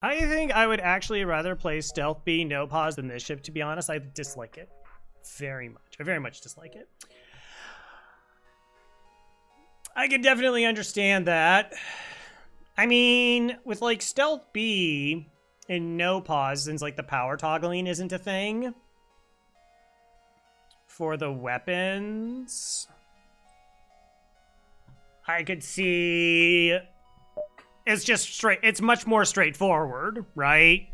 I think I would actually rather play Stealth B no pause than this ship, to be honest. I dislike it very much. I very much dislike it. I can definitely understand that. I mean, with like Stealth B and no pause, since like the power toggling isn't a thing for the weapons, I could see it's just straight. It's much more straightforward, right?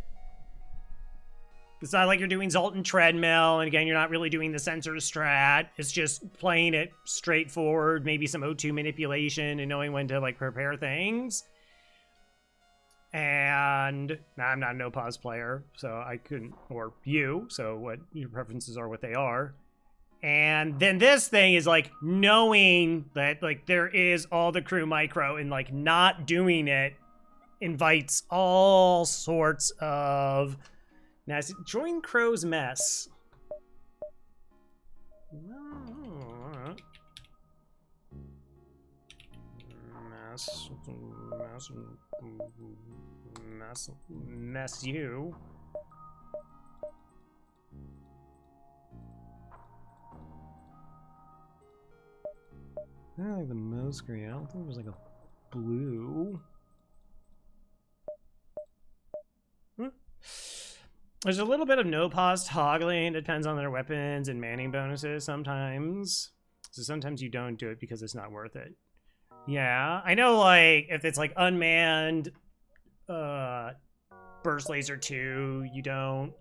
It's not like you're doing Zoltan treadmill, and again, you're not really doing the sensor strat. It's just playing it straightforward, maybe some O2 manipulation and knowing when to like prepare things. And I'm not a no pause player, so I couldn't, or you, so what your preferences are what they are. And then this thing is like knowing that like there is all the crew micro, and like not doing it invites all sorts of nasty. Join Crow's mess. Mess you. I don't like the mouse screen. I don't think there's like a blue. There's a little bit of no pause toggling. Depends on their weapons and manning bonuses sometimes. So sometimes you don't do it because it's not worth it. Yeah, I know like if it's like unmanned burst laser 2, you don't.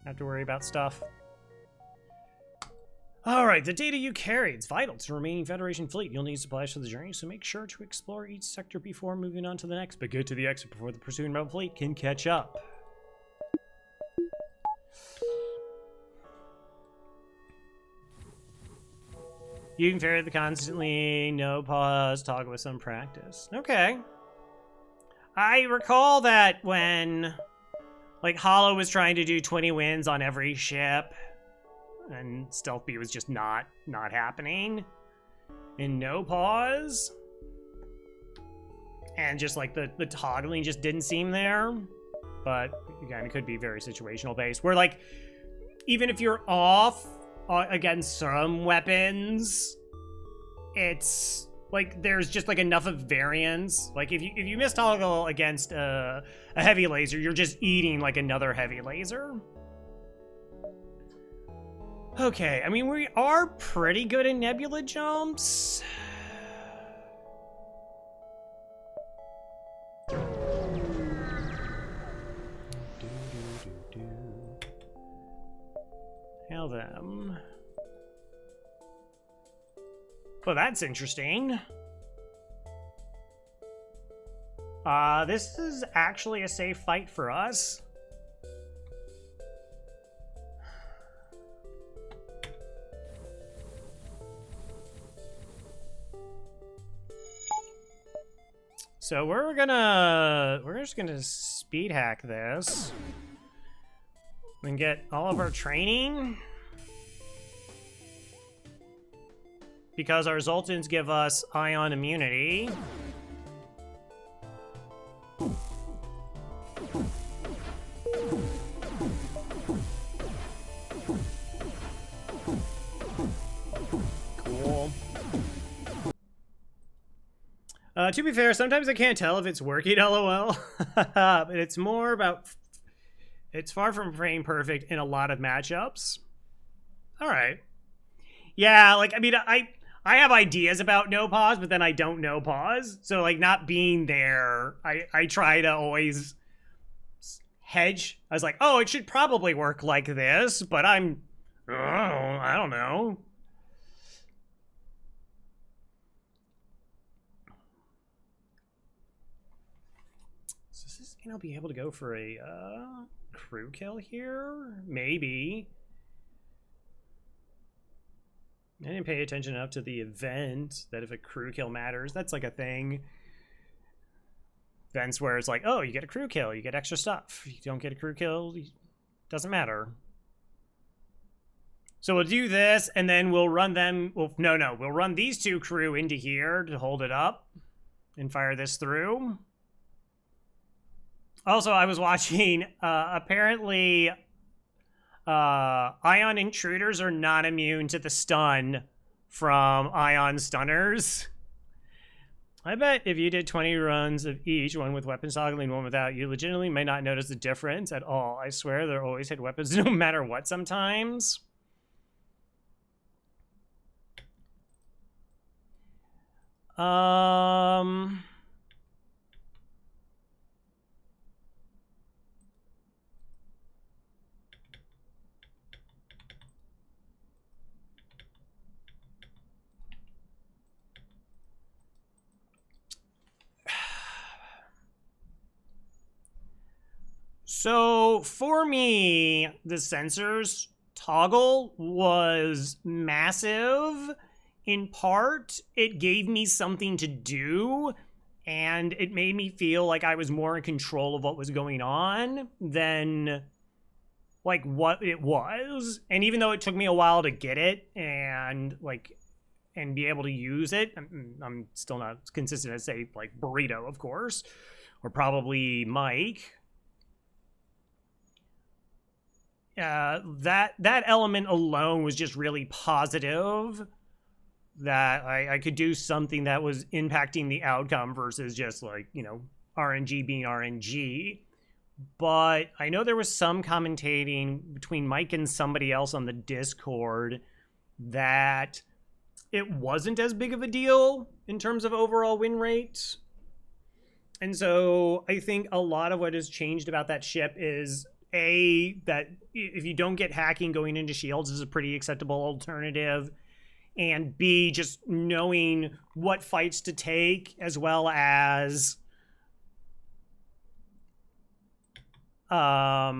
Have to worry about stuff. Alright, the data you carry. It's vital to the remaining Federation fleet. You'll need supplies for the journey, so make sure to explore each sector before moving on to the next. But get to the exit before the pursuing rebel fleet can catch up. You can vary the constantly, no pause, toggle with some practice. Okay. I recall that when like Hollow was trying to do 20 wins on every ship, and Stealth B was just not happening. And no pause. And just like the toggling just didn't seem there. But again, it could be very situational based. Where like, even if you're off against some weapons, it's like there's just like enough of variance. Like if you miss toggle against a heavy laser, you're just eating like another heavy laser. Okay, I mean, we are pretty good at nebula jumps. Hail them. Well, that's interesting. This is actually a safe fight for us. So we're just gonna speed hack this and get all of our training, because our Zoltans give us ion immunity. Cool. To be fair, sometimes I can't tell if it's working, lol. But it's more about... It's far from frame perfect in a lot of matchups. Alright. Yeah, like, I mean, I have ideas about no pause, but then I don't know pause. So, like, not being there, I try to always hedge. I was like, oh, it should probably work like this, but I don't know. I'll be able to go for a crew kill here? Maybe. I didn't pay attention enough to the event that if a crew kill matters, that's like a thing. Events where it's like, oh, you get a crew kill, you get extra stuff. If you don't get a crew kill, it doesn't matter. So we'll do this, and then we'll run them. Well, no, we'll run these two crew into here to hold it up and fire this through. Also, I was watching, apparently, ion intruders are not immune to the stun from ion stunners. I bet if you did 20 runs of each, one with weapons toggling, one without, you legitimately may not notice the difference at all. I swear they're always hit weapons no matter what sometimes. So for me, the sensors toggle was massive. In part, it gave me something to do, and it made me feel like I was more in control of what was going on than like what it was. And even though it took me a while to get it and be able to use it, I'm still not as consistent as, say, like Burrito, of course, or probably Mike. That element alone was just really positive, that I could do something that was impacting the outcome versus just like, you know, RNG being RNG. But I know there was some commentating between Mike and somebody else on the Discord that it wasn't as big of a deal in terms of overall win rate. And so I think a lot of what has changed about that ship is that if you don't get hacking, going into shields is a pretty acceptable alternative, and B, just knowing what fights to take, as well as how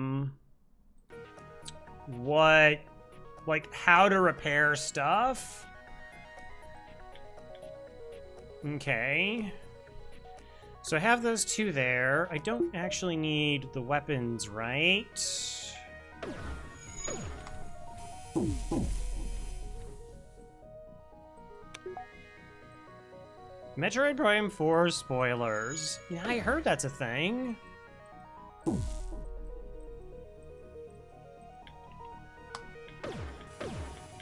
to repair stuff. Okay. So I have those two there. I don't actually need the weapons, right? Metroid Prime 4 spoilers. Yeah, I heard that's a thing.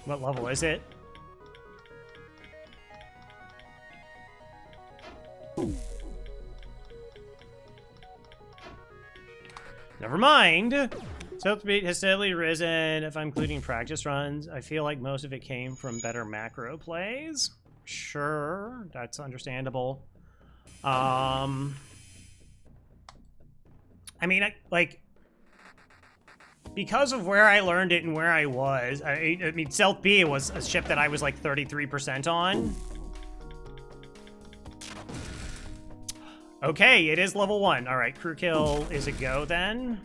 What level is it? Never mind. Self-beat has steadily risen if I'm including practice runs. I feel like most of it came from better macro plays. Sure, that's understandable. I mean, because of where I learned it and where I was, I mean, Stealth B was a ship that I was like 33% on. Okay, it is level 1. All right, crew kill is a go then.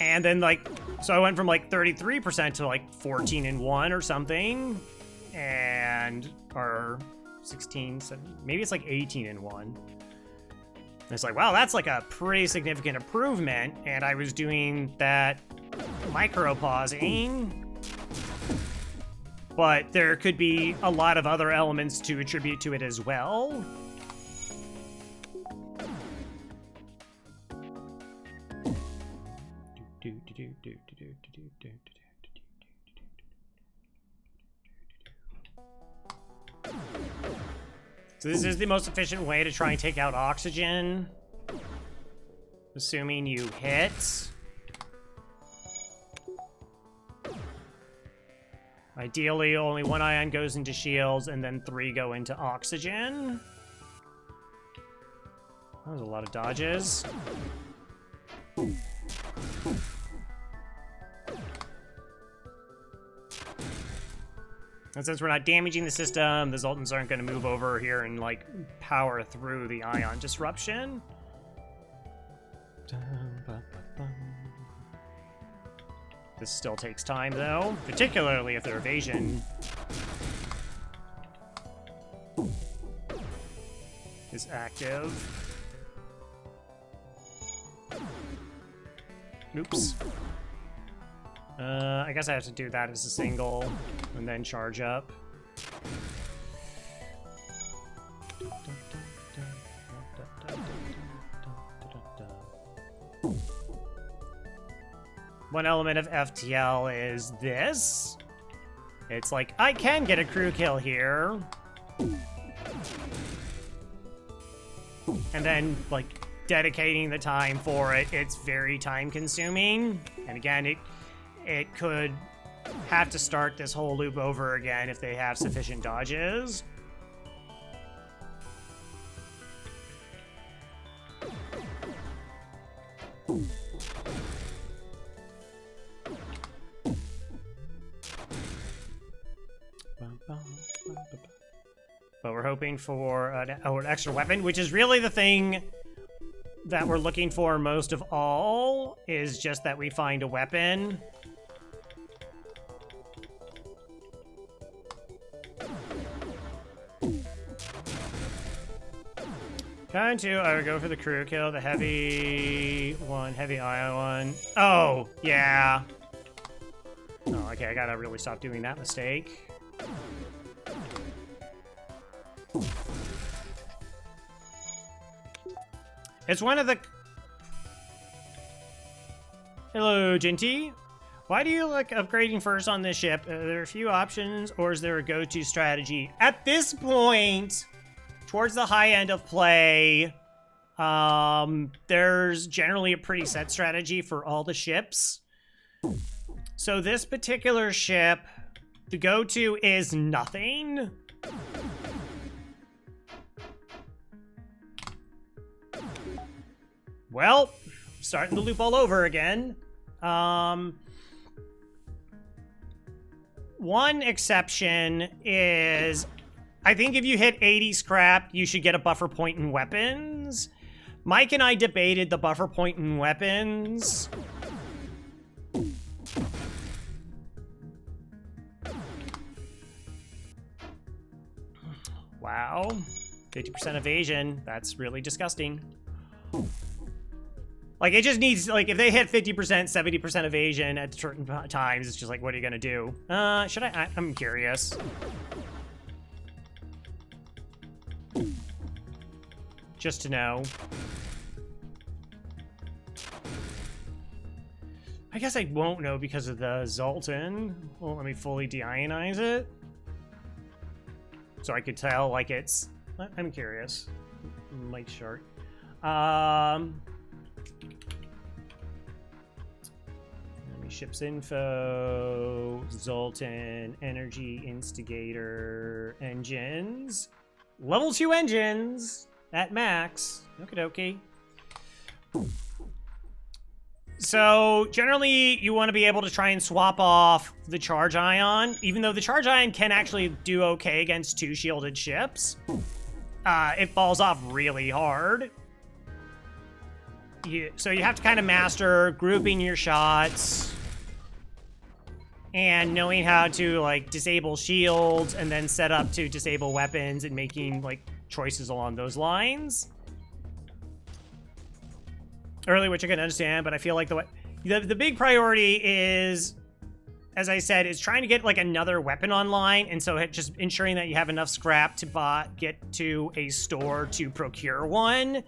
And then so I went from like 33% to like 14-1 or something. Or 16, maybe it's like 18-1. It's like, wow, that's like a pretty significant improvement. And I was doing that micro pausing. But there could be a lot of other elements to attribute to it as well. So this is the most efficient way to try and take out oxygen. Assuming you hit. Ideally, only 1 ion goes into shields, and then 3 go into oxygen. That was a lot of dodges. And since we're not damaging the system, the Zoltans aren't going to move over here and, like, power through the ion disruption. This still takes time, though, particularly if their evasion is active. Oops. I guess I have to do that as a single and then charge up. One element of FTL is this. It's like, I can get a crew kill here. And then, like, dedicating the time for it, it's very time consuming. And again, it could have to start this whole loop over again if they have sufficient dodges. But we're hoping for an extra weapon, which is really the thing that we're looking for most of all, is just that we find a weapon. Trying to, I would go for the crew kill, the heavy one, heavy ion one. Oh, yeah. Oh, okay, I gotta really stop doing that mistake. It's one of the... Hello, Genty. Why do you like upgrading first on this ship? Are there a few options, or is there a go-to strategy? At this point, towards the high end of play, there's generally a pretty set strategy for all the ships. So this particular ship, the go-to is nothing. Well, starting the loop all over again. One exception is, I think if you hit 80 scrap, you should get a buffer point in weapons. Mike and I debated the buffer point in weapons. Wow. 50% evasion. That's really disgusting. Like, it just needs, like, if they hit 50%, 70% evasion at certain times, it's just like, what are you gonna do? Should I'm curious. Just to know. I guess I won't know because of the Zoltan. Well, let me fully deionize it. So I could tell, like, it's... I'm curious. Mike Shark. Ships info, Zoltan, energy, instigator, engines. Level 2 engines at max. Okie dokie. So generally you want to be able to try and swap off the charge ion, even though the charge ion can actually do okay against 2 shielded ships. It falls off really hard. So you have to kind of master grouping your shots and knowing how to, like, disable shields and then set up to disable weapons and making, like, choices along those lines. Early, which I can understand, but I feel like the big priority is, as I said, is trying to get, like, another weapon online, and so just ensuring that you have enough scrap to get to a store to procure one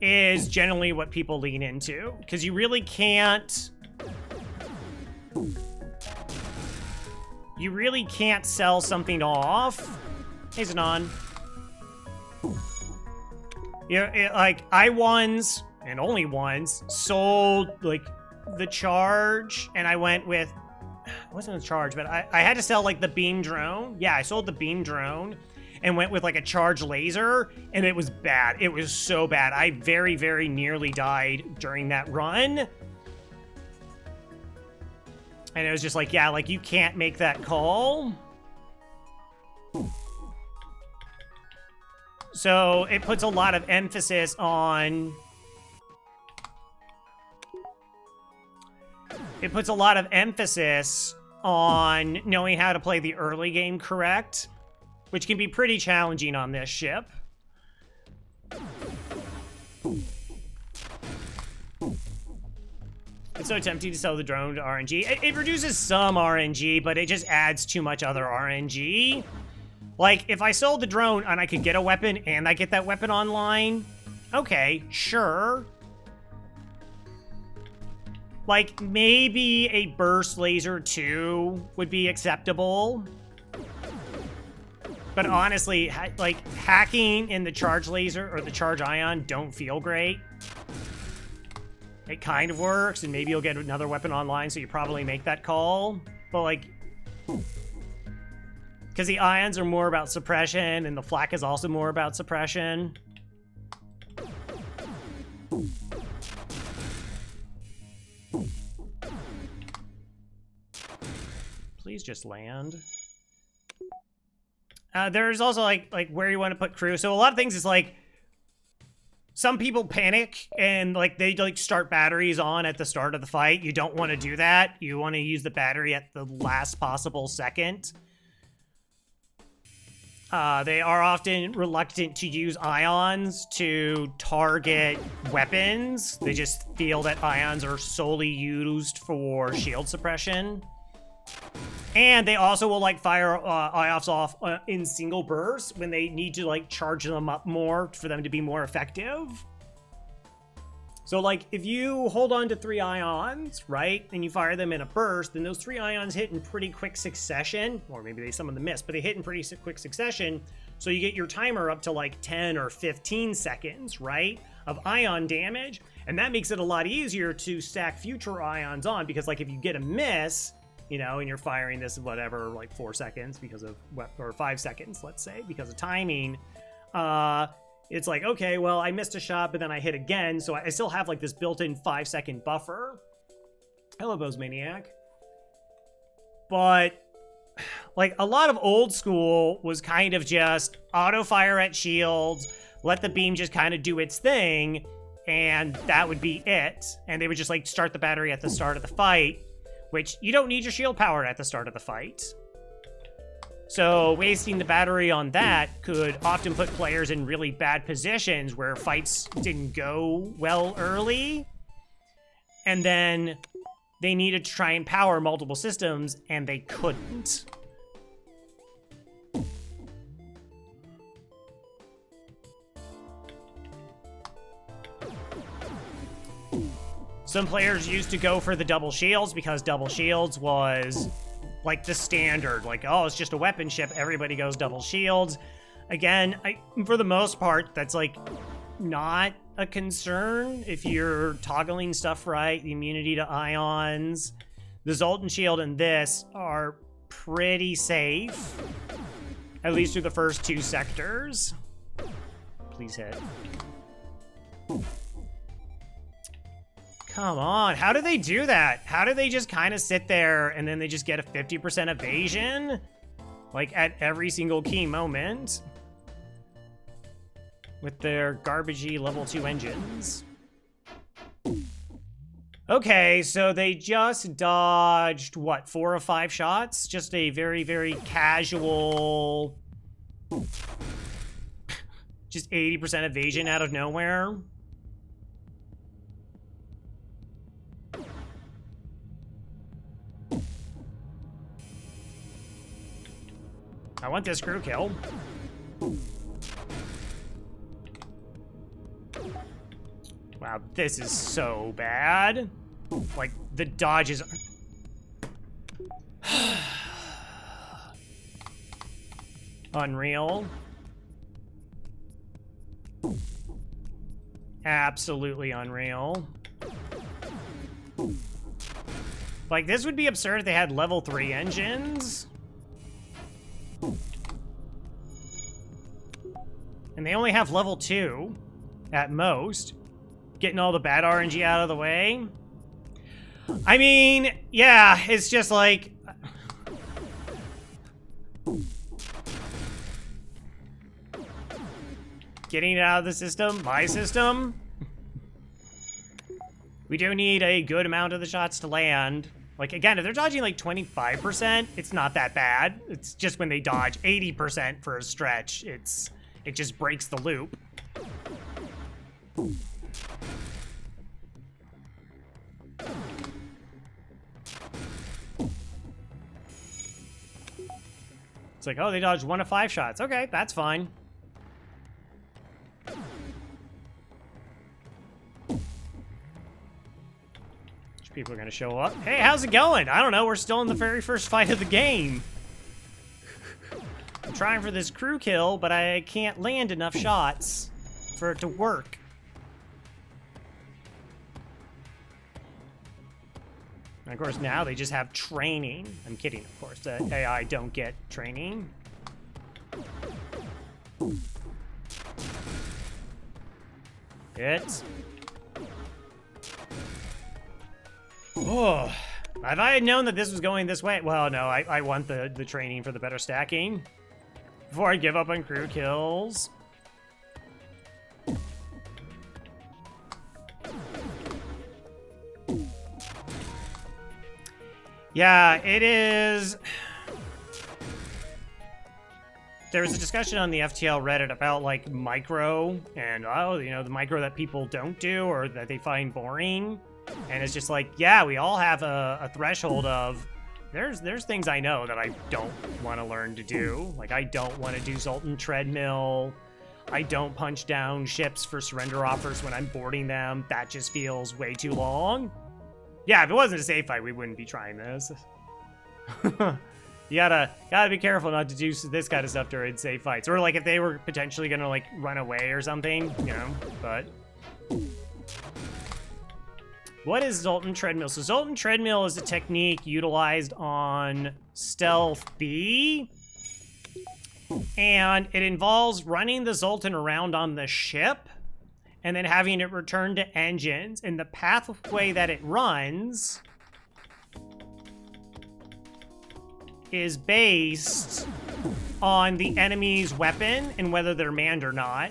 is generally what people lean into, because you really can't... You really can't sell something off. Hey, Zanon. Yeah, like, I once, and only once, sold, like, the charge, and I went with... It wasn't a charge, but I had to sell, like, the beam drone. Yeah, I sold the beam drone and went with, like, a charge laser, and it was bad. It was so bad. I very, very nearly died during that run. And it was just like, yeah, like, you can't make that call. So it puts a lot of emphasis on... It puts a lot of emphasis on knowing how to play the early game correct, which can be pretty challenging on this ship. It's so tempting to sell the drone to RNG. It reduces some RNG, but it just adds too much other RNG. Like, if I sold the drone and I could get a weapon and I get that weapon online, okay, sure. Like, maybe a burst laser 2 would be acceptable. But honestly, like, hacking in the charge laser or the charge ion don't feel great. It kind of works, and maybe you'll get another weapon online, so you probably make that call. But, like, because the ions are more about suppression, and the flak is also more about suppression. Please just land. There's also, like where you want to put crew. So a lot of things is, like, some people panic and, like, they, like, start batteries on at the start of the fight. You don't want to do that. You want to use the battery at the last possible second. They are often reluctant to use ions to target weapons. They just feel that ions are solely used for shield suppression. And they also will, like, fire IOFs off in single bursts when they need to, like, charge them up more for them to be more effective. So, like, if you hold on to 3 ions, right, and you fire them in a burst, then those 3 ions hit in pretty quick succession, or maybe some of them miss, but they hit in pretty quick succession, so you get your timer up to, like, 10 or 15 seconds, right, of ion damage, and that makes it a lot easier to stack future ions on, because, like, if you get a miss, you know, and you're firing this, whatever, like 4 seconds because of, or 5 seconds, let's say, because of timing, it's like, okay, well, I missed a shot, but then I hit again, so I still have, like, this built-in 5-second buffer. Hello, Bozemaniac. But, like, a lot of old school was kind of just auto-fire at shields, let the beam just kind of do its thing, and that would be it. And they would just, like, start the battery at the start of the fight, which you don't need your shield power at the start of the fight. So wasting the battery on that could often put players in really bad positions where fights didn't go well early, and then they needed to try and power multiple systems, and they couldn't. Some players used to go for the double shields because double shields was, like, the standard. Like, oh, it's just a weapon ship, everybody goes double shields. Again, for the most part, that's, like, not a concern if you're toggling stuff right. The immunity to ions. The Zoltan shield and this are pretty safe, at least through the first 2 sectors. Please hit. Come on, how do they do that? How do they just kind of sit there and then they just get a 50% evasion? Like, at every single key moment. With their garbagey level 2 engines. Okay, so they just dodged, what, 4 or 5 shots? Just a very, very casual... just 80% evasion out of nowhere. I want this crew kill. Wow, this is so bad. Like, the dodges are... unreal. Absolutely unreal. Like, this would be absurd if they had level 3 engines. And they only have level 2 at most. Getting all the bad RNG out of the way. I mean, yeah, it's just like... getting it out of the system, my system. We do need a good amount of the shots to land. Like, again, if they're dodging like 25%, it's not that bad. It's just when they dodge 80% for a stretch, it just breaks the loop. It's like, oh, they dodged 1 of 5 shots. Okay, that's fine. People are going to show up. Hey, how's it going? I don't know. We're still in the very first fight of the game. I'm trying for this crew kill, but I can't land enough shots for it to work. And of course, now they just have training. I'm kidding, of course. The AI don't get training. Hit. Oh, if I had known that this was going this way, well, no, I want the training for the better stacking before I give up on crew kills. Yeah, it is. There was a discussion on the FTL Reddit about like micro and, oh, you know, the micro that people don't do or that they find boring. And it's just like, yeah, we all have a threshold of, there's things I know that I don't want to learn to do. Like, I don't want to do Zoltan treadmill. I don't punch down ships for surrender offers when I'm boarding them. That just feels way too long. Yeah, if it wasn't a safe fight, we wouldn't be trying this. You gotta be careful not to do this kind of stuff during safe fights. Or, like, if they were potentially gonna, like, run away or something, you know, but... What is Zoltan treadmill? So Zoltan treadmill is a technique utilized on Stealth B. And it involves running the Zoltan around on the ship and then having it return to engines. And the pathway that it runs is based on the enemy's weapon and whether they're manned or not.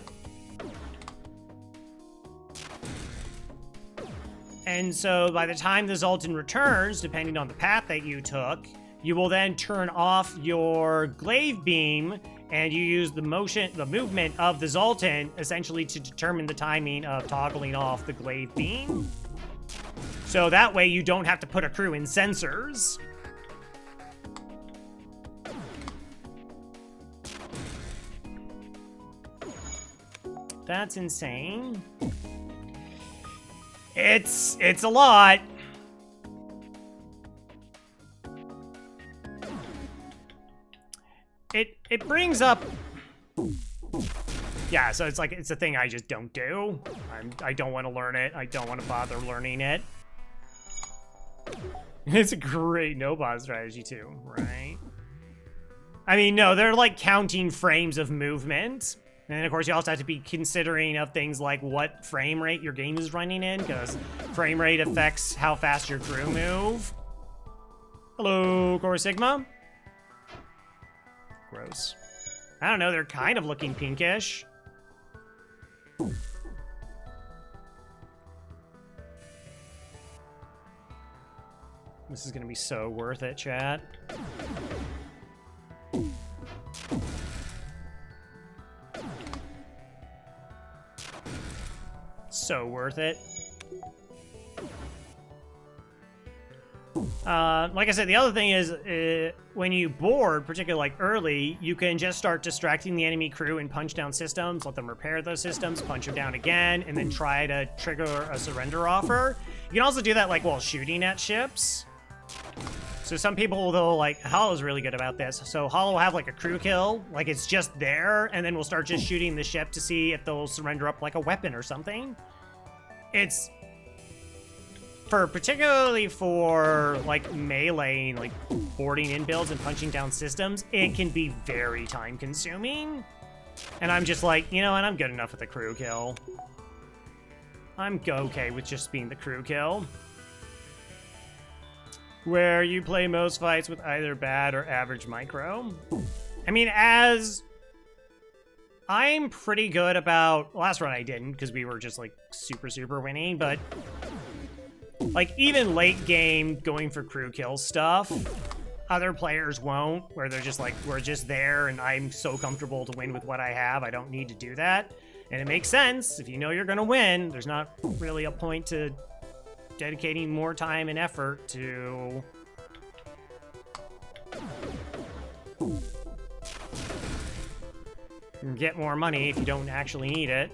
And so by the time the Zoltan returns, depending on the path that you took, you will then turn off your glaive beam and you use the movement of the Zoltan essentially to determine the timing of toggling off the glaive beam. So that way you don't have to put a crew in sensors. That's insane. It's a lot. It brings up, yeah, so it's like, it's a thing I just don't do. I don't want to learn it. I don't want to bother learning it. It's a great no-bot strategy too, right? I mean, no, they're like counting frames of movement. And of course, you also have to be considering of things like what frame rate your game is running in, because frame rate affects how fast your crew move. Hello, Core Sigma. Gross. I don't know, they're kind of looking pinkish. This is gonna be so worth it, chat. So worth it. Like I said, the other thing is when you board, particularly like early, you can just start distracting the enemy crew and punch down systems, let them repair those systems, punch them down again, and then try to trigger a surrender offer. You can also do that like while shooting at ships. So some people, though, like, Hollow's really good about this. So Hollow will have like a crew kill, like it's just there, and then we'll start just shooting the ship to see if they'll surrender up like a weapon or something. It's particularly for like meleeing, like boarding in builds and punching down systems, it can be very time consuming. And I'm just like, you know what, I'm good enough with the crew kill. I'm okay with just being the crew kill. Where you play most fights with either bad or average micro. I mean, as I'm pretty good about, last run I didn't because we were just like super winning, but like even late game going for crew kill stuff, other players won't, where they're just like, we're just there and I'm so comfortable to win with what I have, I don't need to do that. And it makes sense. If you know you're gonna win, there's not really a point to dedicating more time and effort to You can get more money if you don't actually need it.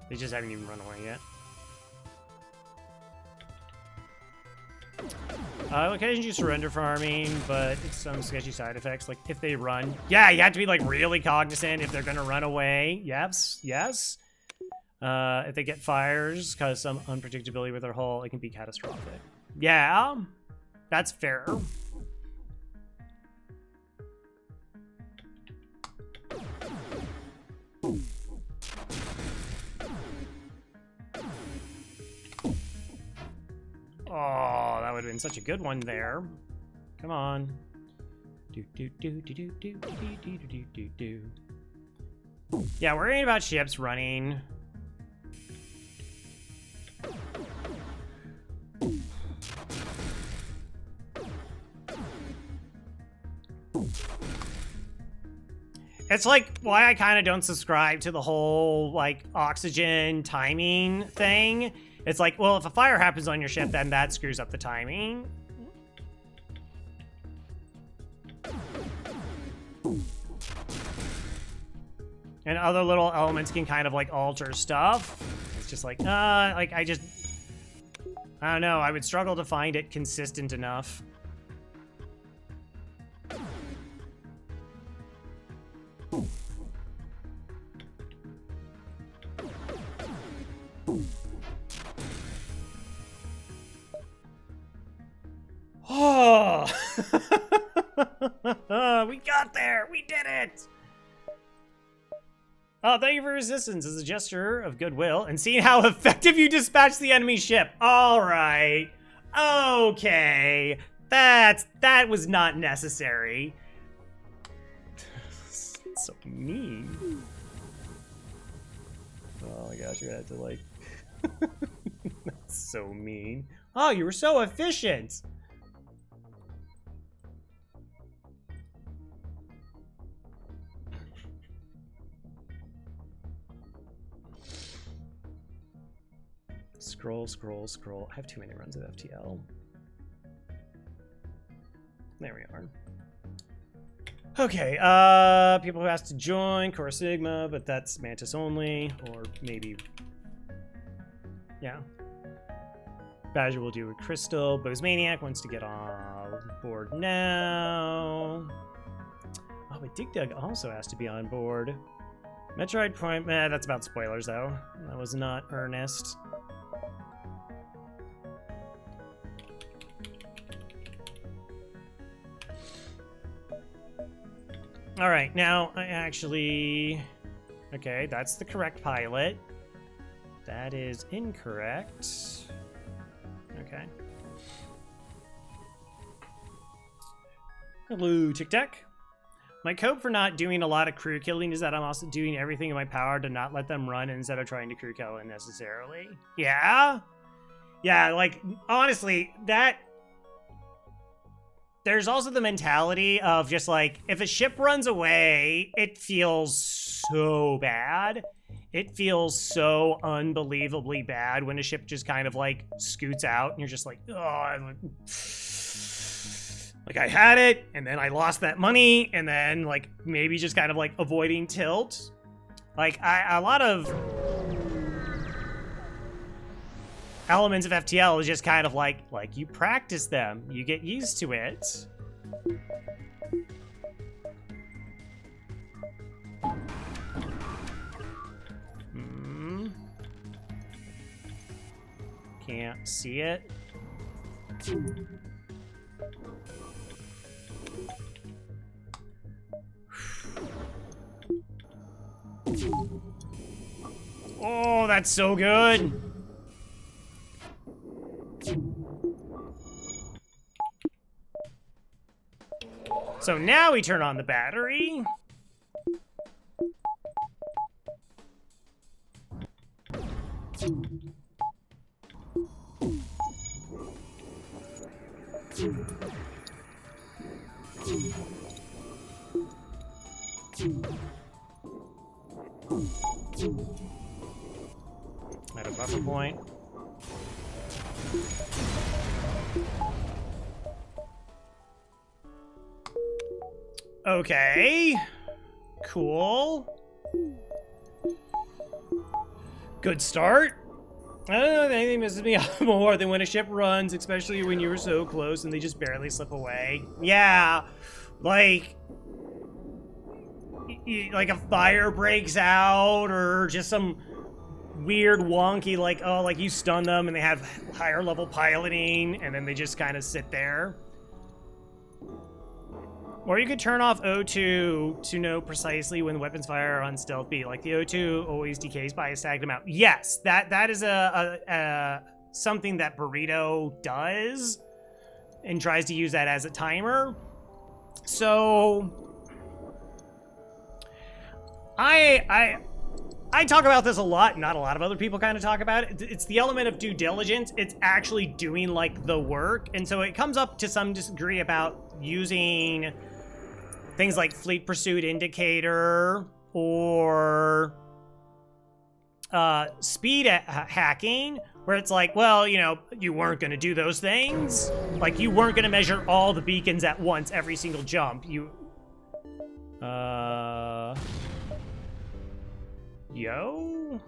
They just haven't even run away yet. Occasionally surrender farming, but it's some sketchy side effects. Like if they run, yeah, you have to be like really cognizant if they're gonna run away. Yes. If they get fires, cause some unpredictability with their hull, it can be catastrophic. Yeah, that's fair. Oh, that would have been such a good one there. Come on. Yeah, worrying about ships running. It's like why I kind of don't subscribe to the whole like oxygen timing thing. It's like, well, if a fire happens on your ship, then that screws up the timing. And other little elements can kind of like alter stuff. It's just like, I don't know. I would struggle to find it consistent enough. Oh, we got there. We did it. Oh, thank you for your assistance as a gesture of goodwill and seeing how effective you dispatched the enemy ship. All right. Okay. That was not necessary. So mean. Oh my gosh, you had to like... That's so mean. Oh, you were so efficient. Scroll. I have too many runs of FTL. There we are. Okay, people who asked to join, Core Sigma, but that's Mantis only, or maybe, yeah. Badger will do a Crystal. Bozemaniac wants to get on board now. Oh, but Dig Dug also asked to be on board. Metroid Prime, that's about spoilers though. That was not earnest. All right, now I actually... Okay, that's the correct pilot. That is incorrect. Okay. Hello, Tic Tac. My cope for not doing a lot of crew killing is that I'm also doing everything in my power to not let them run instead of trying to crew kill unnecessarily. Yeah? Yeah, like, honestly, that... There's also the mentality of just like, if a ship runs away, it feels so bad. It feels so unbelievably bad when a ship just kind of like scoots out and you're just like, oh, like I had it and then I lost that money and then like maybe just kind of like avoiding tilt. Like a lot of elements of FTL is just kind of like you practice them, you get used to it. Can't see it. Oh, that's so good. So now we turn on the battery. At a buffer point. Okay. Cool. Good start. I don't know if anything messes me up more than when a ship runs, especially when you were so close and they just barely slip away. Yeah, like a fire breaks out, or just some weird wonky, like, oh, like you stun them and they have higher level piloting and then they just kind of sit there. Or you could turn off O2 to know precisely when the weapons fire on stealth beat. Like the O2 always decays by a stagnant amount. Yes, that is something that Burrito does and tries to use that as a timer. So I talk about this a lot. Not a lot of other people kind of talk about it. It's the element of due diligence. It's actually doing like the work. And so it comes up to some degree about using things like Fleet Pursuit Indicator or speed hacking, where it's like, well, you know, you weren't going to do those things. Like, you weren't going to measure all the beacons at once, every single jump. Yo?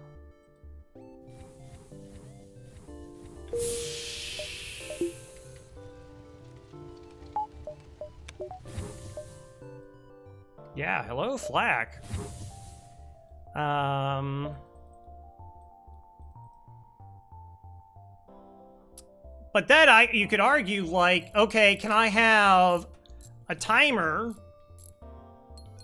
Yeah, hello, Flack. But then you could argue, like, okay, can I have a timer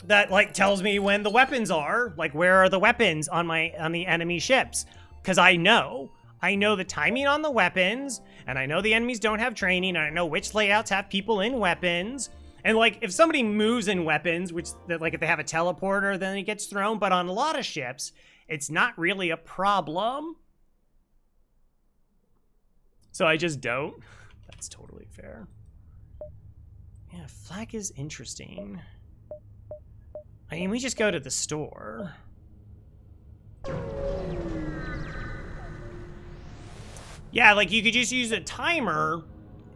that, like, tells me when the weapons are? Like, where are the weapons on the enemy ships? Because I know the timing on the weapons, and I know the enemies don't have training, and I know which layouts have people in weapons. And, like, if somebody moves in weapons, which, like, if they have a teleporter, then it gets thrown. But on a lot of ships, it's not really a problem. So I just don't. That's totally fair. Yeah, Flack is interesting. I mean, we just go to the store. Yeah, like, you could just use a timer.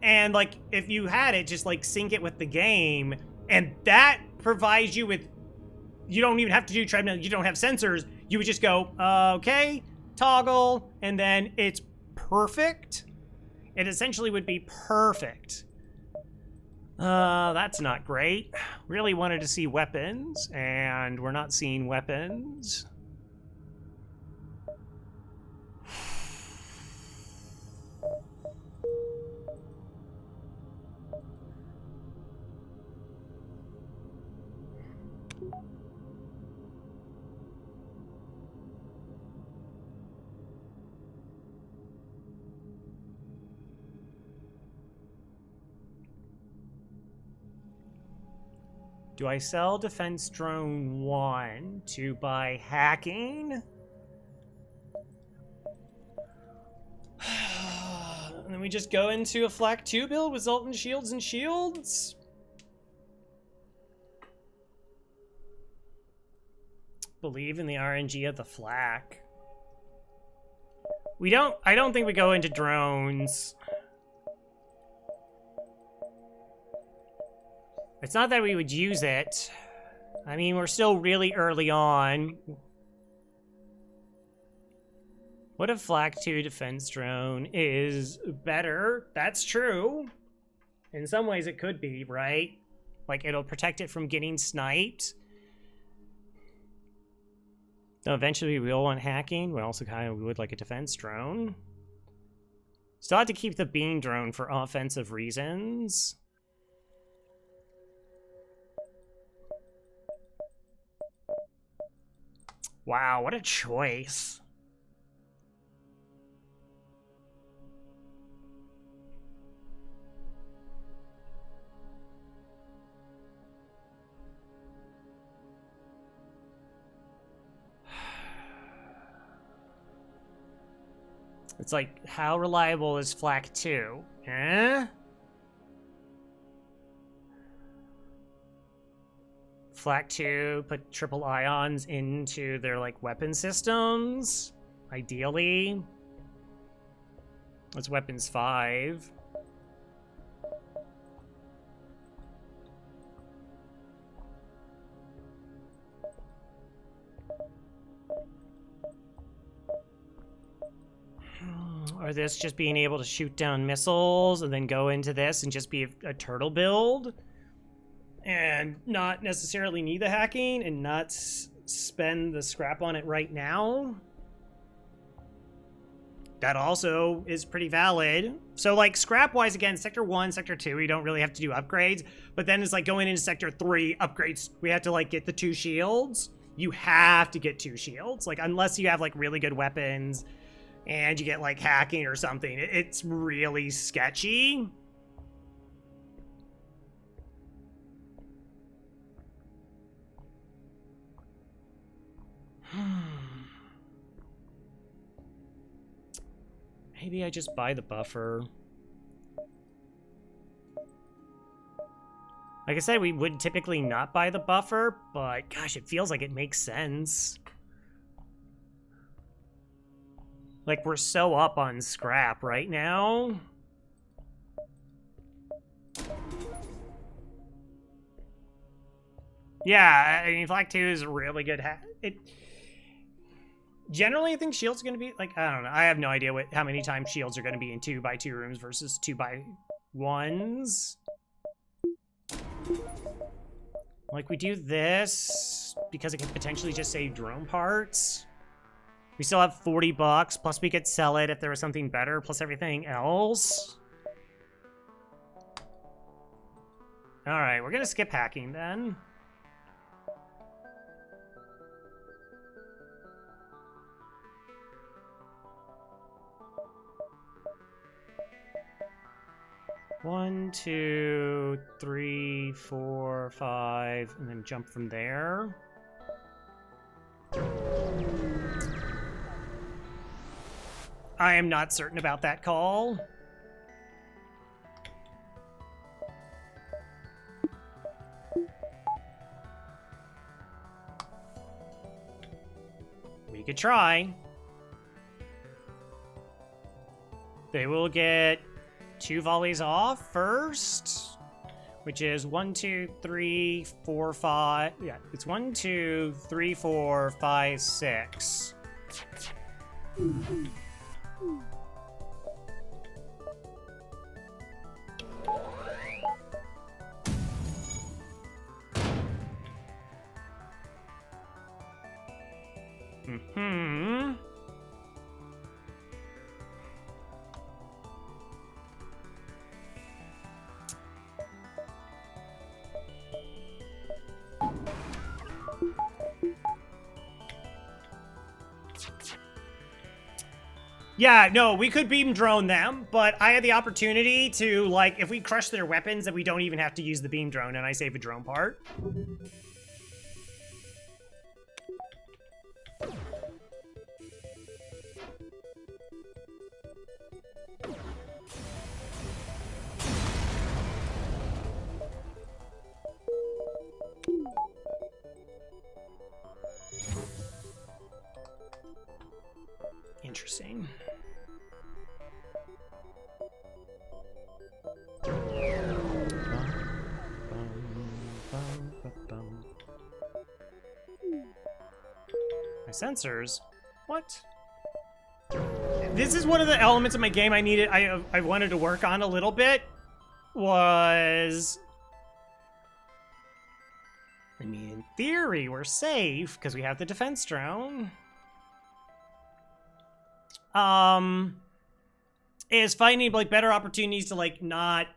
And, like, if you had it, just, like, sync it with the game. And that provides you with... You don't even have to do treadmill. You don't have sensors. You would just go, okay, toggle, and then it's perfect. It essentially would be perfect. That's not great. Really wanted to see weapons, and we're not seeing weapons. Do I sell Defense Drone 1 to buy hacking? And then we just go into a Flak 2 build with Zoltan shields and shields? Believe in the RNG of the Flak. I don't think we go into drones. It's not that we would use it. I mean, we're still really early on. What if Flak 2 defense drone is better? That's true. In some ways it could be, right? Like, it'll protect it from getting sniped. So eventually we will want hacking, but also kind of we would like a defense drone. Still have to keep the beam drone for offensive reasons. Wow, what a choice. It's like, how reliable is Flak 2? Eh? Flak 2 put triple ions into their, like, weapon systems, ideally. What's weapons 5? Or this just being able to shoot down missiles and then go into this and just be a turtle build and not necessarily need the hacking and not spend the scrap on it right now. That also is pretty valid. So like scrap wise, again, sector 1, sector 2, we don't really have to do upgrades, but then it's like going into sector 3 upgrades. We have to like get the 2 shields. You have to get 2 shields. Like unless you have like really good weapons and you get like hacking or something, it's really sketchy. Maybe I just buy the buffer. Like I said, we would typically not buy the buffer, but gosh, it feels like it makes sense. Like, we're so up on scrap right now. Yeah, I mean, Flak 2 is a really good hack. Generally, I think shields are going to be, like, I don't know. I have no idea how many times shields are going to be in 2x2 rooms versus 2x1s. Like, we do this because it can potentially just save drone parts. We still have $40, plus we could sell it if there was something better, plus everything else. Alright, we're gonna skip hacking then. One, 2, 3, 4, 5, and then jump from there. I am not certain about that call. We could try. They will get 2 volleys off first, which is 1, 2, 3, 4, 5. Yeah, it's 1, 2, 3, 4, 5, 6. Yeah, no, we could beam drone them, but I had the opportunity to, like, if we crush their weapons, then we don't even have to use the beam drone, and I save a drone part. Interesting. My sensors? What? This is one of the elements of my game I wanted to work on a little bit. Was... I mean, in theory, we're safe, because we have the defense drone. Is finding, like, better opportunities to, like, not...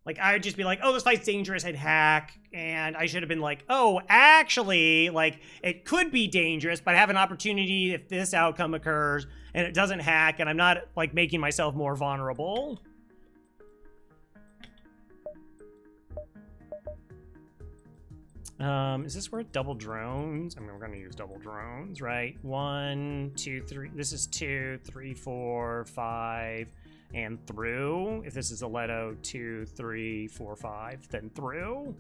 Like, I would just be like, oh, this fight's dangerous, I'd hack, and I should have been like, oh, actually, like, it could be dangerous, but I have an opportunity if this outcome occurs, and it doesn't hack, and I'm not, like, making myself more vulnerable. Is this worth double drones? I mean, we're gonna use double drones, right? 1, 2, 3, this is 2, 3, 4, 5, and through. If this is a Leto, 2, 3, 4, 5, then through.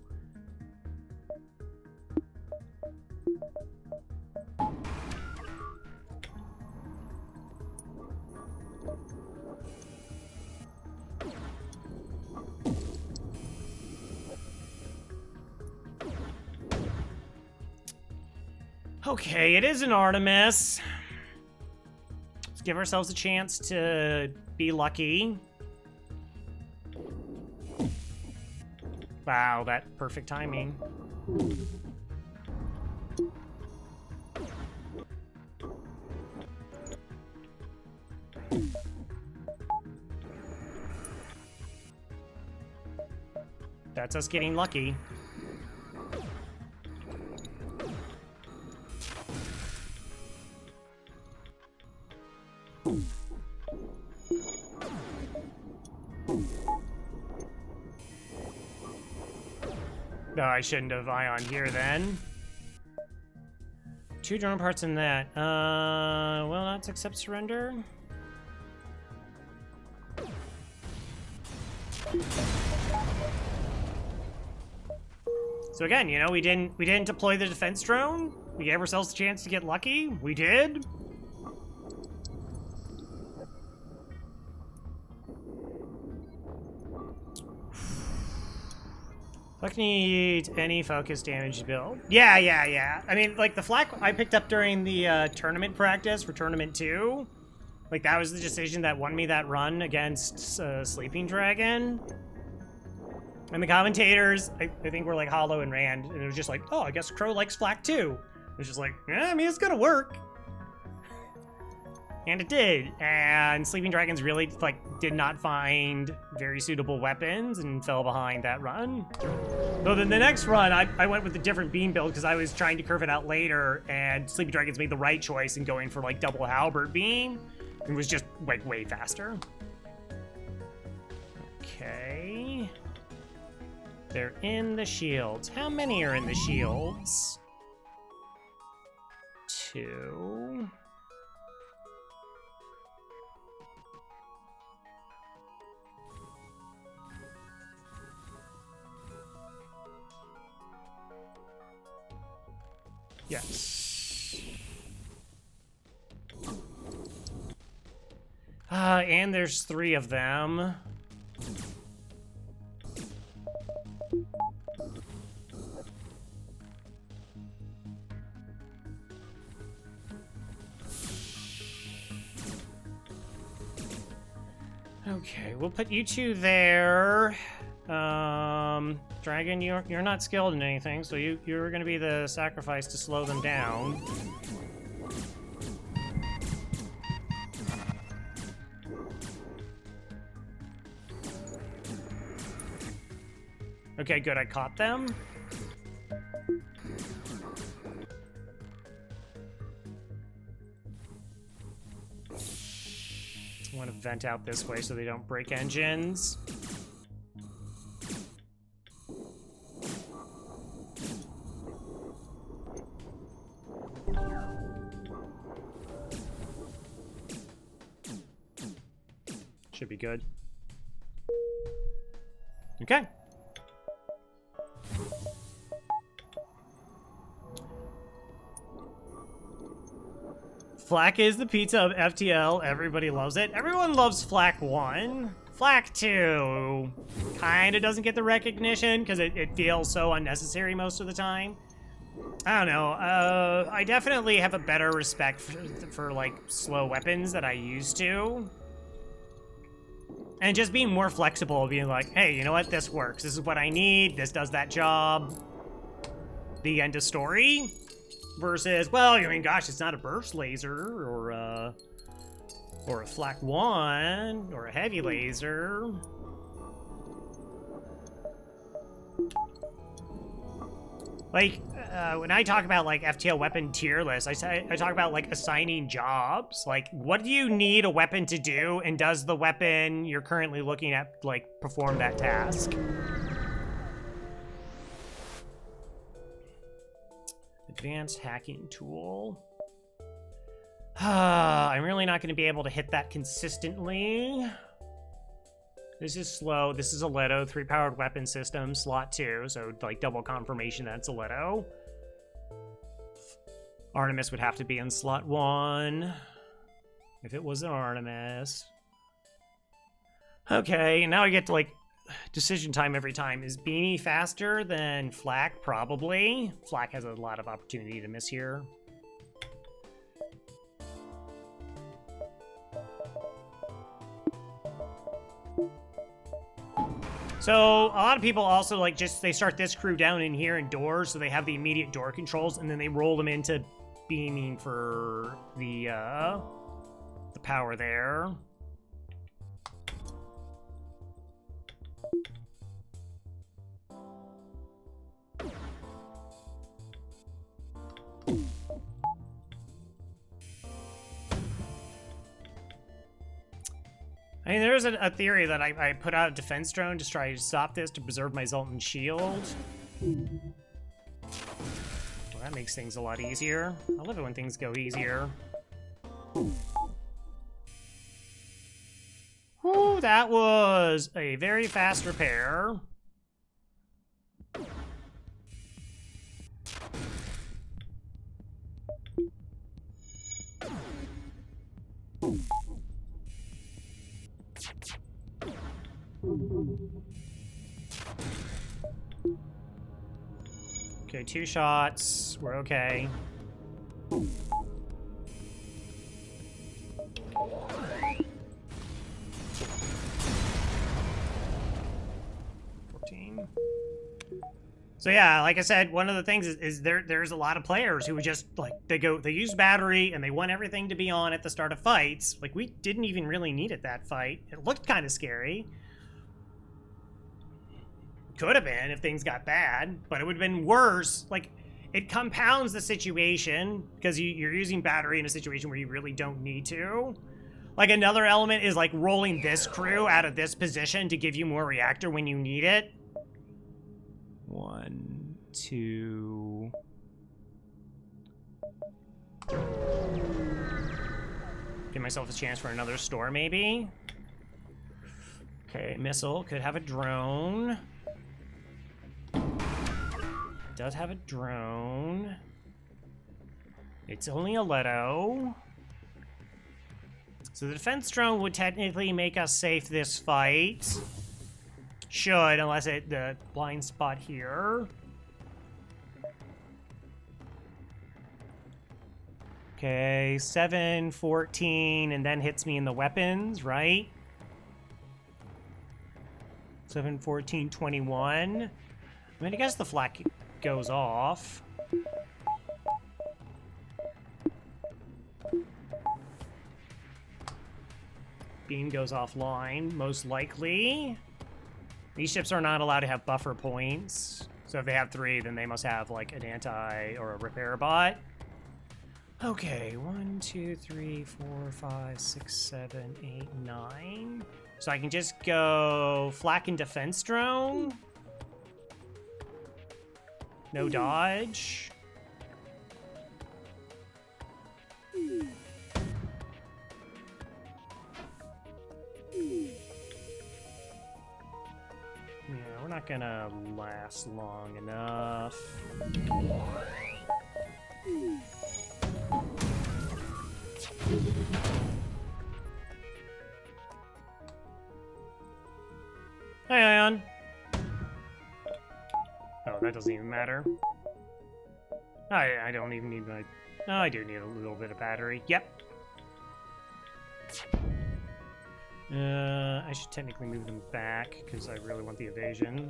Okay, it is an Artemis. Let's give ourselves a chance to be lucky. Wow, that perfect timing. That's us getting lucky. No, I shouldn't have ion here then. 2 drone parts in that. Will not accept surrender. So again, you know, we didn't deploy the defense drone. We gave ourselves a chance to get lucky. We did. Flak needs any focus damage build. Yeah. I mean, like, the flak I picked up during the tournament practice for Tournament 2. Like, that was the decision that won me that run against Sleeping Dragon. And the commentators, I think, were like Hollow and Rand. And it was just like, oh, I guess Crow likes flak too. It was just like, yeah, I mean, it's gonna work. And it did. And Sleeping Dragons really, like, did not find very suitable weapons and fell behind that run. Though then the next run, I went with a different beam build because I was trying to curve it out later, and Sleeping Dragons made the right choice in going for, like, double halberd beam. It was just, like, way faster. Okay. They're in the shields. How many are in the shields? 2. Yes. And there's 3 of them. Okay, we'll put you 2 there. Dragon, you're not skilled in anything, so you're gonna be the sacrifice to slow them down. Okay, good, I caught them. I want to vent out this way so they don't break engines. Should be good. Okay. Flak is the pizza of FTL. Everybody loves it. Everyone loves Flak 1. Flak 2 kind of doesn't get the recognition because it feels so unnecessary most of the time. I don't know. I definitely have a better respect for like slow weapons that I used to. And just being more flexible, being like, hey, you know what? This works. This is what I need. This does that job. The end of story. Versus, well, I mean, gosh, it's not a burst laser or a flak 1 or a heavy laser. Like, when I talk about, like, FTL weapon tier list, I talk about, like, assigning jobs. Like, what do you need a weapon to do, and does the weapon you're currently looking at, like, perform that task? Advanced hacking tool. I'm really not going to be able to hit that consistently. This is slow. This is a Leto 3-powered weapon system, slot 2, so like double confirmation that's a Leto. Artemis would have to be in slot 1 if it was an Artemis. Okay, now I get to like decision time every time. Is Beanie faster than Flak? Probably. Flak has a lot of opportunity to miss here. So a lot of people also like they start this crew down in here in doors, so they have the immediate door controls, and then they roll them into beaming for the power there. I mean, there's a theory that I put out a defense drone to try to stop this to preserve my Zoltan shield. Well, that makes things a lot easier. I love it when things go easier. Whew, that was a very fast repair. Okay, 2 shots. We're okay. So yeah, like I said, one of the things is there's a lot of players who just like they use battery and they want everything to be on at the start of fights. Like we didn't even really need it that fight. It looked kind of scary. Could have been if things got bad, but it would have been worse. Like it compounds the situation because you're using battery in a situation where you really don't need to. Like another element is like rolling this crew out of this position to give you more reactor when you need it. 1, 2. Give myself a chance for another store, maybe. Okay, missile could have a drone. Does have a drone. It's only a Leto. So the defense drone would technically make us safe this fight. Should, unless the blind spot here. Okay, 7, 14, and then hits me in the weapons, right? 7, 14, 21. I mean, I guess the flak goes off. Beam goes offline, most likely. These ships are not allowed to have buffer points. So if they have 3, then they must have like an anti or a repair bot. Okay, 1, 2, 3, 4, 5, 6, 7, 8, 9. So I can just go flak and defense drone. No dodge. Yeah, we're not gonna last long enough. Hey, Ion. Oh, that doesn't even matter. I don't even need my... No, I do need a little bit of battery. Yep. I should technically move them back, because I really want the evasion.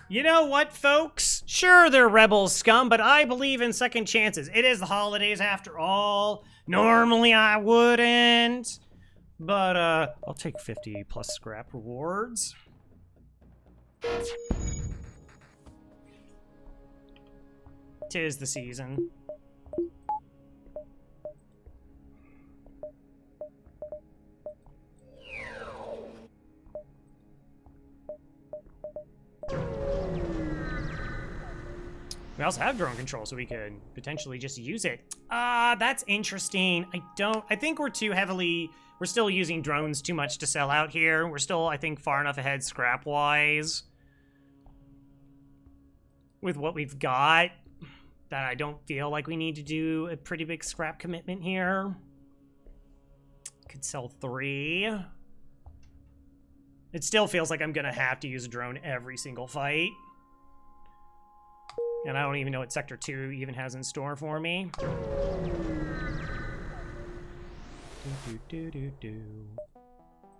You know what, folks? Sure, they're rebel scum, but I believe in second chances. It is the holidays after all. Normally I wouldn't. But, I'll take 50 plus scrap rewards. Tis the season. We also have drone control, so we could potentially just use it. That's interesting. I think we're still using drones too much to sell out here. We're still, I think, far enough ahead scrap-wise with what we've got that I don't feel like we need to do a pretty big scrap commitment here. Could sell 3. It still feels like I'm gonna have to use a drone every single fight. And I don't even know what Sector 2 even has in store for me.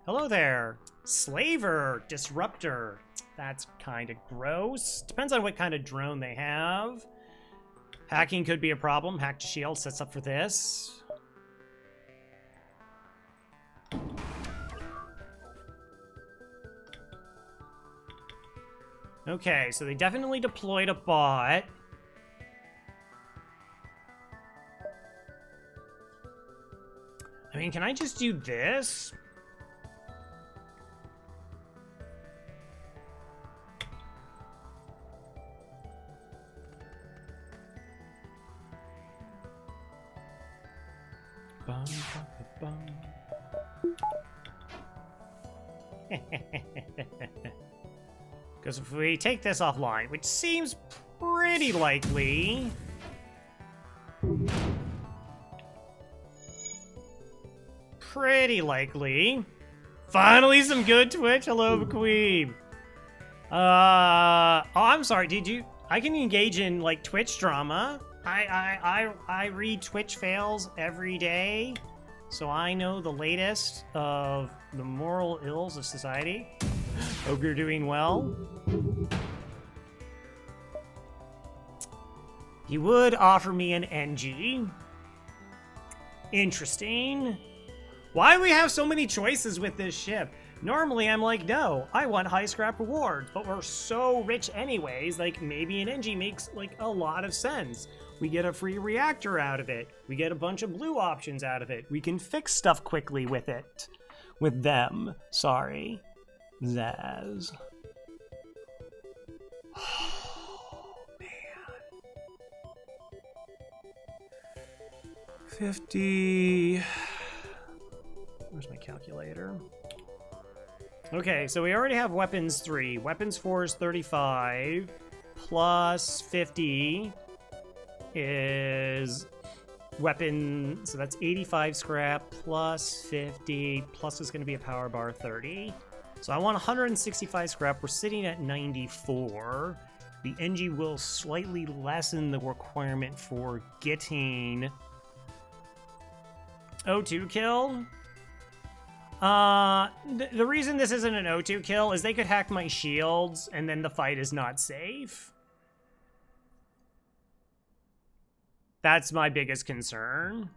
Hello there. Slaver, Disruptor. That's kind of gross. Depends on what kind of drone they have. Hacking could be a problem. Hack to shield sets up for this. Okay, so they definitely deployed a bot. I mean, can I just do this? Bum, bum, bum. Because if we take this offline, which seems pretty likely... Finally some good Twitch. Hello, Bequeeb. Oh, I'm sorry. Did you... I can engage in, like, Twitch drama. I read Twitch fails every day, so I know the latest of the moral ills of society. Hope you're doing well. He would offer me an NG. Interesting. Why do we have so many choices with this ship? Normally I'm like, no, I want high scrap rewards, but we're so rich anyways, like maybe an NG makes like a lot of sense. We get a free reactor out of it. We get a bunch of blue options out of it. We can fix stuff quickly with it. With them. Sorry. Zaz. Oh, man. 50... Where's my calculator? Okay, so we already have weapons 3. Weapons 4 is 35. Plus 50 is weapon... So that's 85 scrap plus 50. Plus is going to be a power bar 30. So I want 165 scrap. We're sitting at 94. The NG will slightly lessen the requirement for getting O2 kill. The reason this isn't an O2 kill is they could hack my shields and then the fight is not safe. That's my biggest concern,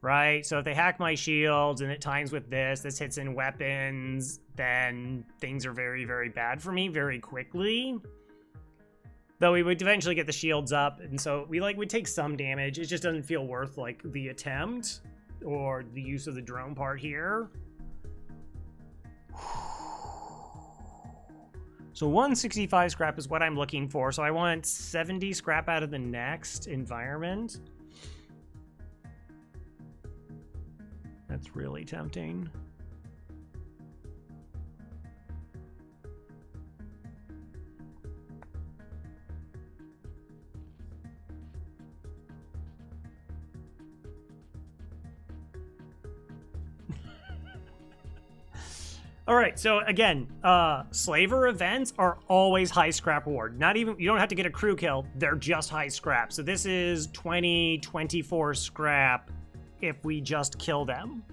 right? So if they hack my shields and it times with this hits in weapons, then things are very, very bad for me very quickly. Though we would eventually get the shields up, and so we would take some damage. It just doesn't feel worth like the attempt or the use of the drone part here. So 165 scrap is what I'm looking for. So I want 70 scrap out of the next environment. That's really tempting. All right, so again, slaver events are always high scrap reward. Not even, you don't have to get a crew kill, they're just high scrap. So this is 20, 24 scrap if we just kill them.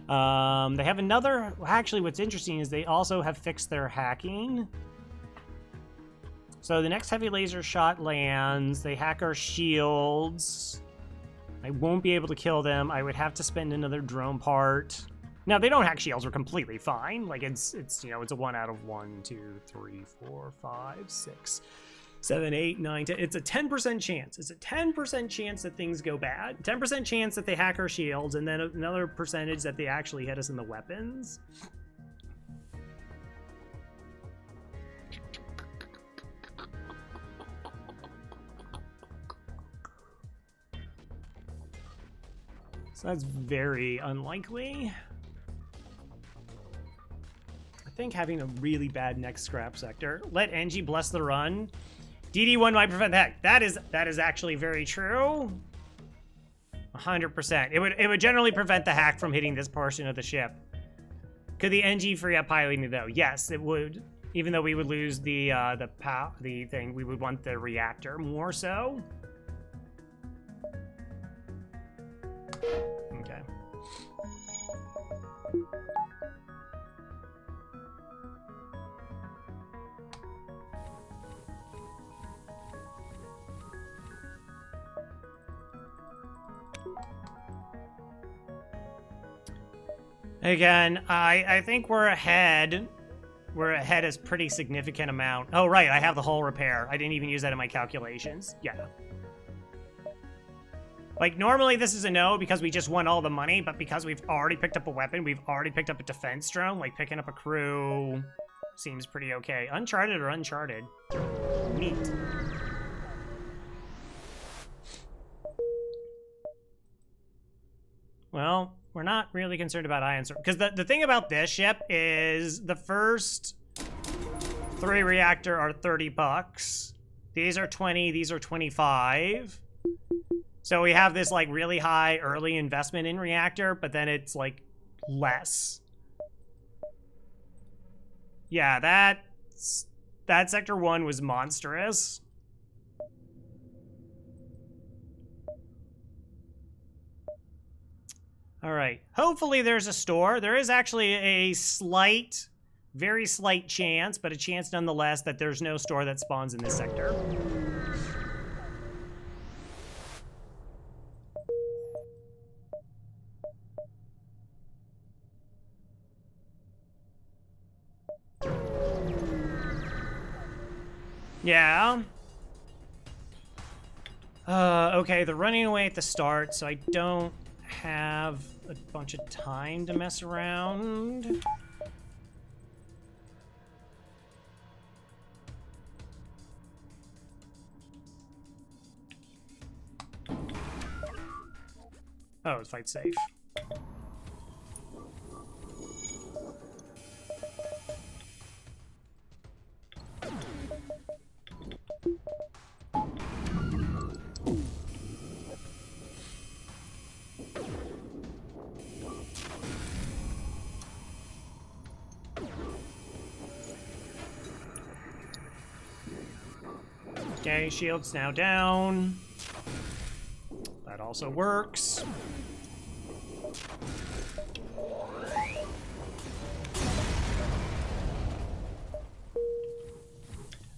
They have another, actually what's interesting is they also have fixed their hacking. So the next heavy laser shot lands, they hack our shields. I won't be able to kill them, I would have to spend another drone part. Now, they don't hack shields, we're completely fine. Like, it's you know, it's a 1 out of 1, 2, 3, 4, 5, 6, 7, 8, 9, 10. It's a 10% chance. It's a 10% chance that things go bad. 10% chance that they hack our shields, and then another percentage that they actually hit us in the weapons. So that's very unlikely. I think having a really bad next scrap sector. Let NG bless the run. DD1 might prevent the hack. That is actually very true. 100%. It would generally prevent the hack from hitting this portion of the ship. Could the NG free up piloting though? Yes, it would Even though we would lose the thing, we would want the reactor more so. Okay. Again, I think we're ahead. We're ahead a pretty significant amount. Oh, right, I have the hull repair. I didn't even use that in my calculations. Yeah. Like, normally this is a no because we just won all the money, but because we've already picked up a weapon, we've already picked up a defense drone, like picking up a crew seems pretty okay. Uncharted or Uncharted? Neat. Well, we're not really concerned about ion storm. Because the thing about this ship is the first 3 reactor are 30 bucks. These are 20, these are 25. So we have this like really high early investment in reactor, but then it's like less. Yeah, that sector 1 was monstrous. All right. Hopefully there's a store. There is actually a slight, very slight chance, but a chance nonetheless that there's no store that spawns in this sector. Yeah. Okay, they're running away at the start, so I don't have a bunch of time to mess around. Oh, fight safe. Okay, shield's now down. That also works.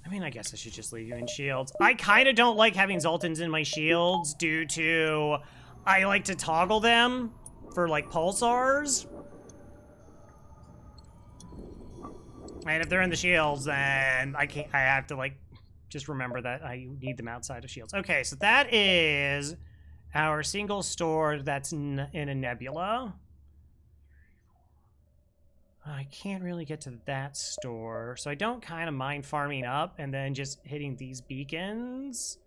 I mean, I guess I should just leave you in shields. I kind of don't like having Zoltans in my shields due to I like to toggle them for like pulsars. And if they're in the shields, then I have to like just remember that I need them outside of shields. Okay, so that is our single store that's in a nebula. I can't really get to that store, so I don't kind of mind farming up and then just hitting these beacons.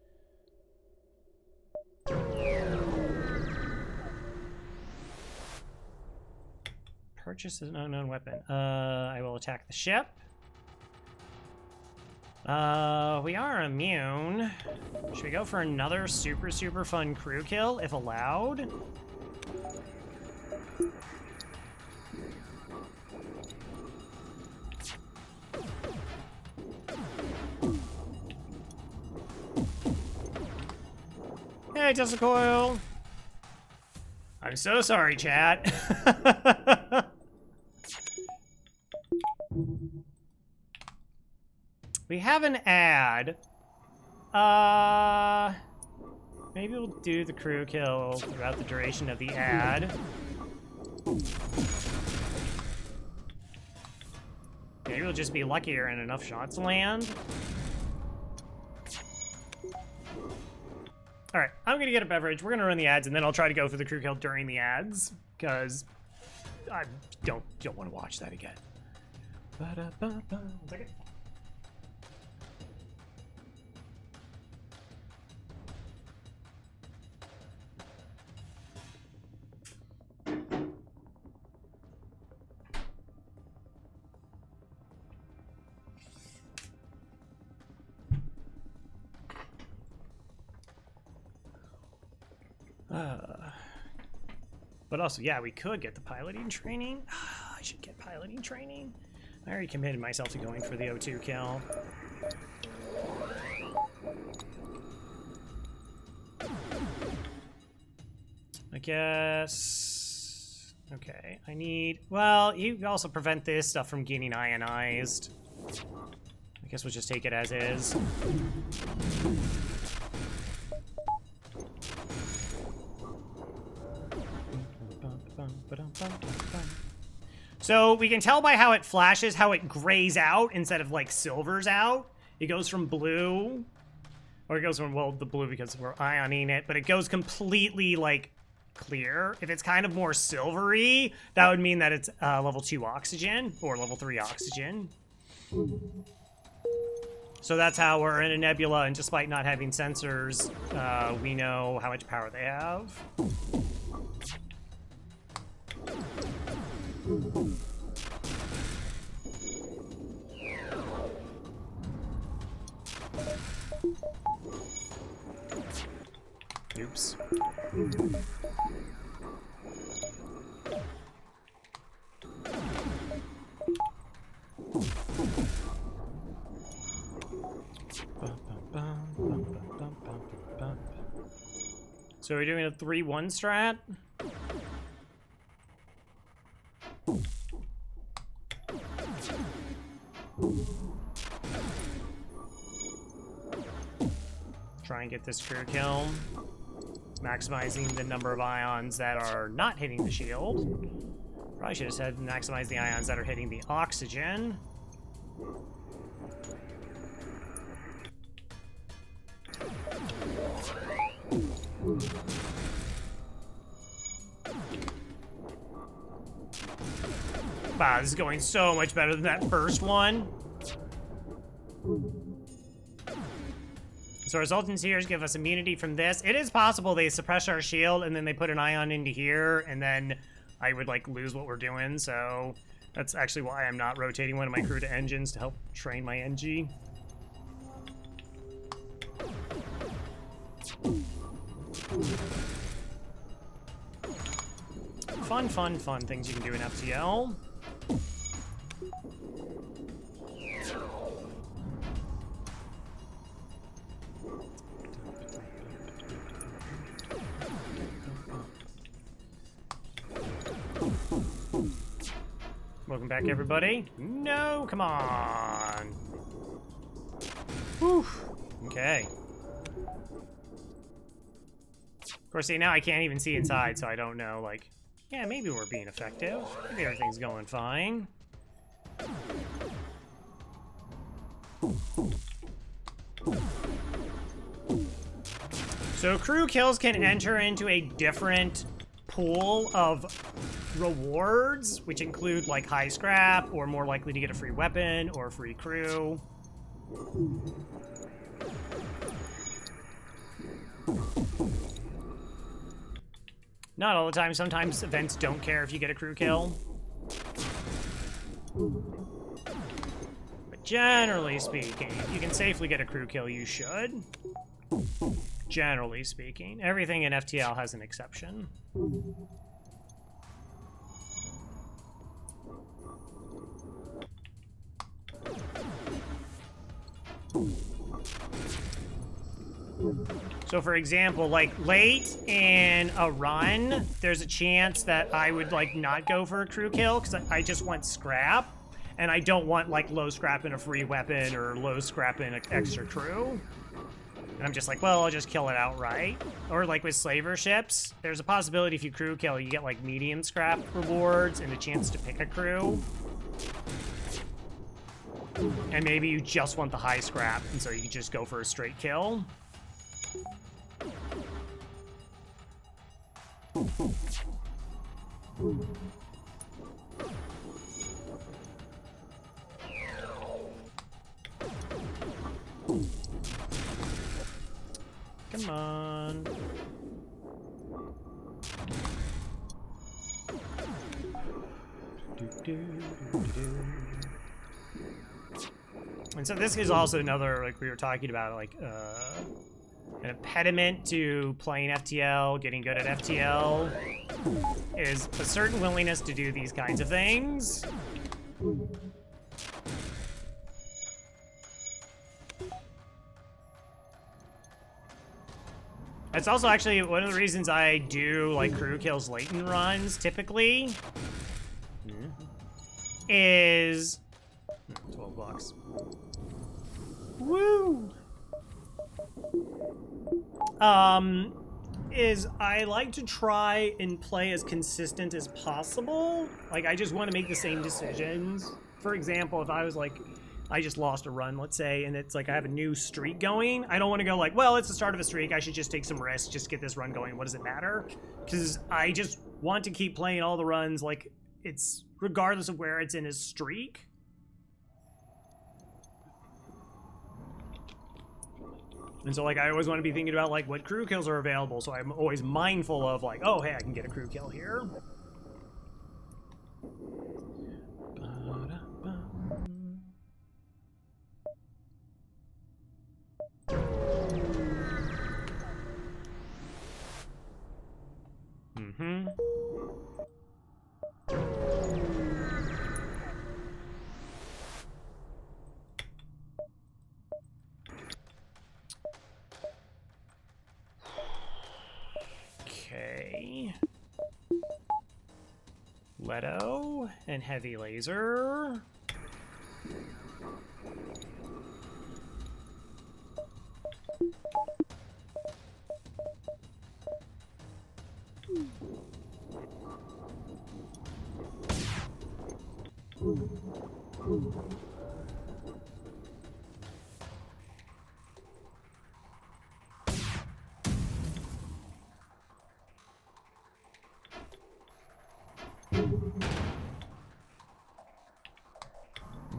Purchase an unknown weapon. I will attack the ship. We are immune. Should we go for another super, super fun crew kill, if allowed? Hey, Tesla Coil. I'm so sorry, chat. We have an ad. Maybe we'll do the crew kill throughout the duration of the ad. Maybe we'll just be luckier and enough shots land. All right, I'm gonna get a beverage. We're gonna run the ads, and then I'll try to go for the crew kill during the ads, because I don't want to watch that again. One second. But also, yeah, we could get the piloting training. I should get piloting training. I already committed myself to going for the O2 kill. I guess... Okay, I need... Well, you also prevent this stuff from getting ionized. I guess we'll just take it as is. So we can tell by how it flashes how it grays out instead of like silvers out. It goes from blue, or it goes from, well, the blue because we're ioning it, but it goes completely like clear. If it's kind of more silvery, that would mean that it's level 2 oxygen or level 3 oxygen. So that's how we're in a nebula, and despite not having sensors, we know how much power they have. Oops. So we're doing a 3-1 strat? Try and get this crew kill. Maximizing the number of ions that are not hitting the shield. Probably should have said maximize the ions that are hitting the oxygen. Wow, this is going so much better than that first one. So our Zoltan Seers give us immunity from this. It is possible they suppress our shield and then they put an ion into here, and then I would like lose what we're doing. So that's actually why I'm not rotating one of my crew to engines to help train my NG. Fun, fun, fun things you can do in FTL. Welcome back, everybody. No, come on. Whew. Okay. Of course, see, now I can't even see inside, so I don't know, like, yeah, maybe we're being effective. Maybe everything's going fine. So crew kills can enter into a different pool of rewards, which include like high scrap, or more likely to get a free weapon or free crew. Not all the time. Sometimes events don't care if you get a crew kill. But generally speaking, if you can safely get a crew kill, you should. Generally speaking. Everything in FTL has an exception. So for example, like late in a run, there's a chance that I would like not go for a crew kill because I just want scrap, and I don't want like low scrap in a free weapon or low scrap in an extra crew. And I'm just like, well, I'll just kill it outright. Or like with slaver ships, there's a possibility if you crew kill, you get like medium scrap rewards and a chance to pick a crew. And maybe you just want the high scrap, and so you just go for a straight kill. Come on. And so this is also another, like we were talking about, like an impediment to playing FTL, getting good at FTL, is a certain willingness to do these kinds of things. That's also actually one of the reasons I do like crew kills late in runs typically. Is 12 bucks. Woo! Is I like to try and play as consistent as possible. Like, I just want to make the same decisions. For example, if I was like, I just lost a run, let's say, and it's like I have a new streak going, I don't want to go like, well, it's the start of a streak, I should just take some risks, just get this run going, what does it matter? Because I just want to keep playing all the runs like it's regardless of where it's in his streak. And so, like, I always want to be thinking about, like, what crew kills are available, so I'm always mindful of, like, oh, hey, I can get a crew kill here. Mm-hmm. Okay. Leto and heavy laser.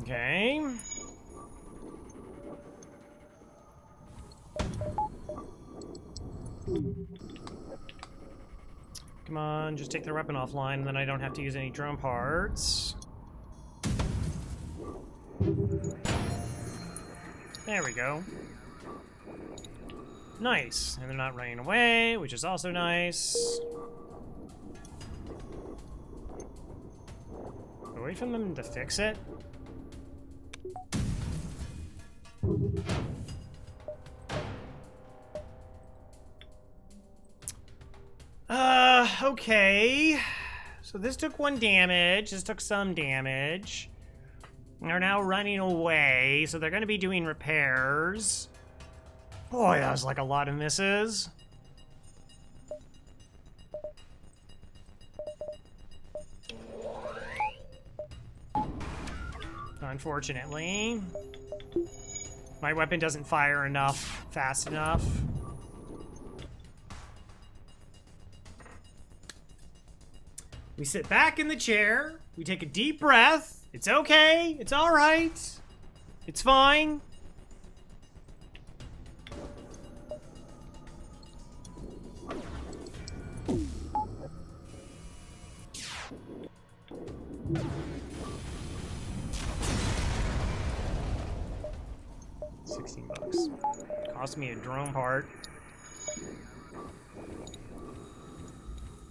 Okay. Come on, just take their weapon offline, and then I don't have to use any drone parts. There we go. Nice. And they're not running away, which is also nice. Wait for them to fix it. Okay. So this took 1 damage. This took some damage. They're now running away, so they're going to be doing repairs. Boy, that was like a lot of misses. Unfortunately. My weapon doesn't fire enough, fast enough. We sit back in the chair, we take a deep breath. It's okay, it's all right. It's fine. $16. Cost me a drone part.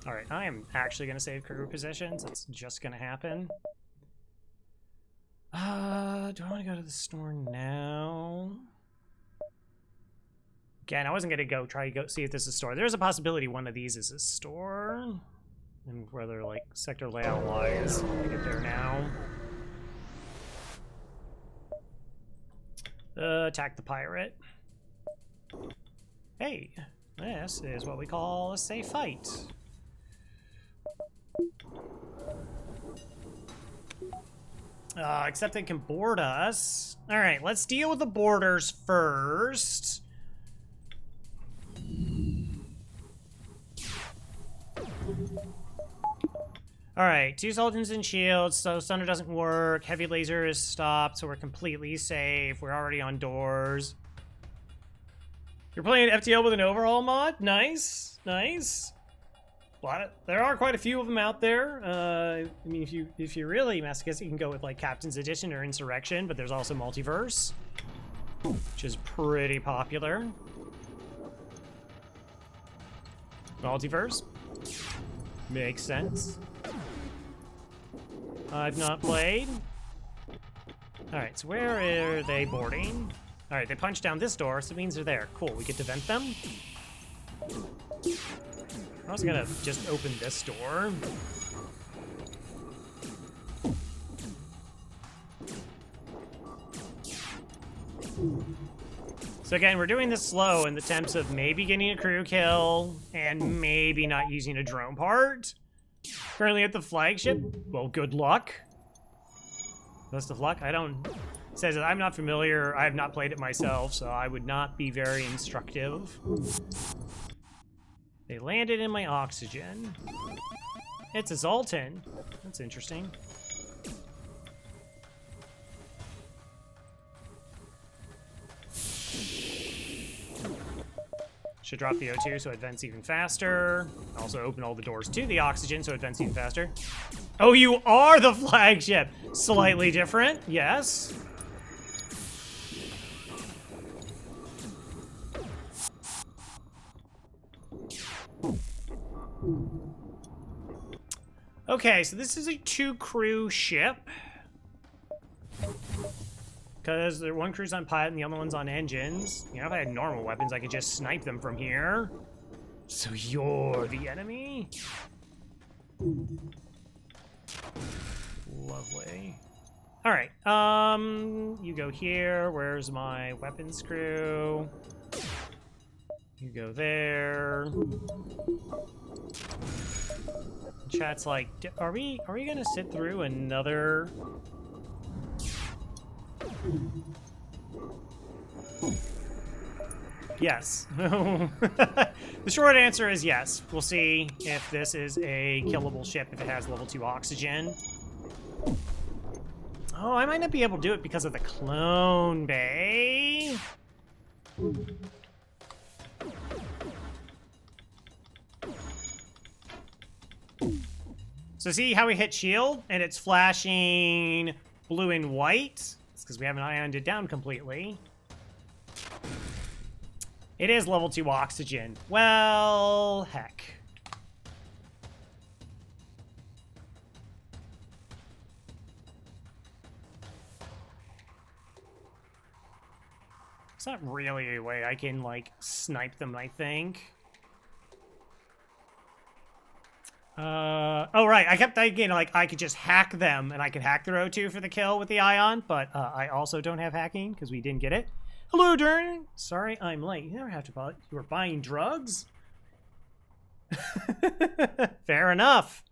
Alright, I am actually going to save crew positions. It's just going to happen. Do I want to go to the store now? Again, I wasn't going to go see if this is a store. There's a possibility one of these is a store. And whether, like, sector layout-wise, I get there now. Attack the pirate. Hey, this is what we call a safe fight. Except they can board us. Alright, let's deal with the boarders first. Alright, 2 Zoltans and shields, so Thunder doesn't work. Heavy laser is stopped, so we're completely safe. We're already on doors. You're playing FTL with an overhaul mod? Nice, nice. There are quite a few of them out there. I mean, if you really masochistic, you can go with like Captain's Edition or Insurrection, but there's also Multiverse, which is pretty popular. Multiverse makes sense. I've not played. All right, so where are they boarding? All right, they punched down this door, so it means they're there. Cool, we get to vent them. I was gonna just open this door. So again, we're doing this slow in the attempts of maybe getting a crew kill and maybe not using a drone part. Currently at the flagship. Well, good luck. Best of luck. It says that I'm not familiar. I have not played it myself, so I would not be very instructive. They landed in my oxygen. It's a Zoltan. That's interesting. Should drop the O2 so it vents even faster. Also open all the doors to the oxygen so it vents even faster. Oh, you are the flagship! Slightly different, yes. Okay, so this is a 2-crew ship. Because one crew's on pilot and the other one's on engines. You know, if I had normal weapons, I could just snipe them from here. So you're the enemy? Lovely. Alright, you go here. Where's my weapons crew? You go there. Chat's like, are we gonna sit through another... Yes. The short answer is yes. We'll see if this is a killable ship if it has level 2 oxygen. Oh, I might not be able to do it because of the clone bay. So see how we hit shield and it's flashing blue and white? It's because we haven't ioned it down completely. It is level 2 oxygen. Well, heck. It's not really a way I can, like, snipe them, I think. Oh, right. I kept thinking, like, I could just hack them, and I could hack their O2 for the kill with the ion, but I also don't have hacking, because we didn't get it. Hello, Dern. Sorry I'm late. You never have to apologize. You were buying drugs? Fair enough.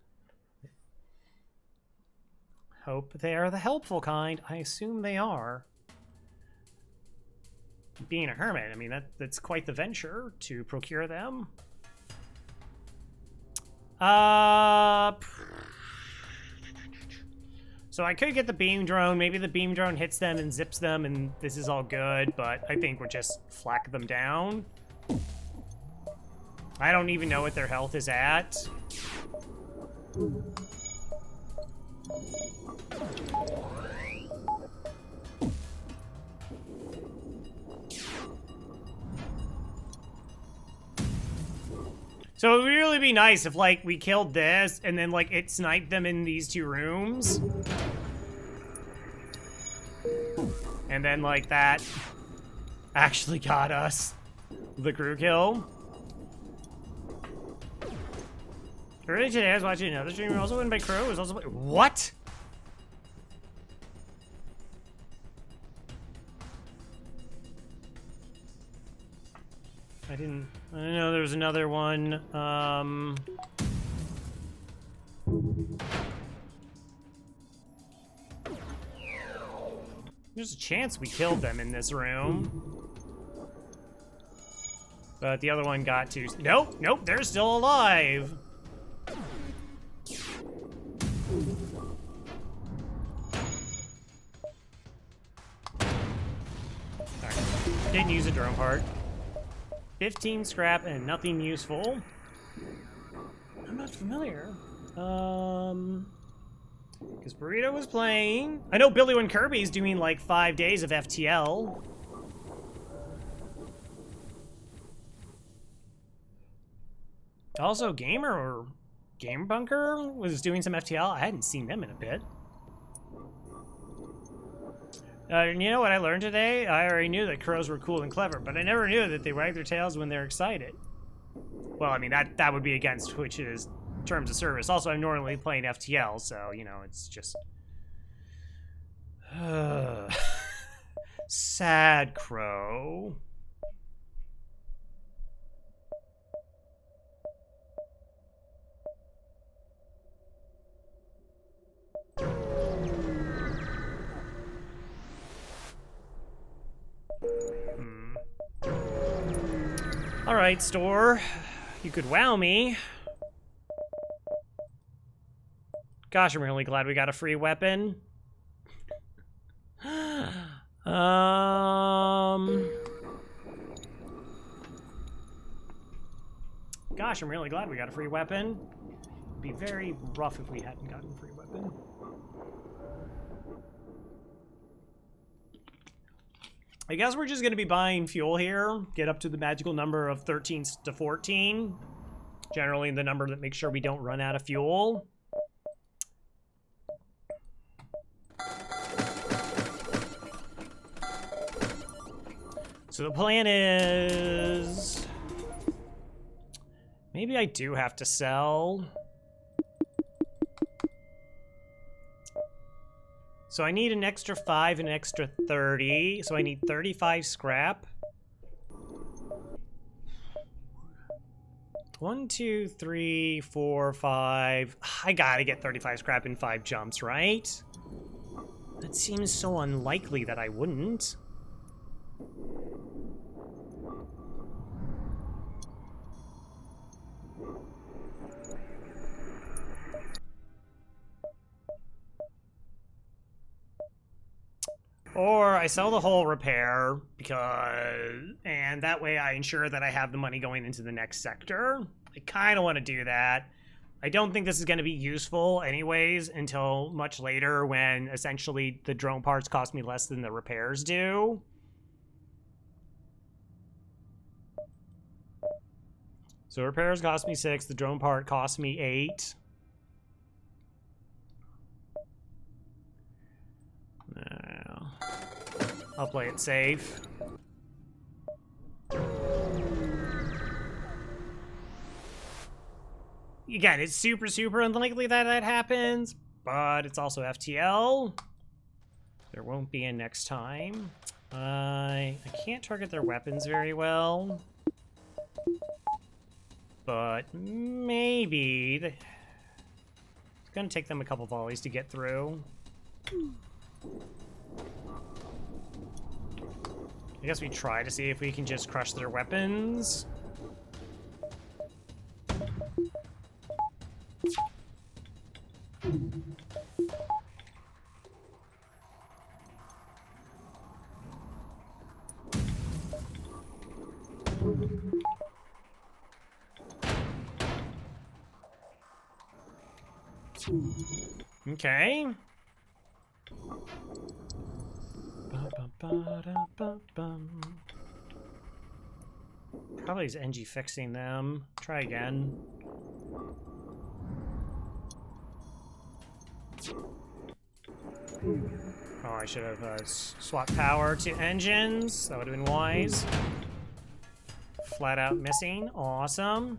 Hope they are the helpful kind. I assume they are. Being a hermit, I mean, that's quite the venture to procure them. So I could get the beam drone. Maybe the beam drone hits them and zips them and this is all good, but I think we'll just flak them down. I don't even know what their health is at. So it would really be nice if, like, we killed this and then, like, it sniped them in these 2 rooms. And then, like, that actually got us the crew kill. Earlier today, I was watching another streamer also win by crew. It was also what? I didn't know there was another one. There's a chance we killed them in this room. But the other one got to... Nope, nope, they're still alive. Alright, didn't use a drone part. 15 scrap and nothing useful. I'm not familiar. Because Burrito was playing. I know Billy and Kirby's doing like 5 days of FTL. Also, Gamer or Game Bunker was doing some FTL. I hadn't seen them in a bit. You know what I learned today? I already knew that crows were cool and clever, but I never knew that they wag their tails when they're excited. Well, I mean, that would be against Twitch's terms of service. Also, I'm normally playing FTL, so, you know, it's just... Sad Crow. Alright, store. You could wow me. Gosh, I'm really glad we got a free weapon. Gosh, I'm really glad we got a free weapon. It'd be very rough if we hadn't gotten a free weapon. I guess we're just going to be buying fuel here. Get up to the magical number of 13 to 14. Generally the number that makes sure we don't run out of fuel. So the plan is... maybe I do have to sell. So I need an extra 5 and an extra 30. So I need 35 scrap. 1, 2, 3, 4, 5. I gotta get 35 scrap in 5 jumps, right? That seems so unlikely that I wouldn't. Or I sell the whole repair and that way I ensure that I have the money going into the next sector. I kind of want to do that. I don't think this is going to be useful anyways until much later when essentially the drone parts cost me less than the repairs do. So repairs cost me 6, the drone part cost me 8. I'll play it safe. Again, it's super unlikely that that happens, but it's also FTL. There won't be a next time. I can't target their weapons very well, but maybe it's gonna take them a couple volleys to get through. I guess we try to see if we can just crush their weapons. Okay. Probably is NG fixing them. Try again. Oh, I should have swapped power to engines. That would have been wise. Flat out missing. Awesome.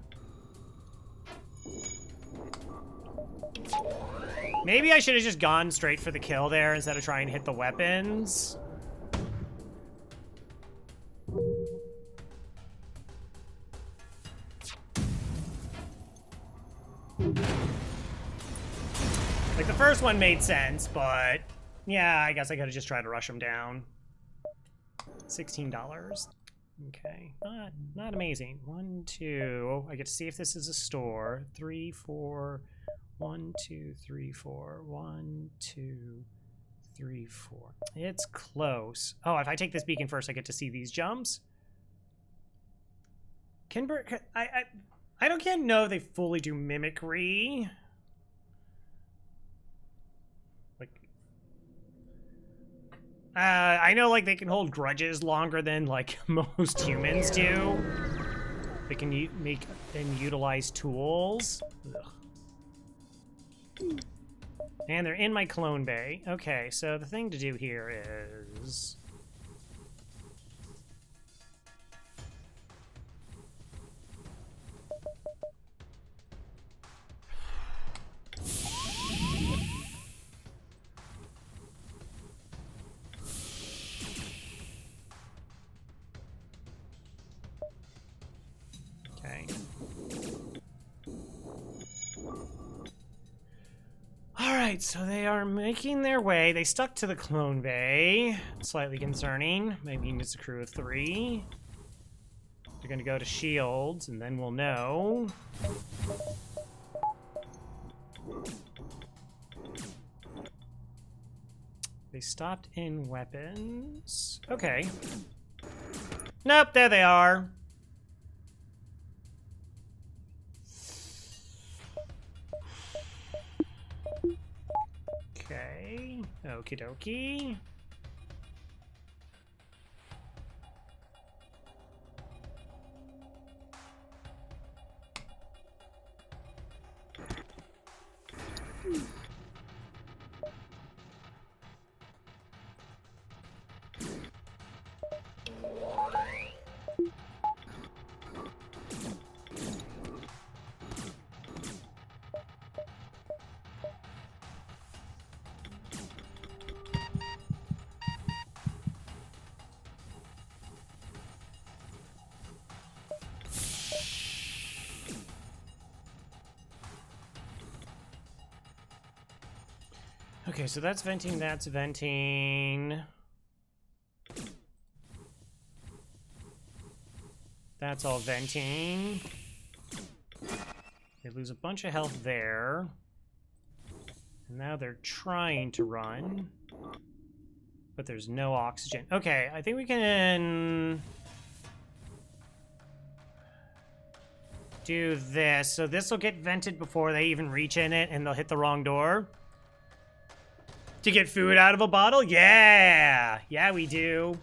Maybe I should have just gone straight for the kill there instead of trying to hit the weapons. Like, the first one made sense, but yeah, I guess I could have just tried to rush them down. $16. Okay, not amazing. 1, 2. I get to see if this is a store. 3, 4. 1, 2, 3, 4. 1, 2, 3, 4. It's close. Oh, if I take this beacon first, I get to see these jumps. I don't know if they fully do mimicry. I know, like, they can hold grudges longer than, like, most humans do. They can make and utilize tools. Ugh. And they're in my clone bay. Okay, so the thing to do here is... right, so they are making their way. They stuck to the clone bay. Slightly concerning. Maybe it's a crew of 3. They're gonna go to shields, and then we'll know. They stopped in weapons. Okay. Nope, there they are. Okay. Okie dokie. Okay, so that's venting, that's venting. That's all venting. They lose a bunch of health there. And now they're trying to run. But there's no oxygen. Okay, I think we can do this. So this will get vented before they even reach in it, and they'll hit the wrong door. To get food out of a bottle? Yeah! Yeah, we do.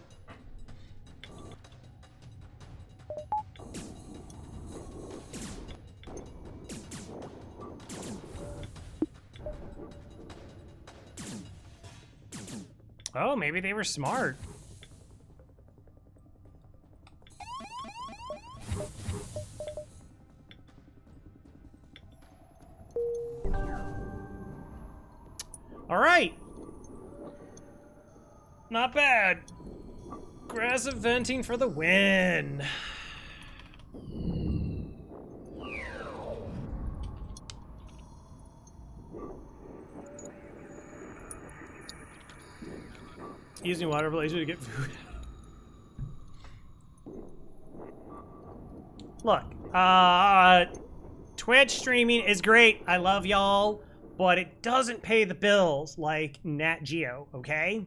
Oh, maybe they were smart. All right. Not bad. Aggressive venting for the win. Using water blazer to get food. Look, Twitch streaming is great. I love y'all, but it doesn't pay the bills like Nat Geo, okay?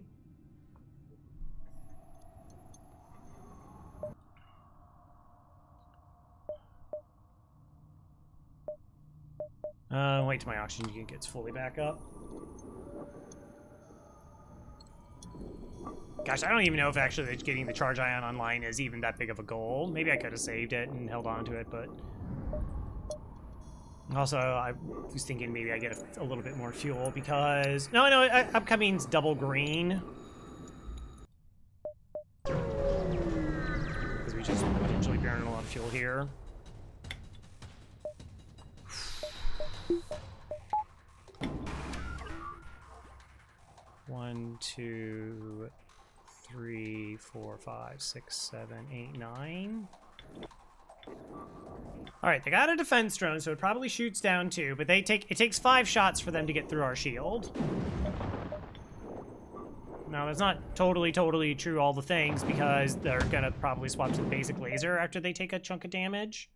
Wait till my oxygen gets fully back up. Gosh, I don't even know if actually getting the charge ion online is even that big of a goal. Maybe I could have saved it and held on to it, but... Also, I was thinking maybe I get a little bit more fuel because... No, upcoming's double green. Because we just potentially burning a lot of fuel here. One, two, 3, 4, 5, 6, 7, 8, 9. All right, they got a defense drone, so it probably shoots down too. But it takes 5 shots for them to get through our shield. Now that's not totally true all the things because they're gonna probably swap to the basic laser after they take a chunk of damage.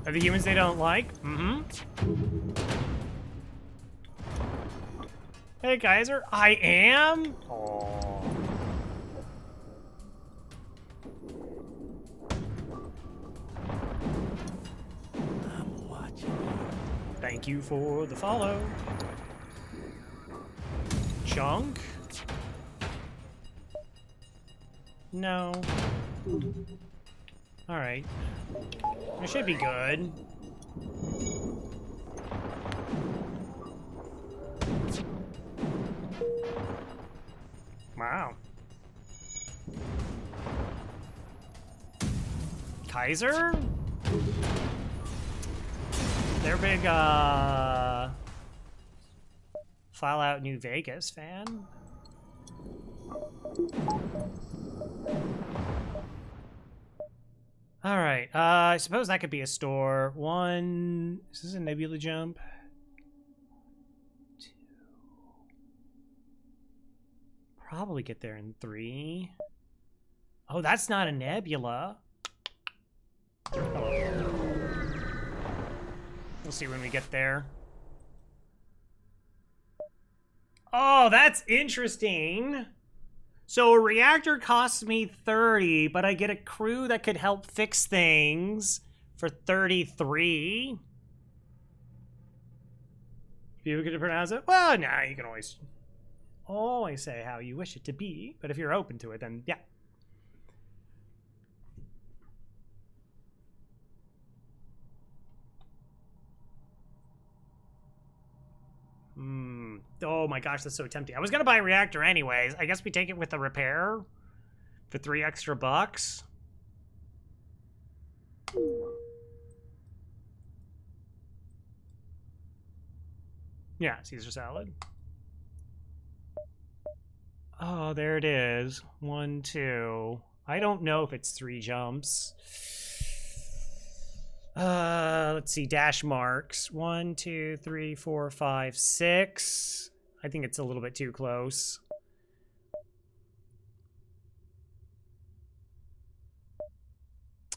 Are the humans they don't like? Mm-hmm. Hey, Geyser. I am? Oh. I'm watching. Thank you for the follow. Chunk? No. Alright. It should be good. Wow. Kaiser? They're big, Fallout New Vegas fan. All right. I suppose that could be a store. One. Is this a nebula jump? Two. Probably get there in 3. Oh, that's not a nebula. Hello. We'll see when we get there. Oh, that's interesting. So a reactor costs me 30, but I get a crew that could help fix things for 33. If you could pronounce it? Well, no, you can always say how you wish it to be. But if you're open to it, then yeah. Oh my gosh, that's so tempting. I was gonna buy a reactor anyways. I guess we take it with the repair for 3 extra bucks. Yeah, Caesar salad. Oh, there it is. 1, 2. I don't know if it's 3 jumps. Let's see, dash marks. 1, 2, 3, 4, 5, 6. I think it's a little bit too close.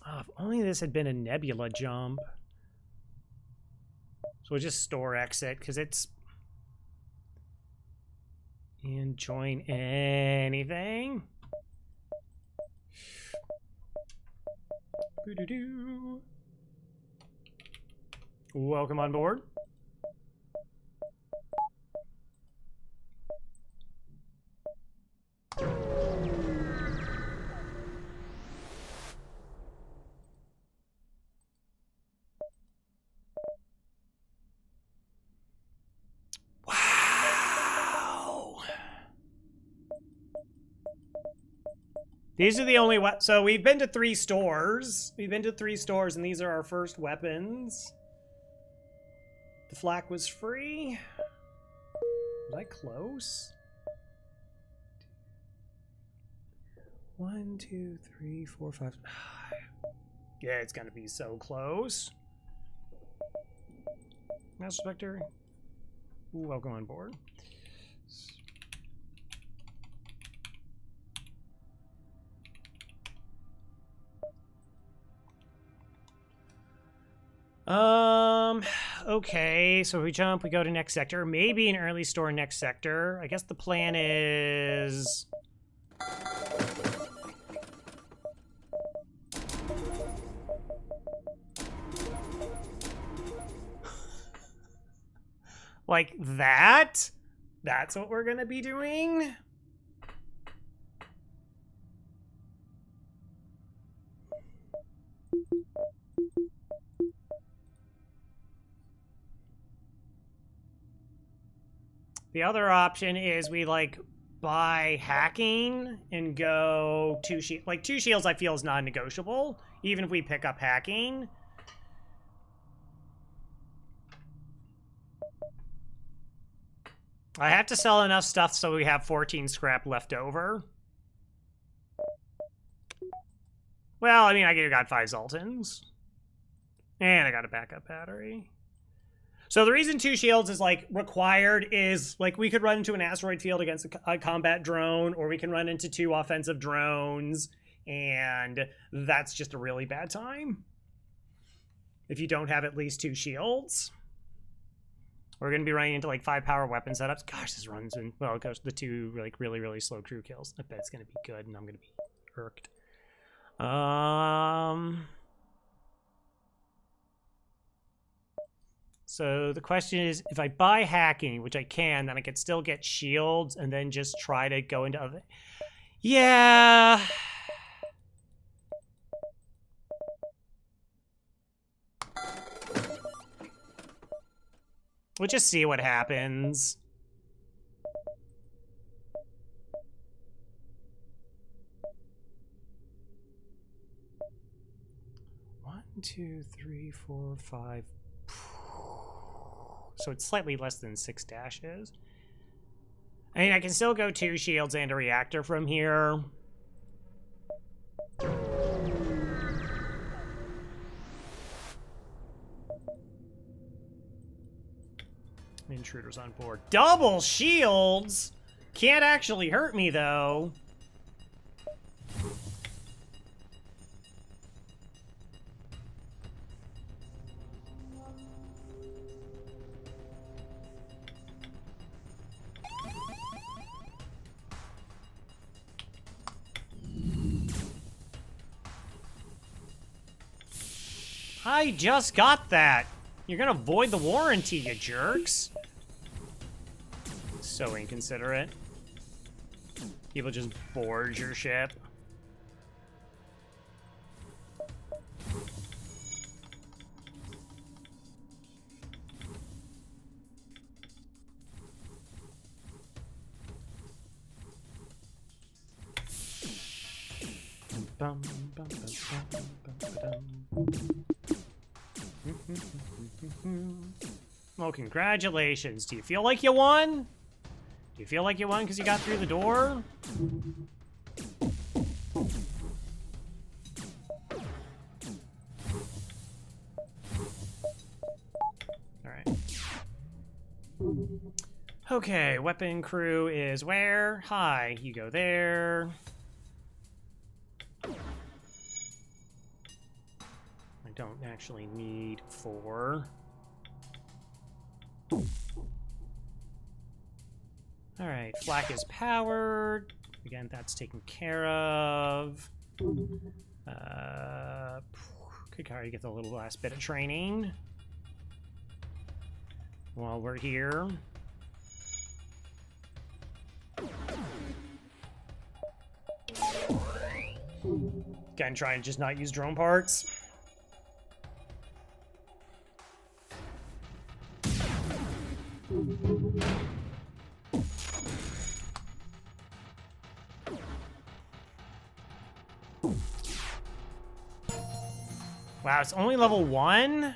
Oh, if only this had been a nebula jump. So we'll just store exit, because it's... And join anything. Boo-doo-doo. Welcome on board. Wow. These are the only so we've been to 3 stores. We've been to 3 stores, and these are our first weapons. The flak was free. Was I close? 1, 2, 3, 4, 5. Yeah, it's gonna be so close. Master Spectre, welcome on board. Okay, so we jump, we go to next sector. Maybe an early store next sector. I guess the plan is... like that? That's what we're gonna be doing? The other option is we, like, buy hacking and go 2 shields. Like, 2 shields I feel is non-negotiable, even if we pick up hacking. I have to sell enough stuff so we have 14 scrap left over. Well, I mean, I got 5 Zoltans. And I got a backup battery. So the reason 2 shields is, like, required is, like, we could run into an asteroid field against a combat drone, or we can run into 2 offensive drones, and that's just a really bad time if you don't have at least 2 shields. We're going to be running into, like, 5 power weapon setups. Gosh, this runs in... Well, it goes the 2, like, really, really slow crew kills. I bet it's going to be good, and I'm going to be irked. So the question is, if I buy hacking, which I can, then I could still get shields and then just try to go into other... Yeah. We'll just see what happens. One, 2, 3, 4, 5... So it's slightly less than 6 dashes. I mean, I can still go 2 shields and a reactor from here. Intruders on board. Double shields? Can't actually hurt me, though. I just got that. You're gonna void the warranty, you jerks. So inconsiderate. People just board your ship. Well, congratulations. Do you feel like you won? Do you feel like you won because you got through the door? Alright. Okay, weapon crew is where? Hi, you go there. I don't actually need 4. Alright, flak is powered. Again, that's taken care of. Kikari gets a little last bit of training while we're here. Again, try and just not use drone parts. Wow, it's only level 1?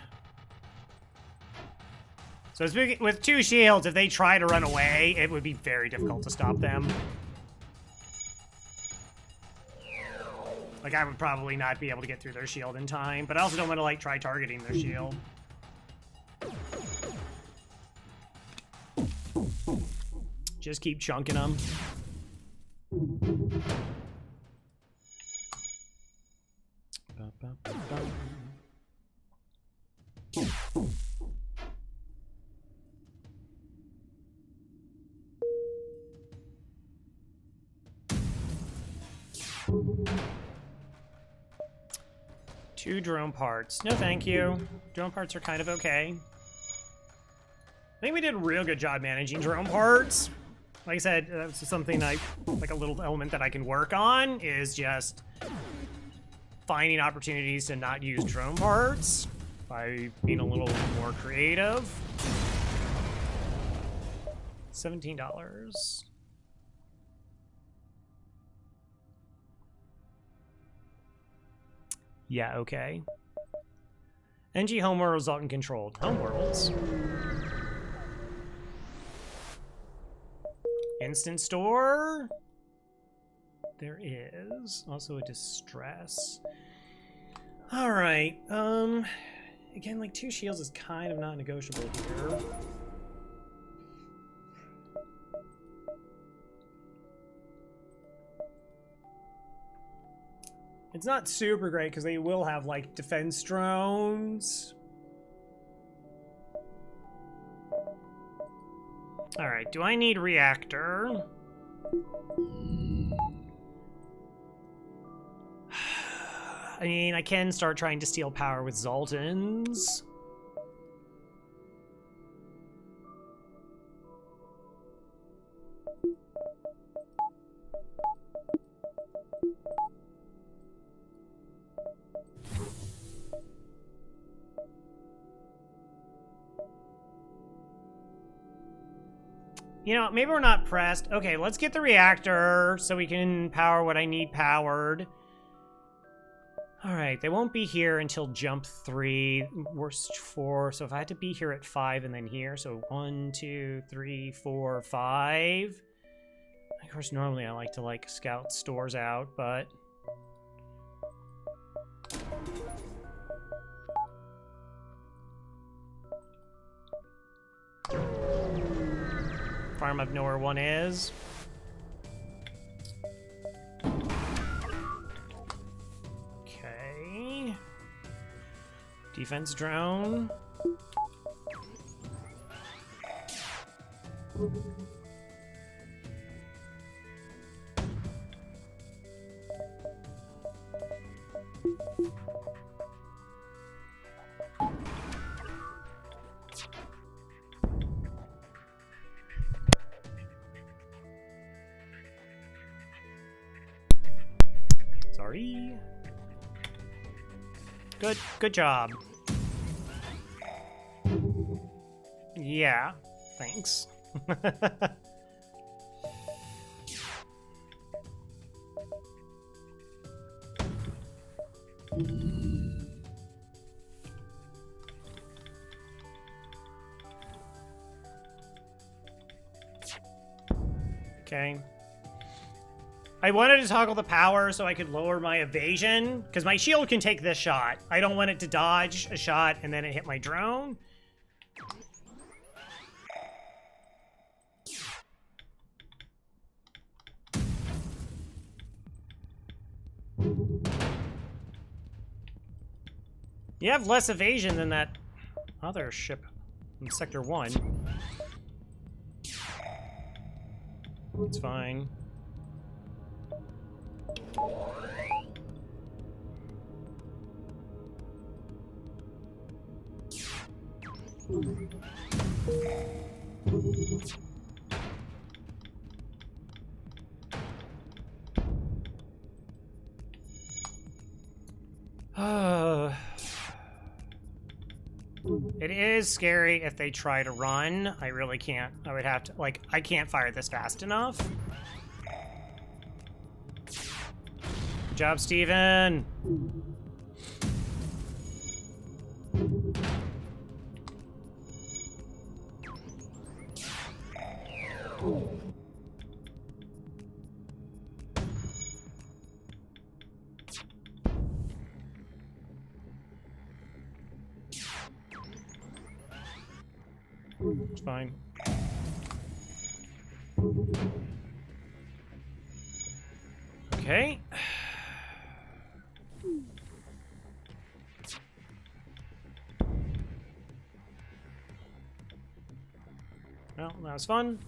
So it's big, with 2 shields, if they try to run away, it would be very difficult to stop them. Like, I would probably not be able to get through their shield in time, but I also don't want to, like, try targeting their shield. Just keep chunking them. Two drone parts. No, thank you. Drone parts are kind of okay. I think we did a real good job managing drone parts. Like I said, that's something like a little element that I can work on is just finding opportunities to not use drone parts by being a little more creative. $17. Yeah, okay. NG homeworld, Zoltan controlled. Homeworlds. Instant store? There is. Also a distress. Alright, again, like 2 shields is kind of not negotiable here. It's not super great because they will have like defense drones. Alright, do I need reactor? I mean, I can start trying to steal power with Zoltans. You know, maybe we're not pressed. Okay, let's get the reactor so we can power what I need powered. Alright, they won't be here until jump 3, worst 4. So if I had to be here at 5 and then here, so 1, 2, 3, 4, 5. Of course, normally I like to, like, scout stores out, but... Farm up know where one is. Okay. Defense drone. Sorry. Good job. Yeah, thanks. Okay. I wanted to toggle the power so I could lower my evasion, because my shield can take this shot. I don't want it to dodge a shot and then it hit my drone. You have less evasion than that other ship in Sector 1. It's fine. It is scary if they try to run. I really can't. I would have to, like, I can't fire this fast enough. Good job, Steven. It's fine. Okay. Well, that was fun.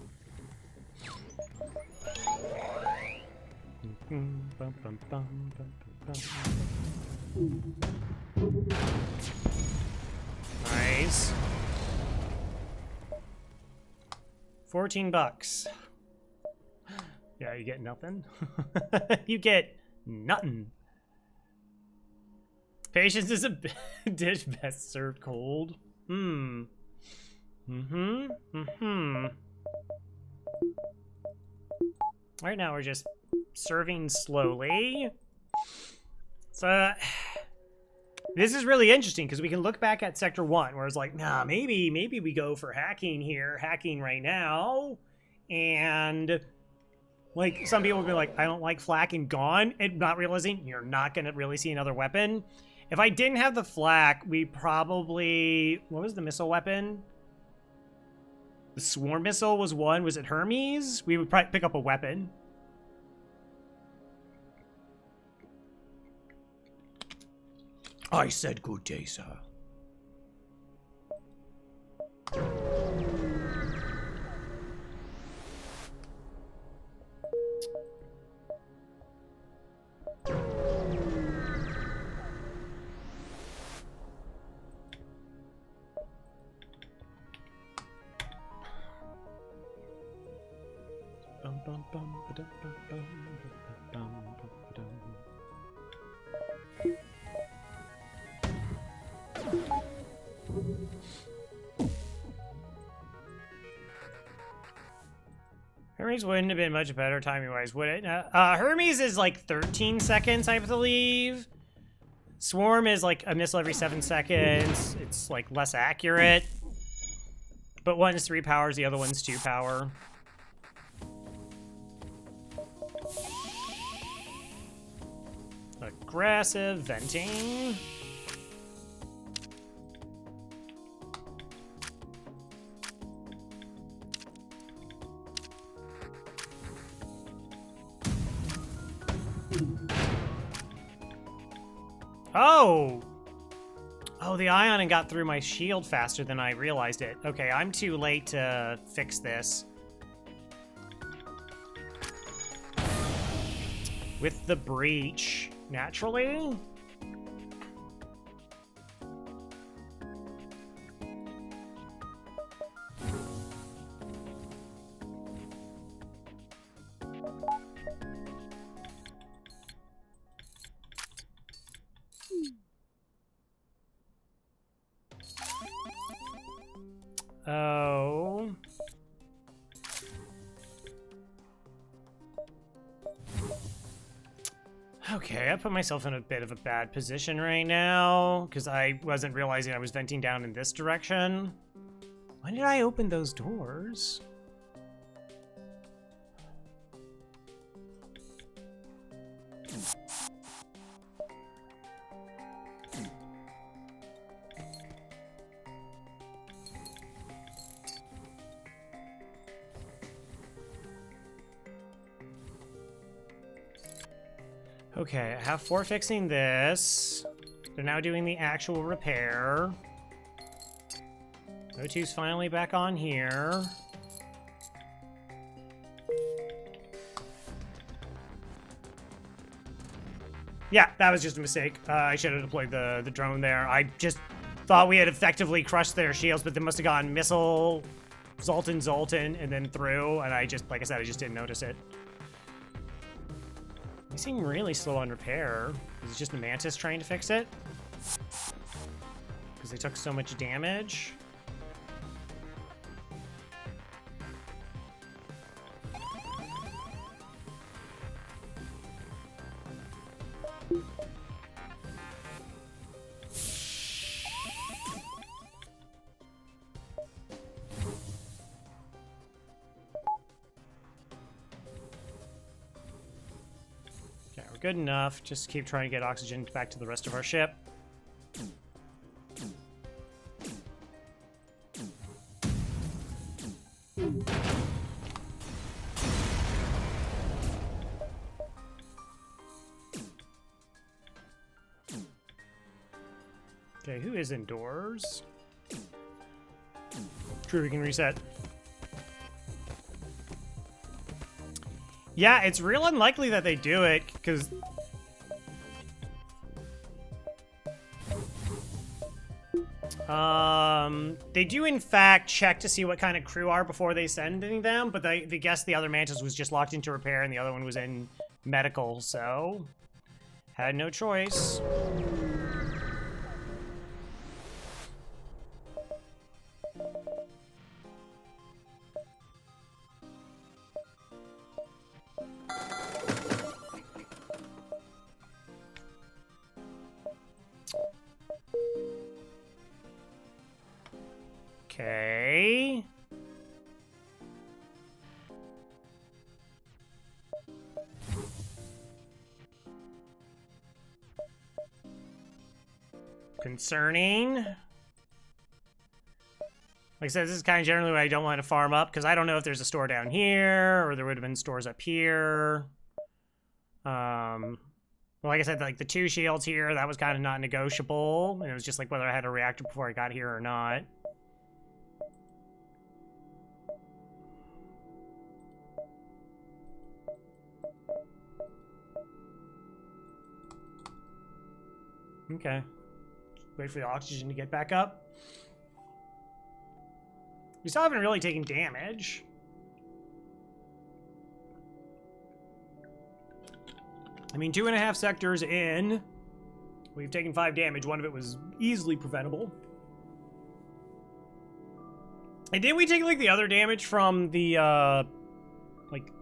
Nice. $14. Yeah, you get nothing. You get nothing. Patience is a dish best served cold. Right now we're just serving slowly. So this is really interesting because we can look back at Sector 1 where it's like, nah, maybe we go for hacking here, hacking right now. And like some people will be like, I don't like flak and gone, and not realizing you're not going to really see another weapon. If I didn't have the flak, we probably, what was the missile weapon? The swarm missile was one. Was it Hermes? We would probably pick up a weapon. I said good day, sir. Hermes wouldn't have been much better timing-wise, would it? Hermes is like 13 seconds, I believe. Swarm is like a missile every 7 seconds. It's like less accurate. But one is 3 powers, the other one's 2 power. aggressive venting. Oh! Oh, the ion got through my shield faster than I realized it. Okay, I'm too late to fix this. With the breach, naturally? Oh. Okay, I put myself in a bit of a bad position right now because I wasn't realizing I was venting down in this direction. When did I open those doors? Okay, I have 4 fixing this. They're now doing the actual repair. O2's finally back on here. Yeah, that was just a mistake. I should have deployed the drone there. I just thought we had effectively crushed their shields, but they must have gone missile, Zoltan, and then through, and I just, like I said, I just didn't notice it. They seem really slow on repair. Is it just the Mantis trying to fix it? Because they took so much damage. Good enough. Just keep trying to get oxygen back to the rest of our ship. Okay, who is indoors? True, we can reset. Yeah, it's real unlikely that they do it, because... they do, in fact, check to see what kind of crew are before they send them, but they guess the other Mantis was just locked into repair and the other one was in medical, so... had no choice. Okay. Concerning. Like I said, this is kind of generally what I don't want to farm up, because I don't know if there's a store down here, or there would have been stores up here. Well, like I said, like the 2 shields here, that was kind of not negotiable. And it was just like whether I had a reactor before I got here or not. Okay. Wait for the oxygen to get back up. We still haven't really taken damage. I mean, 2.5 sectors in. We've taken 5 damage. One of it was easily preventable. And didn't we take, like, the other damage from the, like,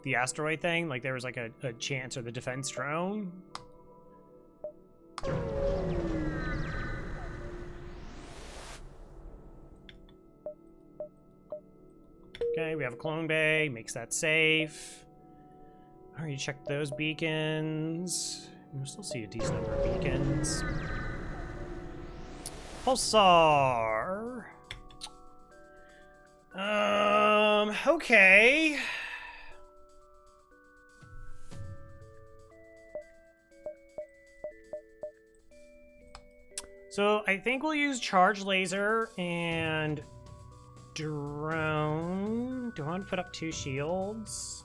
the asteroid thing? Like, there was, like, a chance, or the defense drone? Okay, we have a clone bay. Makes that safe. Alright, check those beacons. We still see a decent number of beacons. Pulsar. Okay. So I think we'll use charge laser and drone. Do I want to put up 2 shields?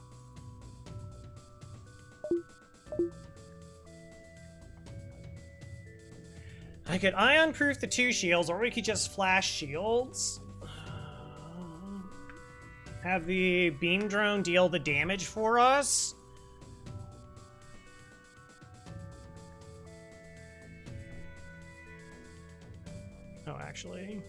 I could ion-proof the 2 shields, or we could just flash shields. Have the beam drone deal the damage for us. Oh, actually.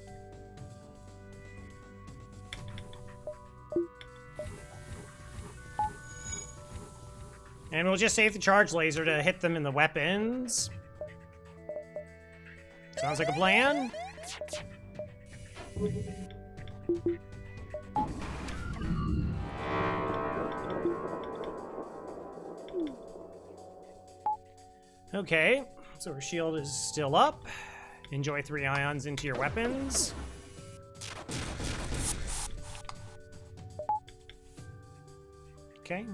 And we'll just save the charge laser to hit them in the weapons. Sounds like a plan. Okay, so our shield is still up. Enjoy 3 ions into your weapons. Okay.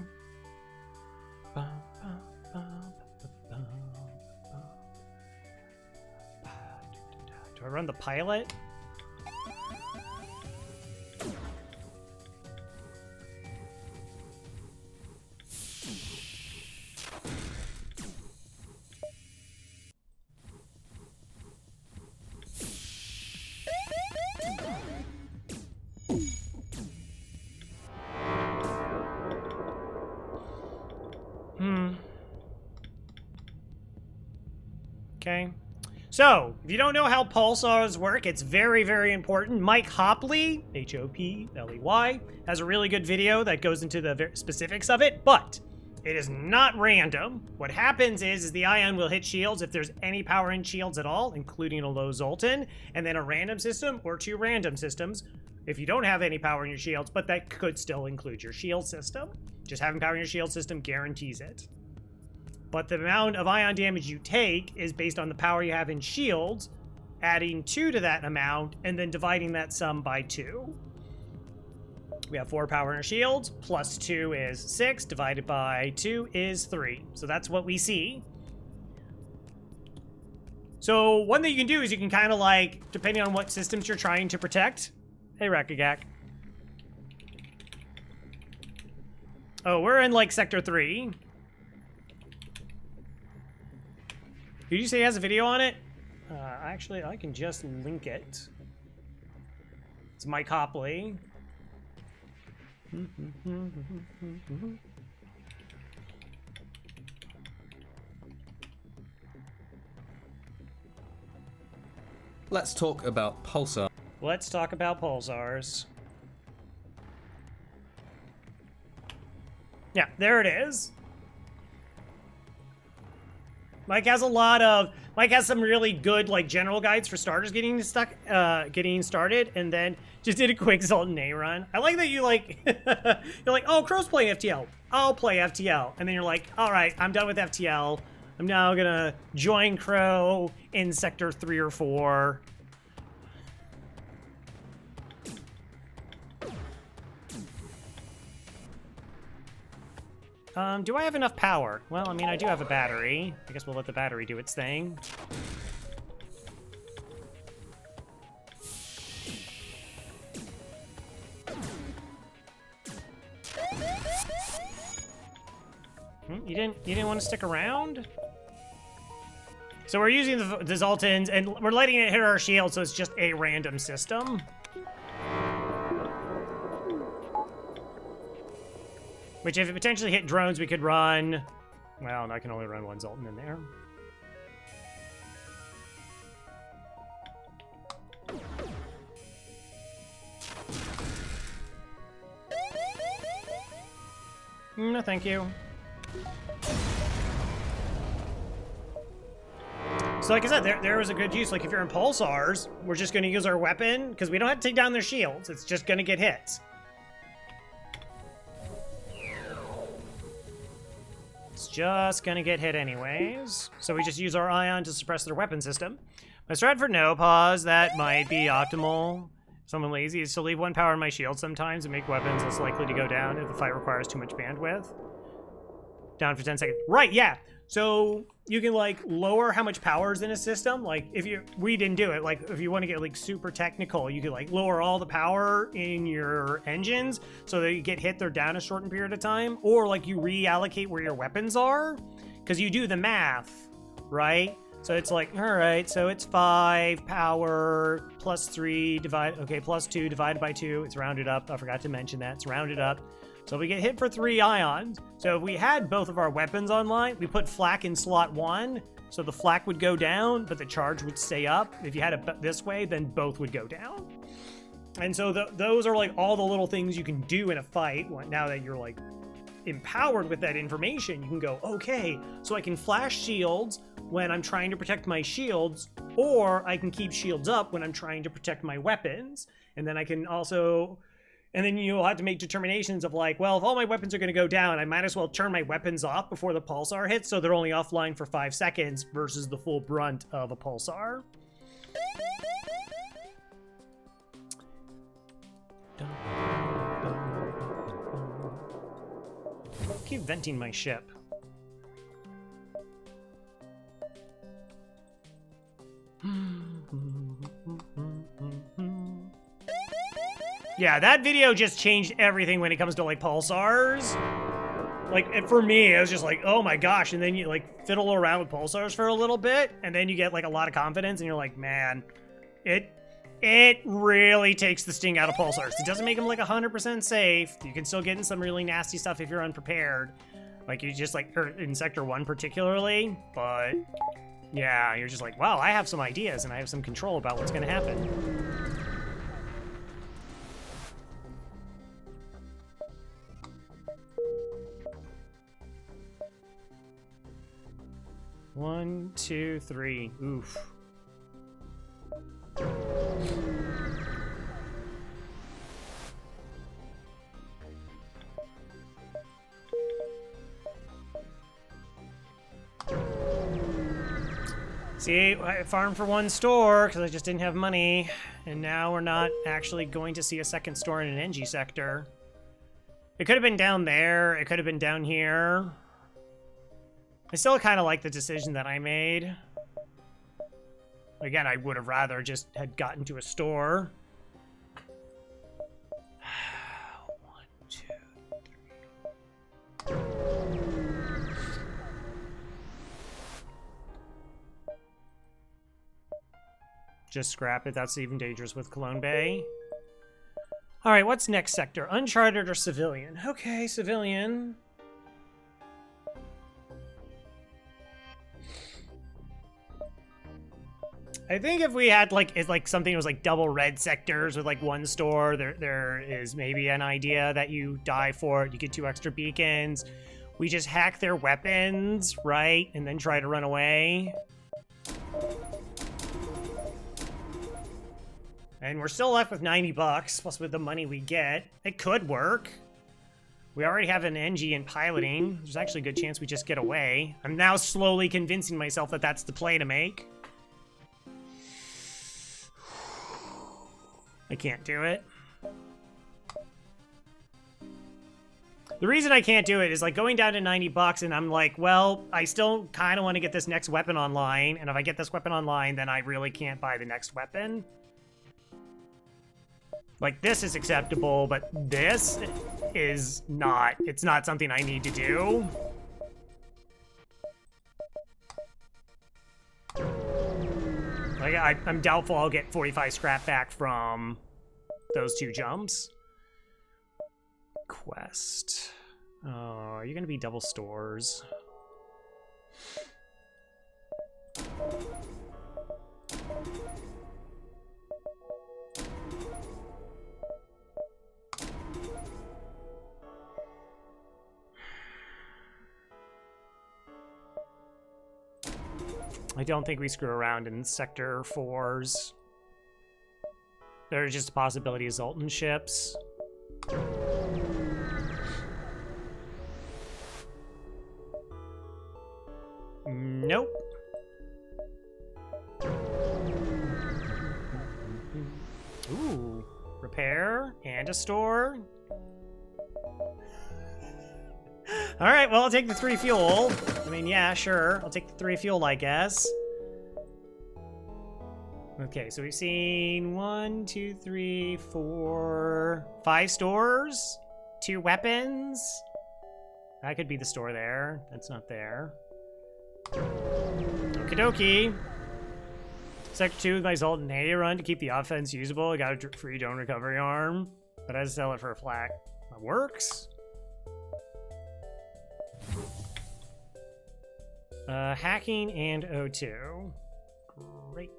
Do I run the pilot? Okay. So, if you don't know how pulsars work, it's very, very important. Mike Hopley, Hopley, has a really good video that goes into the specifics of it, but it is not random. What happens is the ion will hit shields if there's any power in shields at all, including a low Zoltan, and then a random system or 2 random systems if you don't have any power in your shields, but that could still include your shield system. Just having power in your shield system guarantees it. But the amount of ion damage you take is based on the power you have in shields, adding 2 to that amount, and then dividing that sum by 2. We have 4 power in our shields, plus 2 is 6, divided by 2 is 3. So that's what we see. So one thing you can do is you can kind of like, depending on what systems you're trying to protect. Hey, Rakagak. Oh, we're in like Sector 3. Did you say he has a video on it? Actually, I can just link it. It's Mike Hopley. Let's talk about pulsar. Let's talk about pulsars. Yeah, there it is. Mike has some really good like general guides for starters getting started, and then just did a quick Zoltan A run. I like that you like you're like, oh, Crow's playing FTL. I'll play FTL, and then you're like, all right, I'm done with FTL. I'm now gonna join Crow in Sector 3 or 4. Do I have enough power? Well, I mean, I do have a battery. I guess we'll let the battery do its thing. You didn't want to stick around? So we're using the Zoltans, and we're letting it hit our shield, so it's just a random system. Which, if it potentially hit drones, we could run... Well, I can only run 1 Zoltan in there. No, thank you. So like I said, there was a good use. Like, if you're in pulsars, we're just going to use our weapon, because we don't have to take down their shields. It's just going to get hit. is just gonna get hit anyways. So we just use our ion to suppress their weapon system. My strat for no pause, that might be optimal. Someone lazy is to leave 1 power in my shield sometimes and make weapons less likely to go down if the fight requires too much bandwidth. Down for 10 seconds. Right, yeah. So you can like lower how much power is in a system. Like we didn't do it. Like if you want to get like super technical, you could like lower all the power in your engines so that you get hit, they're down a shortened period of time. Or like you reallocate where your weapons are because you do the math, right? So it's like, all right, so it's 5 power plus 3 plus 2 divided by 2. It's rounded up. I forgot to mention that. It's rounded up. So we get hit for 3 ions. So if we had both of our weapons online, we put flak in slot 1. So the flak would go down, but the charge would stay up. If you had it this way, then both would go down. And so those are like all the little things you can do in a fight. Now that you're like empowered with that information, you can go, okay, so I can flash shields when I'm trying to protect my shields, or I can keep shields up when I'm trying to protect my weapons. And then I can also, and then you'll have to make determinations of like, well, if all my weapons are going to go down, I might as well turn my weapons off before the pulsar hits, so they're only offline for 5 seconds versus the full brunt of a pulsar. Keep venting my ship. Yeah, that video just changed everything when it comes to like pulsars. Like for me, it was just like, oh my gosh, and then you like fiddle around with pulsars for a little bit, and then you get like a lot of confidence, and you're like, man, it really takes the sting out of pulsars. It doesn't make them like 100% safe. You can still get in some really nasty stuff if you're unprepared. Like you just like in Sector 1 particularly, but yeah, you're just like, wow, I have some ideas and I have some control about what's gonna happen. One, two, three. Oof. See, I farmed for 1 store because I just didn't have money, and now we're not actually going to see a second store in an NG sector. It could have been down there, it could have been down here. I still kind of like the decision that I made. Again, I would have rather just had gotten to a store. 1, 2, 3. Just scrap it. That's even dangerous with Cologne Bay. All right, what's next sector? Uncharted or civilian? Okay, civilian. I think if we had like something that was like double red sectors with like 1 store, there is maybe an idea that you die for it. You get 2 extra beacons. We just hack their weapons, right? And then try to run away. And we're still left with $90, plus with the money we get. It could work. We already have an NG in piloting. There's actually a good chance we just get away. I'm now slowly convincing myself that that's the play to make. I can't do it. The reason I can't do it is like going down to $90 and I'm like, well, I still kind of want to get this next weapon online. And if I get this weapon online, then I really can't buy the next weapon. Like this is acceptable, but this is not. It's not something I need to do. Like I'm doubtful I'll get 45 scrap back from those 2 jumps. Quest. Oh, are you gonna be double stores? I don't think we screw around in Sector 4s. There's just a possibility of Zoltan ships. Nope. Ooh, repair and a store. All right, well, I'll take the 3 fuel. I mean, yeah, sure. I'll take the 3 fuel, I guess. Okay, so we've seen 1, 2, 3, 4, 5 stores, 2 weapons. That could be the store there. That's not there. Okie dokie. Sector 2 with my Zoltan A run to keep the offense usable. I got a free drone recovery arm, but I had to sell it for a flat. That works. Hacking and O2. Great.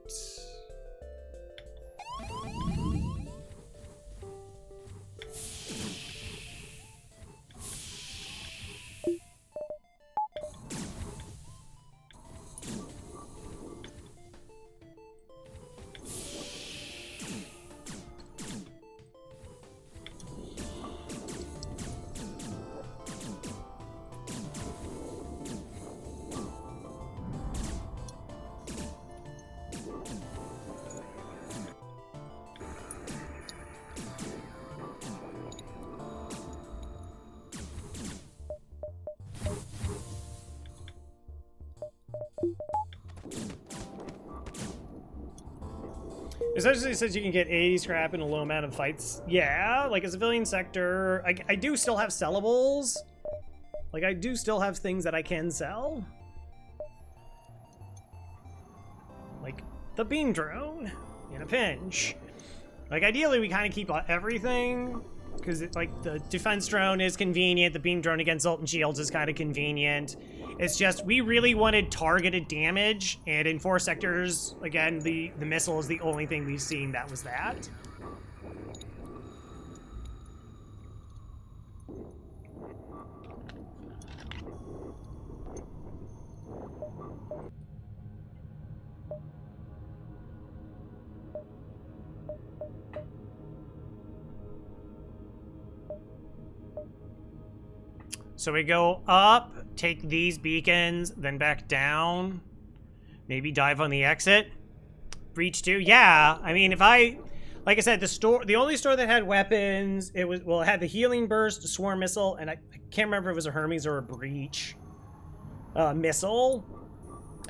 Essentially, it says you can get 80 scrap in a low amount of fights. Yeah, like a civilian sector. I do still have sellables. Like, I do still have things that I can sell. Like the beam drone in a pinch. Like, ideally, we kind of keep everything. Because it's like the defense drone is convenient. The beam drone against Zoltan shields is kind of convenient. It's just, we really wanted targeted damage, and in 4 sectors, again, the missile is the only thing we've seen that was that. So we go up, take these beacons, then back down. Maybe dive on the exit. Breach 2. Yeah, I mean, if I... Like I said, the only store that had weapons, it was... Well, it had the healing burst, swarm missile, and I can't remember if it was a Hermes or a breach missile.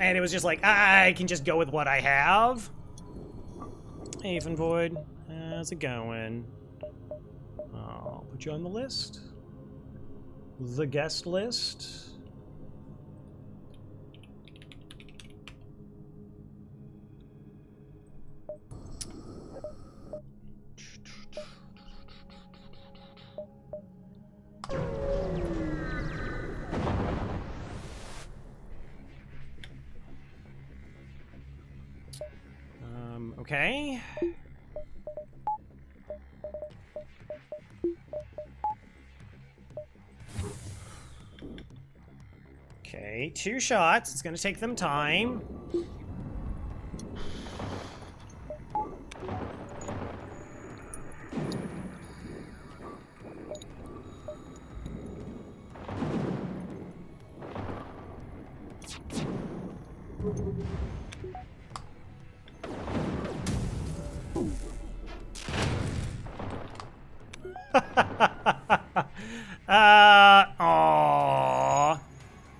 And it was just like, I can just go with what I have. Hey, Void. How's it going? I'll put you on the list. The guest list. Okay. Okay, 2 shots. It's gonna take them time. Aww.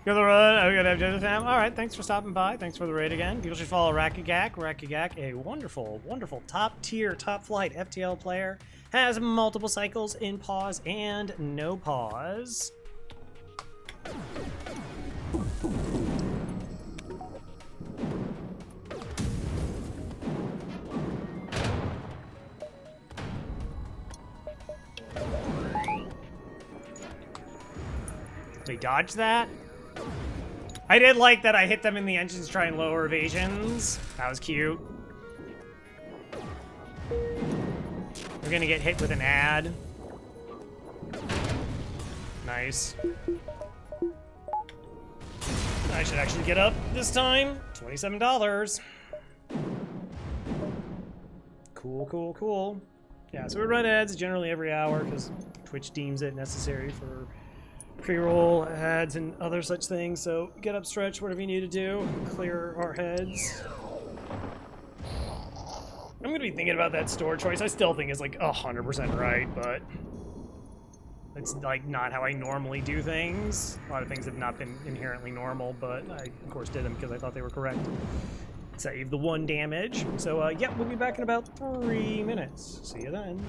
You're the run. I'm gonna have to fam. All right, thanks for stopping by. Thanks for the raid again. People should follow Rakigak. Rakigak, a wonderful, wonderful top tier, top flight FTL player, has multiple cycles in pause and no pause. They dodged that. I did like that I hit them in the engines to try and lower evasions. That was cute. We're gonna get hit with an ad. Nice. I should actually get up this time. $27. Cool, cool, cool. Yeah, so we run ads generally every hour because Twitch deems it necessary for pre-roll ads and other such things. So get up, stretch, whatever you need to do. Clear our heads. I'm going to be thinking about that store choice. I still think it's like 100% right, but it's like not how I normally do things. A lot of things have not been inherently normal, but I of course did them because I thought they were correct. Save the 1 damage. So yeah, we'll be back in about 3 minutes. See you then.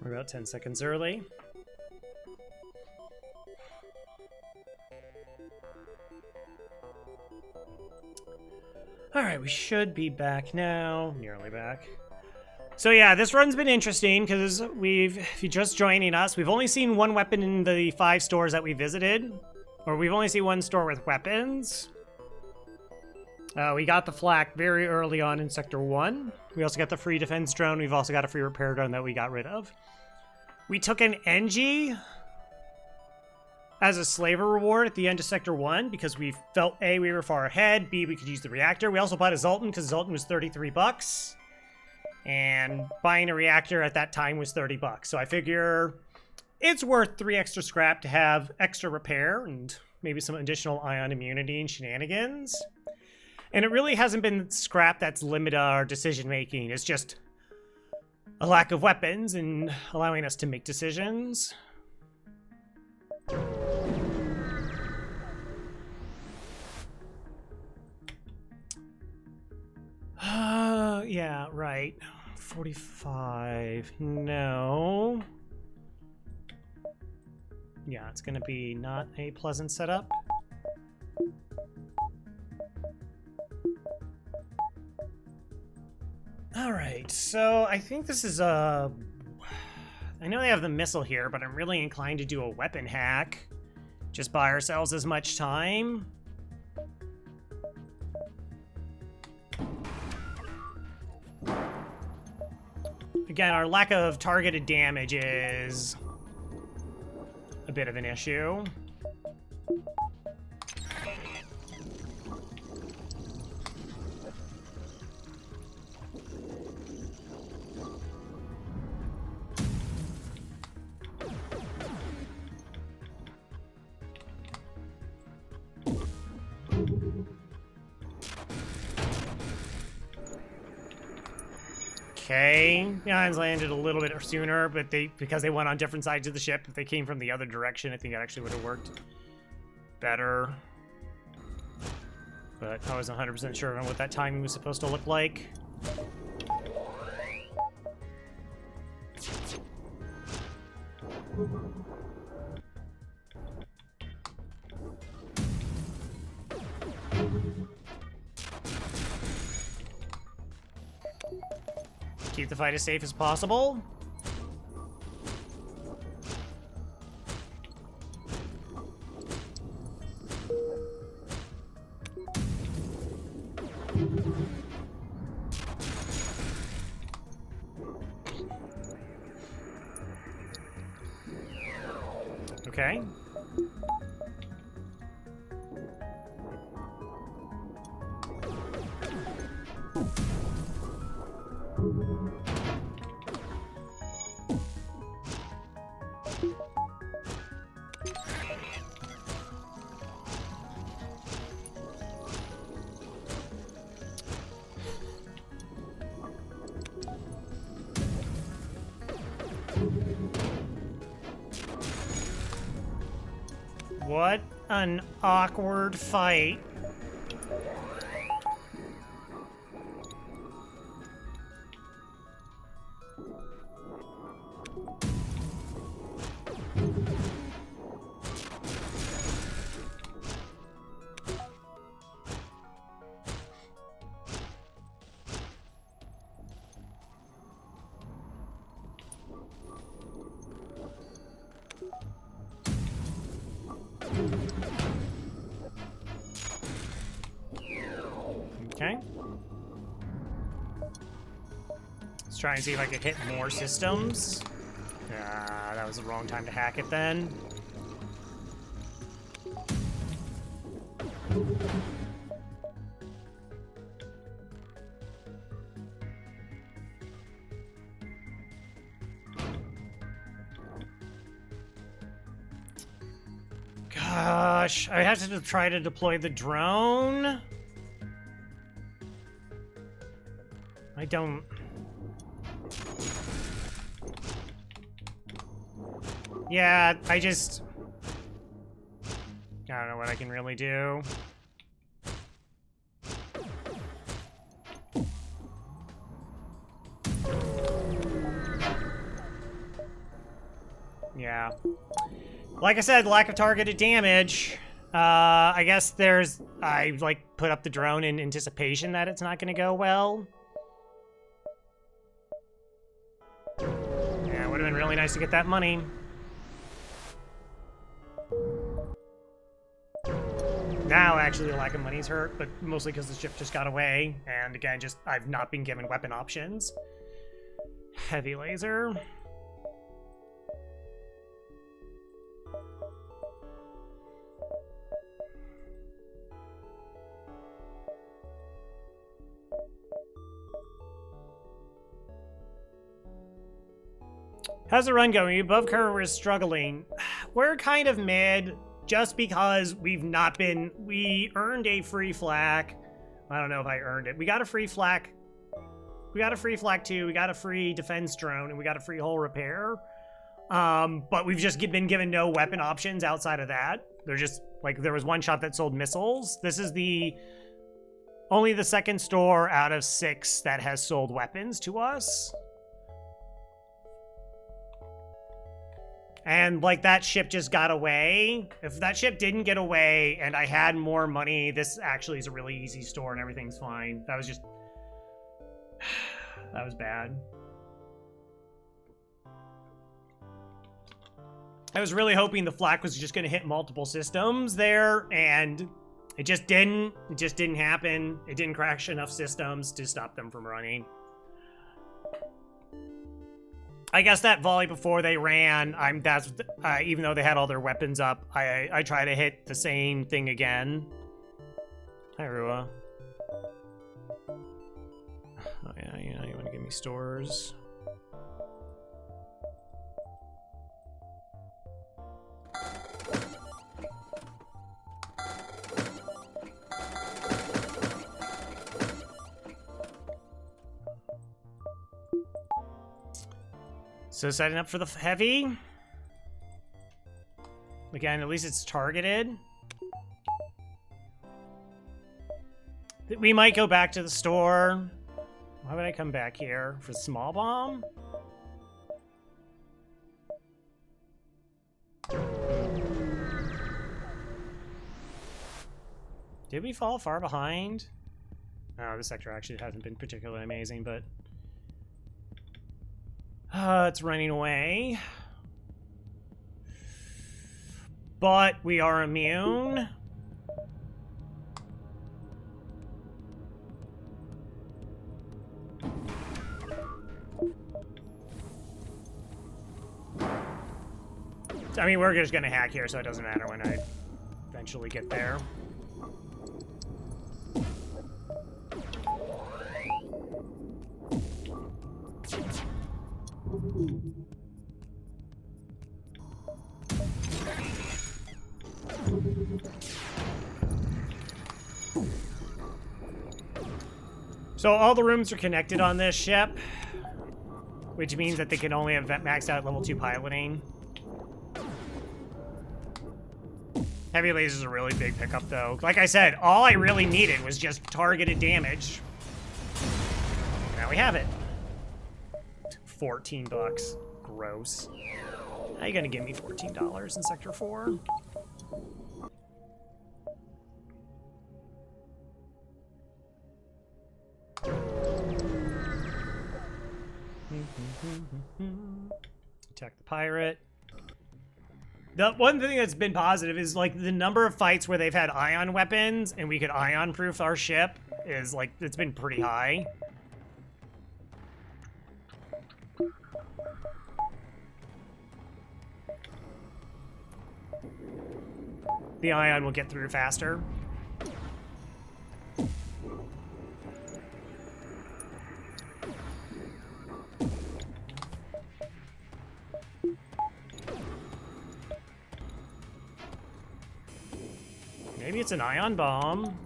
We're about 10 seconds early. Alright, we should be back now. Nearly back. So yeah, this run's been interesting because if you're just joining us, we've only seen 1 weapon in the 5 stores that we visited. Or we've only seen 1 store with weapons. We got the flak very early on in Sector 1. We also got the free defense drone. We've also got a free repair drone that we got rid of. We took an NG as a slaver reward at the end of Sector 1 because we felt A, we were far ahead, B, we could use the reactor. We also bought a Zoltan because Zoltan was 33 bucks. And buying a reactor at that time was 30 bucks. So I figure it's worth 3 extra scrap to have extra repair and maybe some additional ion immunity and shenanigans. And it really hasn't been scrap that's limited our decision making. It's just a lack of weapons and allowing us to make decisions. Yeah, right. 45. No. Yeah, it's gonna be not a pleasant setup. Alright, so I think this is I know they have the missile here, but I'm really inclined to do a weapon hack. Just buy ourselves as much time. again, our lack of targeted damage is a bit of an issue. Okay, the Ions landed a little bit sooner, but because they went on different sides of the ship, if they came from the other direction, I think it actually would have worked better. But I wasn't 100% sure on what that timing was supposed to look like. Keep the fight as safe as possible. Okay. What an awkward fight. Okay. Let's try and see if I can hit more systems. That was the wrong time to hack it then. Gosh, I have to try to deploy the drone. I don't... Yeah, I don't know what I can really do. Yeah. Like I said, lack of targeted damage. I guess I put up the drone in anticipation that it's not going to go well. Yeah, it would have been really nice to get that money. Now, actually, the lack of money's hurt, but mostly because the ship just got away. And again, I've not been given weapon options. Heavy laser. How's the run going? Above curve, we're struggling. We're kind of mid just because we earned a free flak. I don't know if I earned it. We got a free flak. We got a free flak too. We got a free defense drone and we got a free hull repair. But we've just been given no weapon options outside of that. They're just there was one shop that sold missiles. This is only the second store out of 6 that has sold weapons to us. And, that ship just got away. If that ship didn't get away and I had more money, this actually is a really easy store and everything's fine. That was just... that was bad. I was really hoping the flak was just going to hit multiple systems there, and it just didn't. It just didn't happen. It didn't crash enough systems to stop them from running. I guess that volley before they ran, even though they had all their weapons up, I try to hit the same thing again. Hi, Rua. Oh yeah, you want to give me stores? So setting up for the heavy. Again, at least it's targeted. We might go back to the store. Why would I come back here? For the small bomb? Did we fall far behind? Oh, this sector actually hasn't been particularly amazing, but... it's running away. But we are immune. I mean, we're just gonna hack here, so it doesn't matter when I eventually get there. So all the rooms are connected on this ship, which means that they can only have maxed out level 2 piloting. Heavy lasers is a really big pickup, though. Like I said, all I really needed was just targeted damage. Now we have it. 14 bucks. Gross. How you gonna give me $14 in Sector 4? Attack the pirate. The one thing that's been positive is, like, the number of fights where they've had ion weapons and we could ion-proof our ship is, like, it's been pretty high. The ion will get through faster. Maybe it's an ion bomb.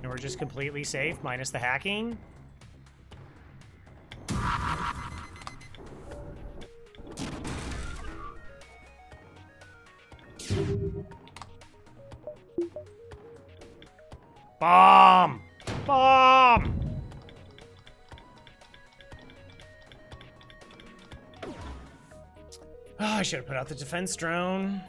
And we're just completely safe, minus the hacking. Bomb! Bomb! Oh, I should have put out the defense drone.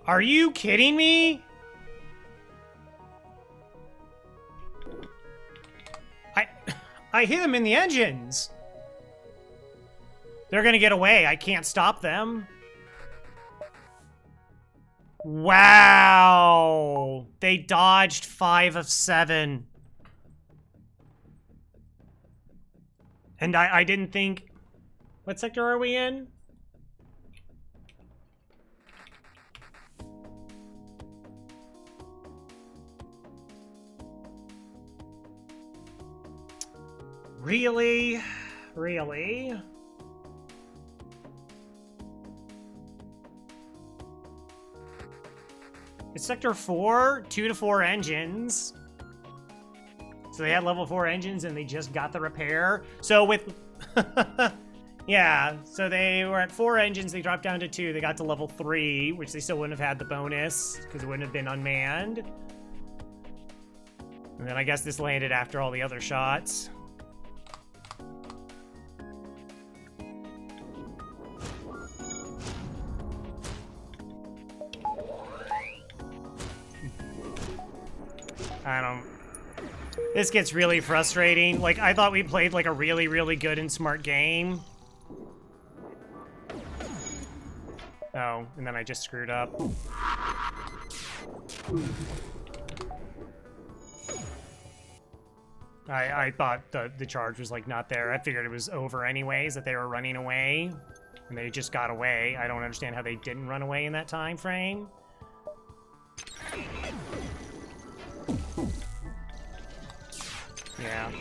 Are you kidding me? I hit them in the engines. They're gonna get away. I can't stop them. Wow. They dodged 5 of 7. And I didn't think... What sector are we in? Really? Really? It's Sector 4, 2 to 4 engines. So they had level 4 engines and they just got the repair. So with... yeah, so they were at 4 engines, they dropped down to 2, they got to level 3, which they still wouldn't have had the bonus, because it wouldn't have been unmanned. And then I guess this landed after all the other shots. I don't... This gets really frustrating. Like, I thought we played, like, a really, really good and smart game. Oh, and then I just screwed up. I thought the charge was, like, not there. I figured it was over anyways, that they were running away. And they just got away. I don't understand how they didn't run away in that time frame. Yeah.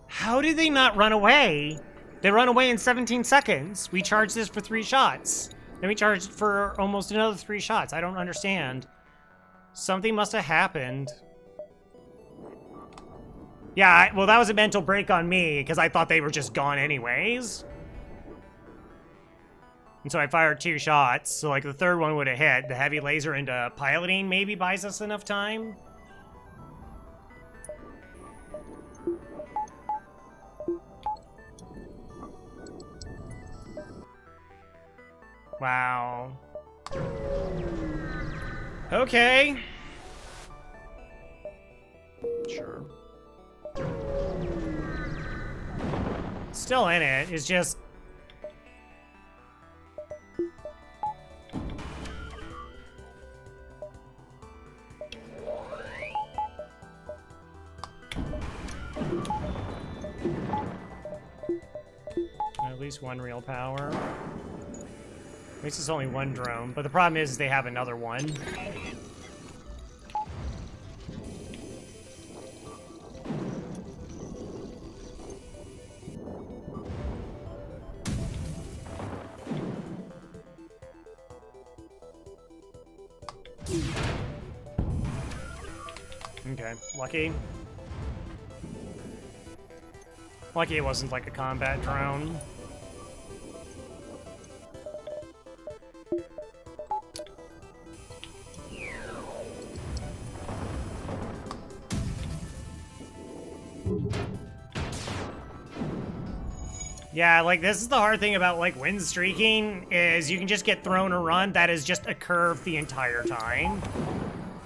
How did they not run away? They run away in 17 seconds. We charged this for 3 shots. Then we charged for almost another 3 shots. I don't understand. Something must have happened. Yeah, well, that was a mental break on me, because I thought they were just gone anyways. And so I fired 2 shots, so, like, the third one would have hit. The heavy laser into piloting maybe buys us enough time. Wow. Okay. Sure. Still in it. It's just... At least 1 real power. At least it's only 1 drone, but the problem is they have another one. Okay, lucky. Lucky it wasn't like a combat drone. Yeah, like, this is the hard thing about, like, win streaking, is you can just get thrown a run that is just a curve the entire time.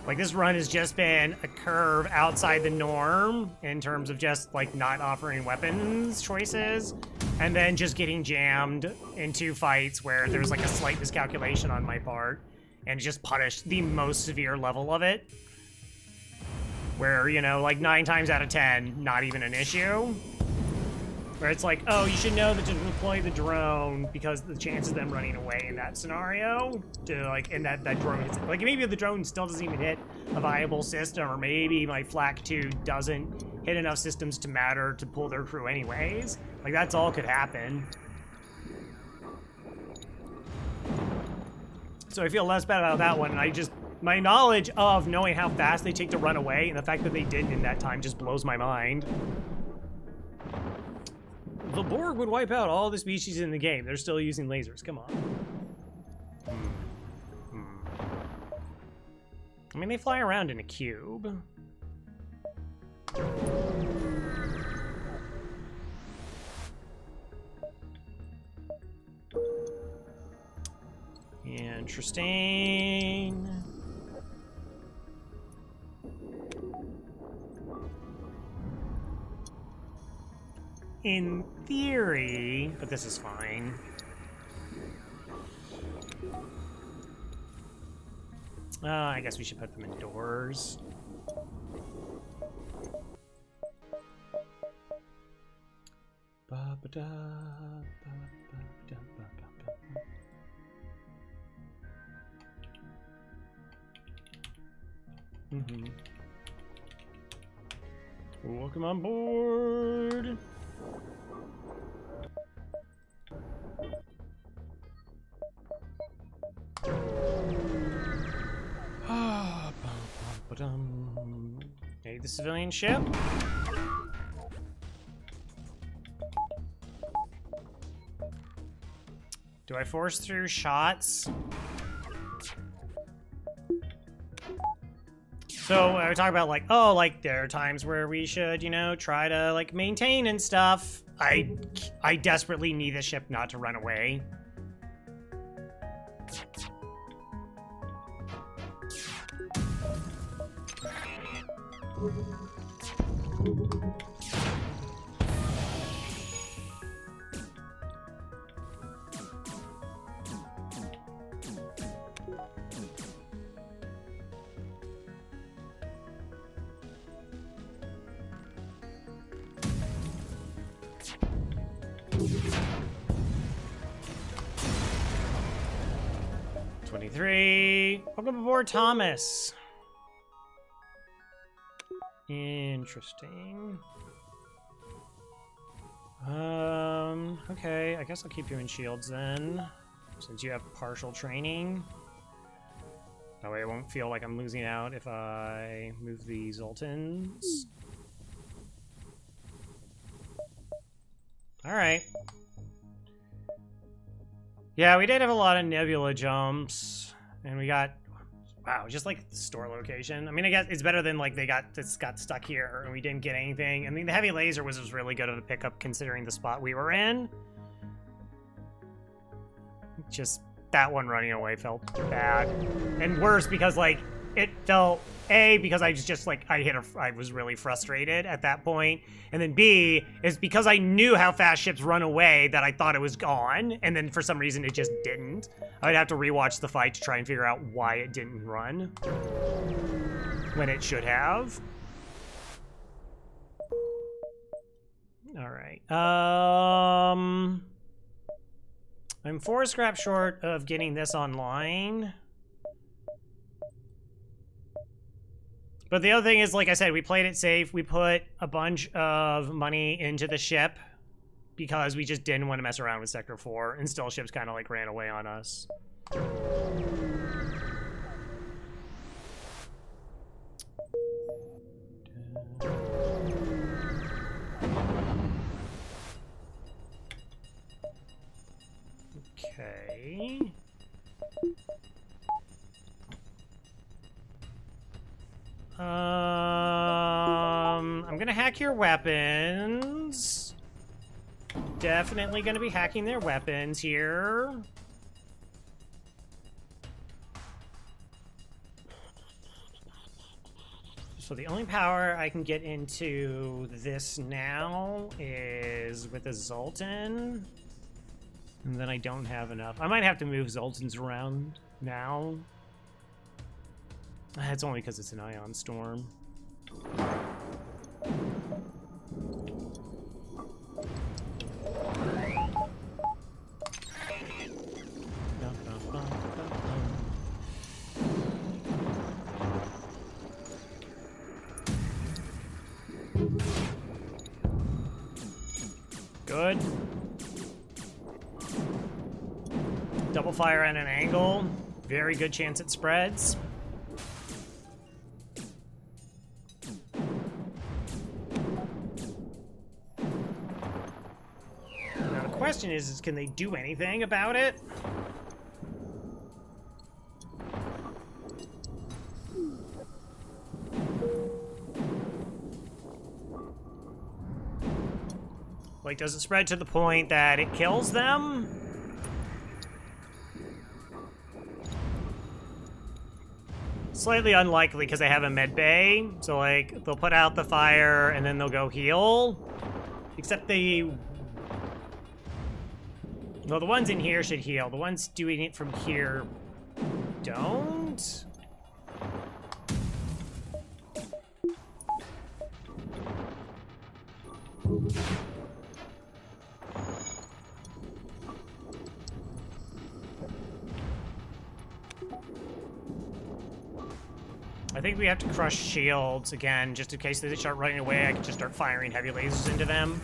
Like, this run has just been a curve outside the norm in terms of just, like, not offering weapons choices, and then just getting jammed in 2 fights where there's, like, a slight miscalculation on my part, and just punished the most severe level of it. Where, you know, like, 9 times out of 10, not even an issue. Where it's like, oh, you should know that to deploy the drone because the chances of them running away in that scenario, to like, and that drone hits, like, maybe the drone still doesn't even hit a viable system, or maybe my Flak 2 doesn't hit enough systems to matter to pull their crew anyways. Like, that's all could happen. So I feel less bad about that one, and I just, my knowledge of knowing how fast they take to run away, and the fact that they didn't in that time just blows my mind. The Borg would wipe out all the species in the game. They're still using lasers. Come on. I mean, they fly around in a cube. Interesting. In theory, but this is fine. I guess we should put them indoors. Welcome on board. Hey, the civilian ship. Do I force through shots? So So I talk about like, oh, like there are times where we should, you know, try to like maintain and stuff. I desperately need the ship not to run away. Welcome aboard, Thomas. Interesting. Okay, I guess I'll keep you in shields then, since you have partial training. That way I won't feel like I'm losing out if I move the Zoltans. Alright. Yeah, we did have a lot of nebula jumps, and we got, wow, just like store location. I mean, I guess it's better than like they got stuck here and we didn't get anything. I mean, the heavy laser was really good of a pickup considering the spot we were in. Just that one running away felt bad, and worse because like it felt because I just like I was really frustrated at that point, and then B is because I knew how fast ships run away that I thought it was gone, and then for some reason it just didn't. I'd have to rewatch the fight to try and figure out why it didn't run when it should have. All right. I'm 4 scrap short of getting this online. But the other thing is, like I said, we played it safe. We put a bunch of money into the ship because we just didn't want to mess around with Sector 4, and still ships kind of like ran away on us. Okay. I'm gonna hack your weapons. Definitely gonna be hacking their weapons here. So the only power I can get into this now is with a Zoltan. And then I don't have enough. I might have to move Zoltans around now. It's only because it's an ion storm. Good. Double fire at an angle. Very good chance it spreads. Now the question is can they do anything about it? Like, does it spread to the point that it kills them? Slightly unlikely because they have a med bay. So, like, they'll put out the fire and then they'll go heal. Except well, the ones in here should heal. The ones doing it from here don't. I think we have to crush shields again, just in case they start running away. I can just start firing heavy lasers into them.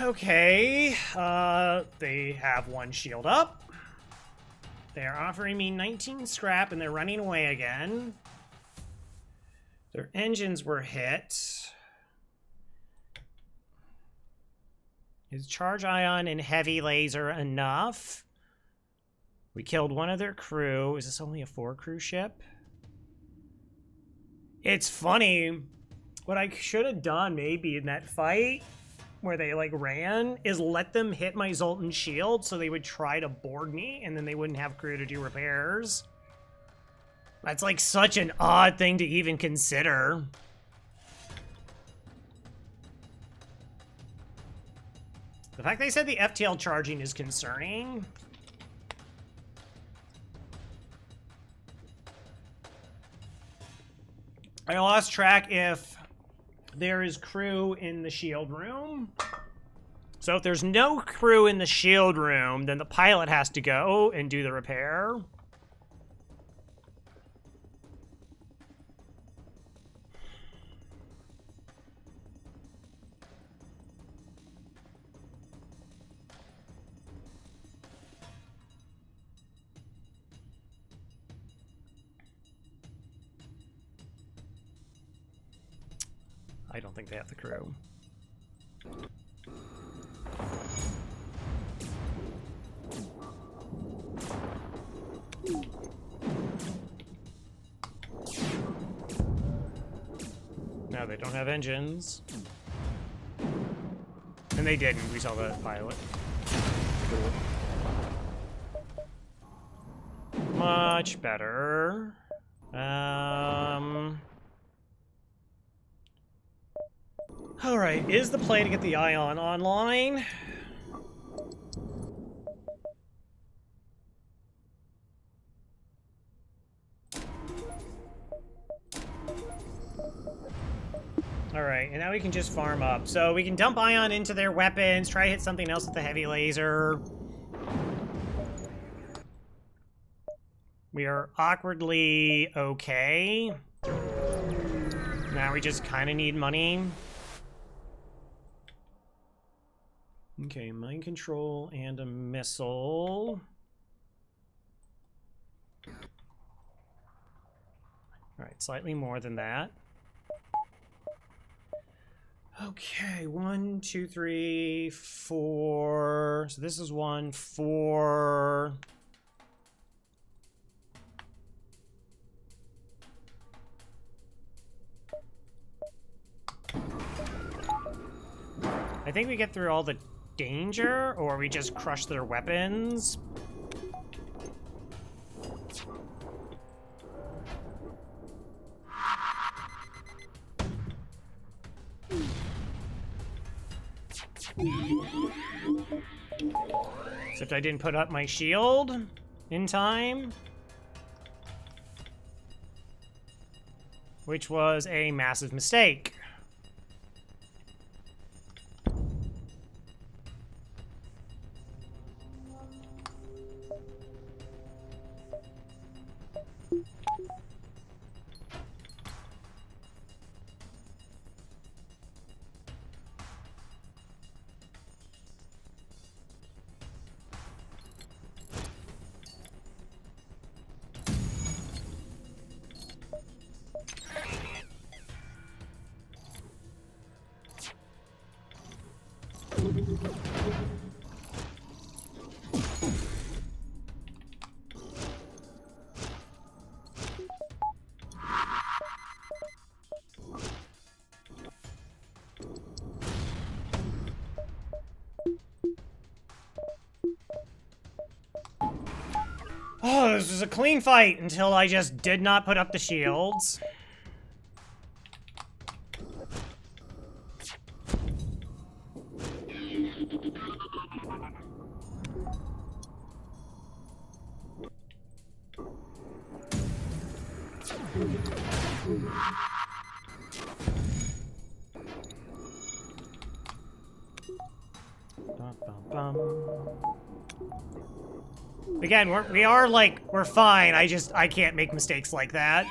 Okay, they have one shield up. They're offering me 19 scrap and they're running away again. Their engines were hit. Is charge ion and heavy laser enough? We killed one of their crew. Is this only a 4-crew ship? It's funny. What I should have done maybe in that fight where they like ran is let them hit my Zoltan shield so they would try to board me and then they wouldn't have crew to do repairs. That's like such an odd thing to even consider. The fact they said the FTL charging is concerning. I lost track if there is crew in the shield room. So if there's no crew in the shield room, then the pilot has to go and do the repair. I don't think they have the crew. No, they don't have engines. And they didn't. We saw the pilot. Cool. Much better. Alright, is the play to get the Ion online? Alright, and now we can just farm up. So we can dump Ion into their weapons, try to hit something else with the heavy laser. We are awkwardly okay. Now we just kind of need money. Okay, mind control and a missile. Alright, slightly more than that. Okay, 1, 2, 3, 4. So this is 1, 4. I think we get through all the danger, or we just crush their weapons. Except I didn't put up my shield in time. Which was a massive mistake. Oh, this was a clean fight until I just did not put up the shields. Again, we're fine. I can't make mistakes like that.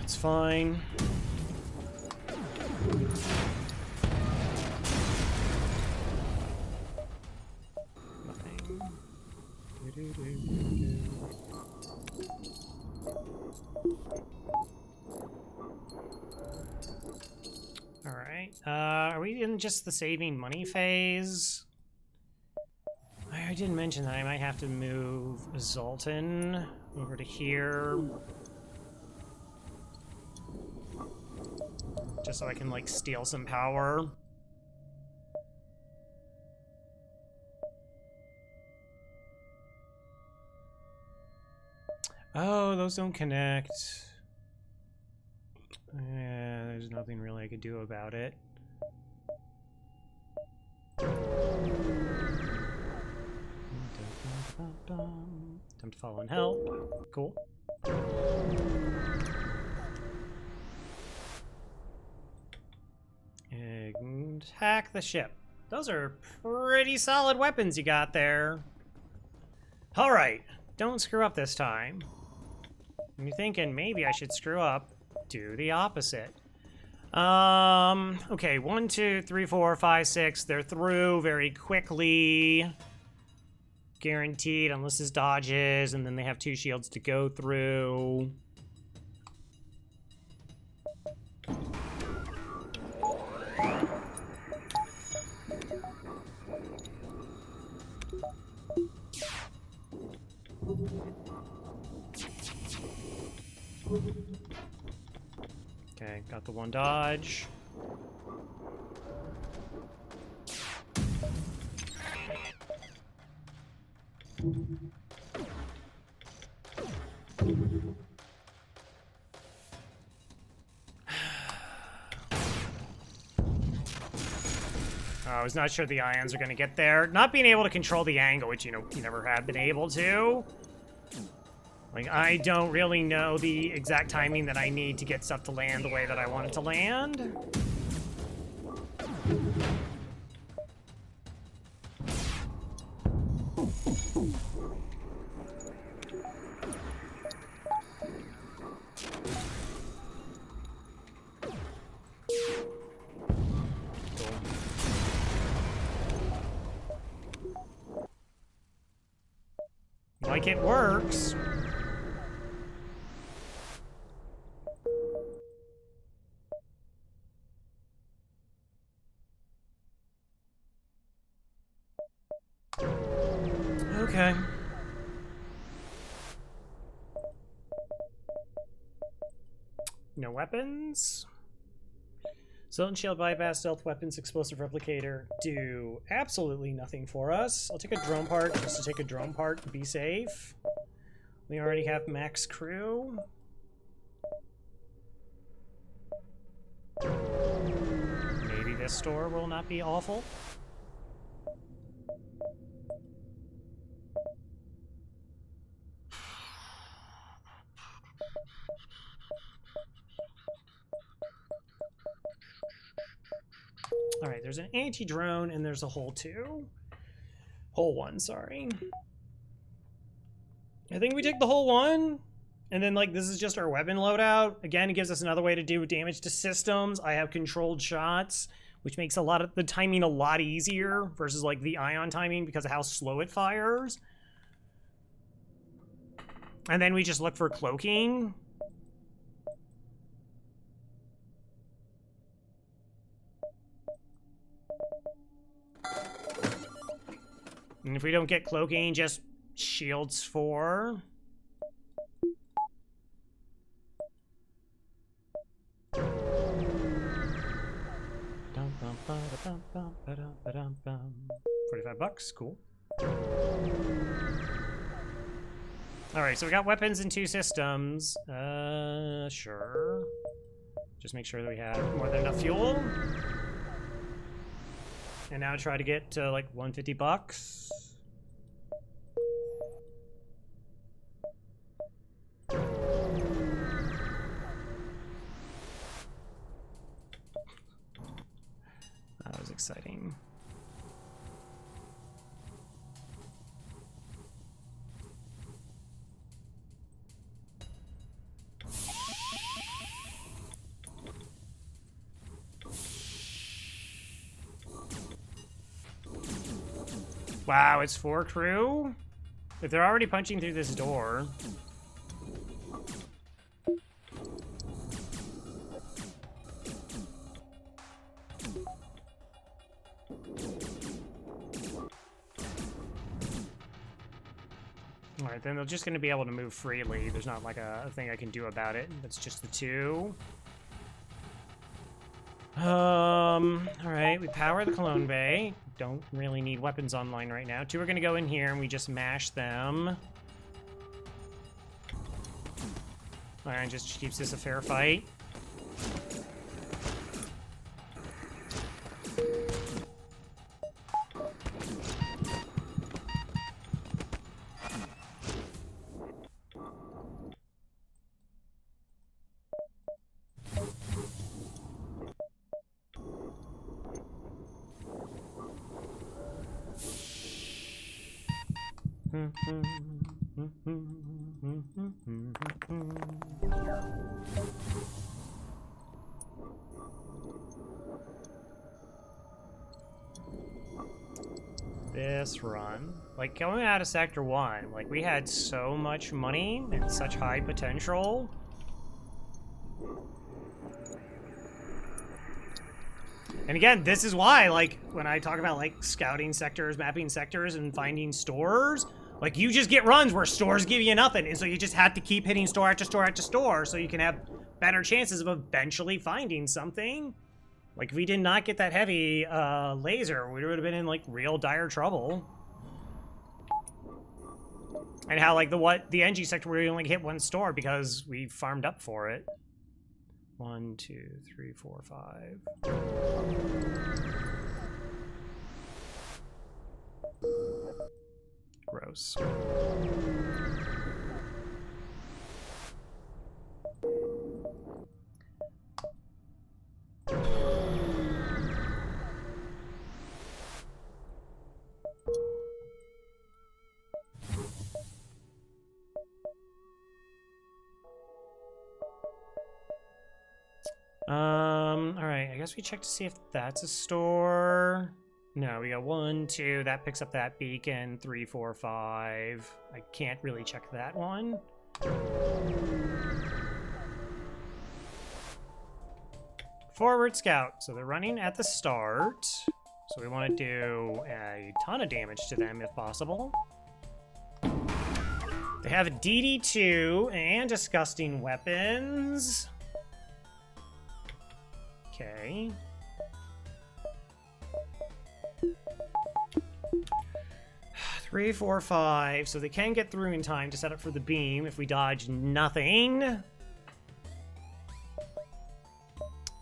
It's fine. Nothing. All right. Are we in just the saving money phase? I didn't mention that I might have to move Zoltan over to here. Just so I can, like, steal some power. Oh, those don't connect. Yeah, there's nothing really I could do about it. Time to follow and help. Cool. And hack the ship. Those are pretty solid weapons you got there. Alright, don't screw up this time. When you're thinking maybe I should screw up, do the opposite. Okay, 1, 2, 3, 4, 5, 6. They're through very quickly. Guaranteed, unless this dodges, and then they have 2 shields to go through. Okay, got the 1 dodge. I was not sure the ions are going to get there. Not being able to control the angle, which, you know, you never have been able to. Like, I don't really know the exact timing that I need to get stuff to land the way that I want it to land. Like, it works. Okay. No weapons. Zoltan shield bypass, stealth weapons, explosive replicator do absolutely nothing for us. I'll take a drone part just to take a drone part to be safe. We already have max crew. Maybe this store will not be awful. All right, there's an anti-drone and there's a hole 2. Hole 1, sorry. I think we take the hole 1, and then, like, this is just our weapon loadout. Again, it gives us another way to do damage to systems. I have controlled shots, which makes a lot of the timing a lot easier versus, like, the ion timing because of how slow it fires. And then we just look for cloaking. And if we don't get cloaking, just shields 4. $45, cool. Alright, so we got weapons in 2 systems. Sure. Just make sure that we have more than enough fuel. And now try to get to, like, $150. That was exciting. Wow, it's 4 crew? If they're already punching through this door... Alright, then they're just going to be able to move freely. There's not like a thing I can do about it. That's just the 2. Alright, we power the Cologne Bay. Don't really need weapons online right now. 2 are going to go in here and we just mash them. Alright, just keeps this a fair fight. This run, like coming out of Sector 1, like we had so much money and such high potential. And again, this is why, like, when I talk about, like, scouting sectors, mapping sectors, and finding stores, like, you just get runs where stores give you nothing, and so you just have to keep hitting store after store after store so you can have better chances of eventually finding something. Like, if we did not get that heavy laser, we would have been in, like, real dire trouble. And how, like, the NG sector, we only hit 1 store because we farmed up for it. 1, 2, 3, 4, 5. Gross. Alright, I guess we check to see if that's a store. No, we got 1, 2, that picks up that beacon, 3, 4, 5. I can't really check that one. Forward scout, so they're running at the start. So we want to do a ton of damage to them if possible. They have a DD2 and disgusting weapons. Okay. Three, 4, 5. So they can get through in time to set up for the beam if we dodge nothing.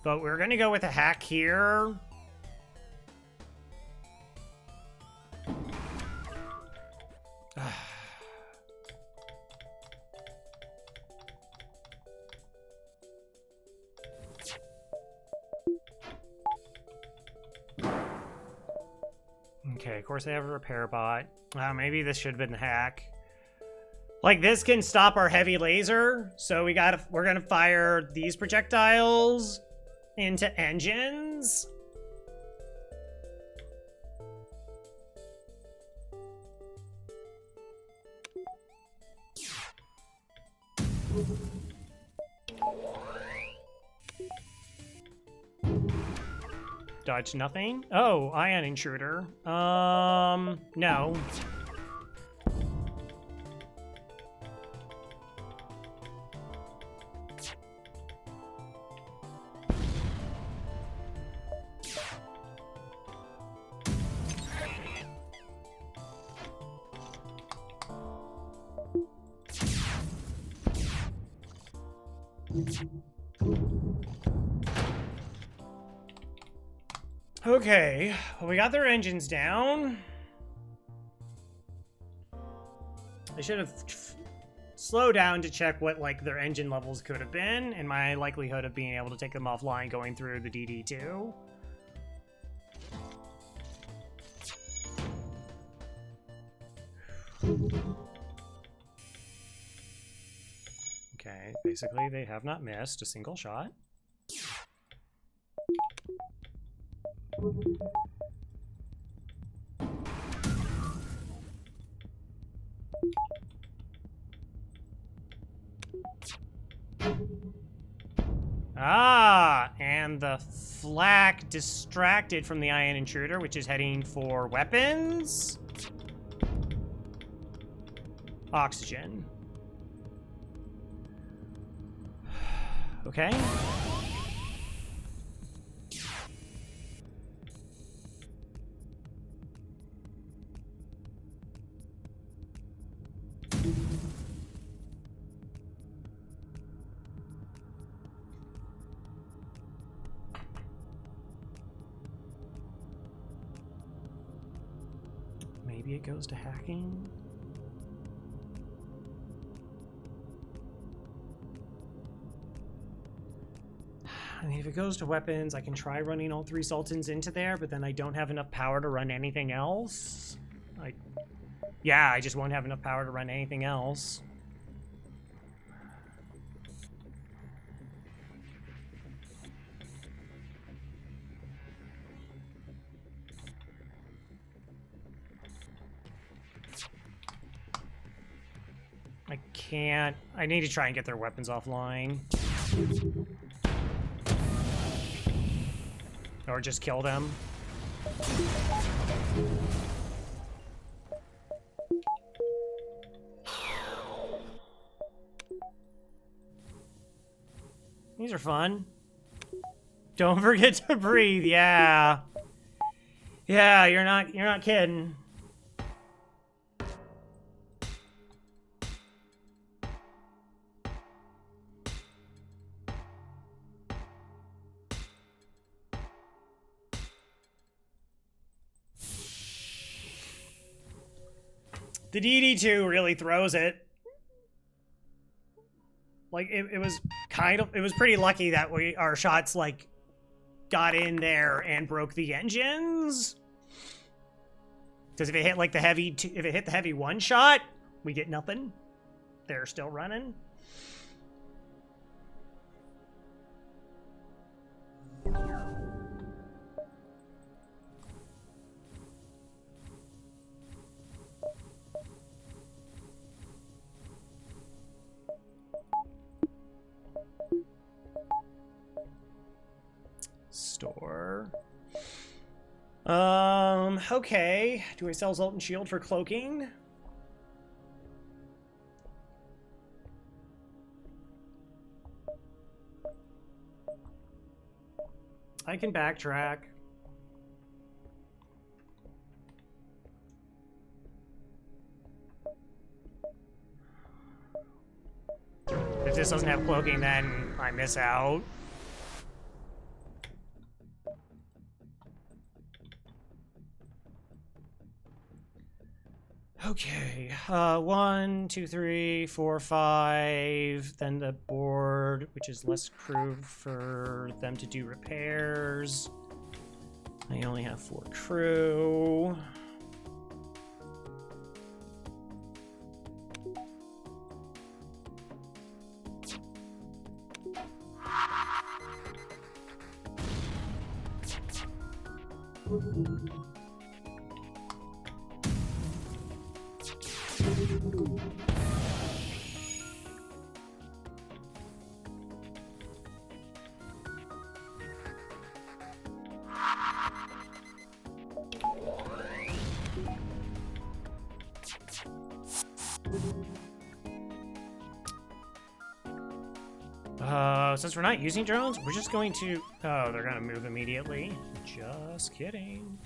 But we're gonna go with a hack here. Okay, of course they have a repair bot. Maybe this should have been the hack. Like, this can stop our heavy laser, so we're gonna fire these projectiles into engines. Dodge nothing. Oh, ion intruder. No. Okay, well, we got their engines down. I should have slowed down to check what, like, their engine levels could have been and my likelihood of being able to take them offline going through the DD2. Okay, basically they have not missed a single shot. Ah, and the flak distracted from the ion intruder, which is heading for weapons. Oxygen. Okay. Maybe it goes to hacking. I mean, if it goes to weapons, I can try running all 3 Sultans into there, but then I don't have enough power to run anything else. Yeah, I just won't have enough power to run anything else. I can't. I need to try and get their weapons offline. Or just kill them. These are fun. Don't forget to breathe. Yeah. Yeah, you're not kidding. The DD2 really throws it. Like, it was it was pretty lucky that our shots, like, got in there and broke the engines. Because if it hit, like, if it hit the heavy one shot, we get nothing. They're still running. Store. Okay. Do I sell Zoltan Shield for cloaking? I can backtrack. If this doesn't have cloaking, then I miss out. Okay, 1, 2, 3, 4, 5. Then the board, which is less crew for them to do repairs. I only have 4 crew. Since we're not using drones, we're just going to... Oh, they're going to move immediately. Just kidding.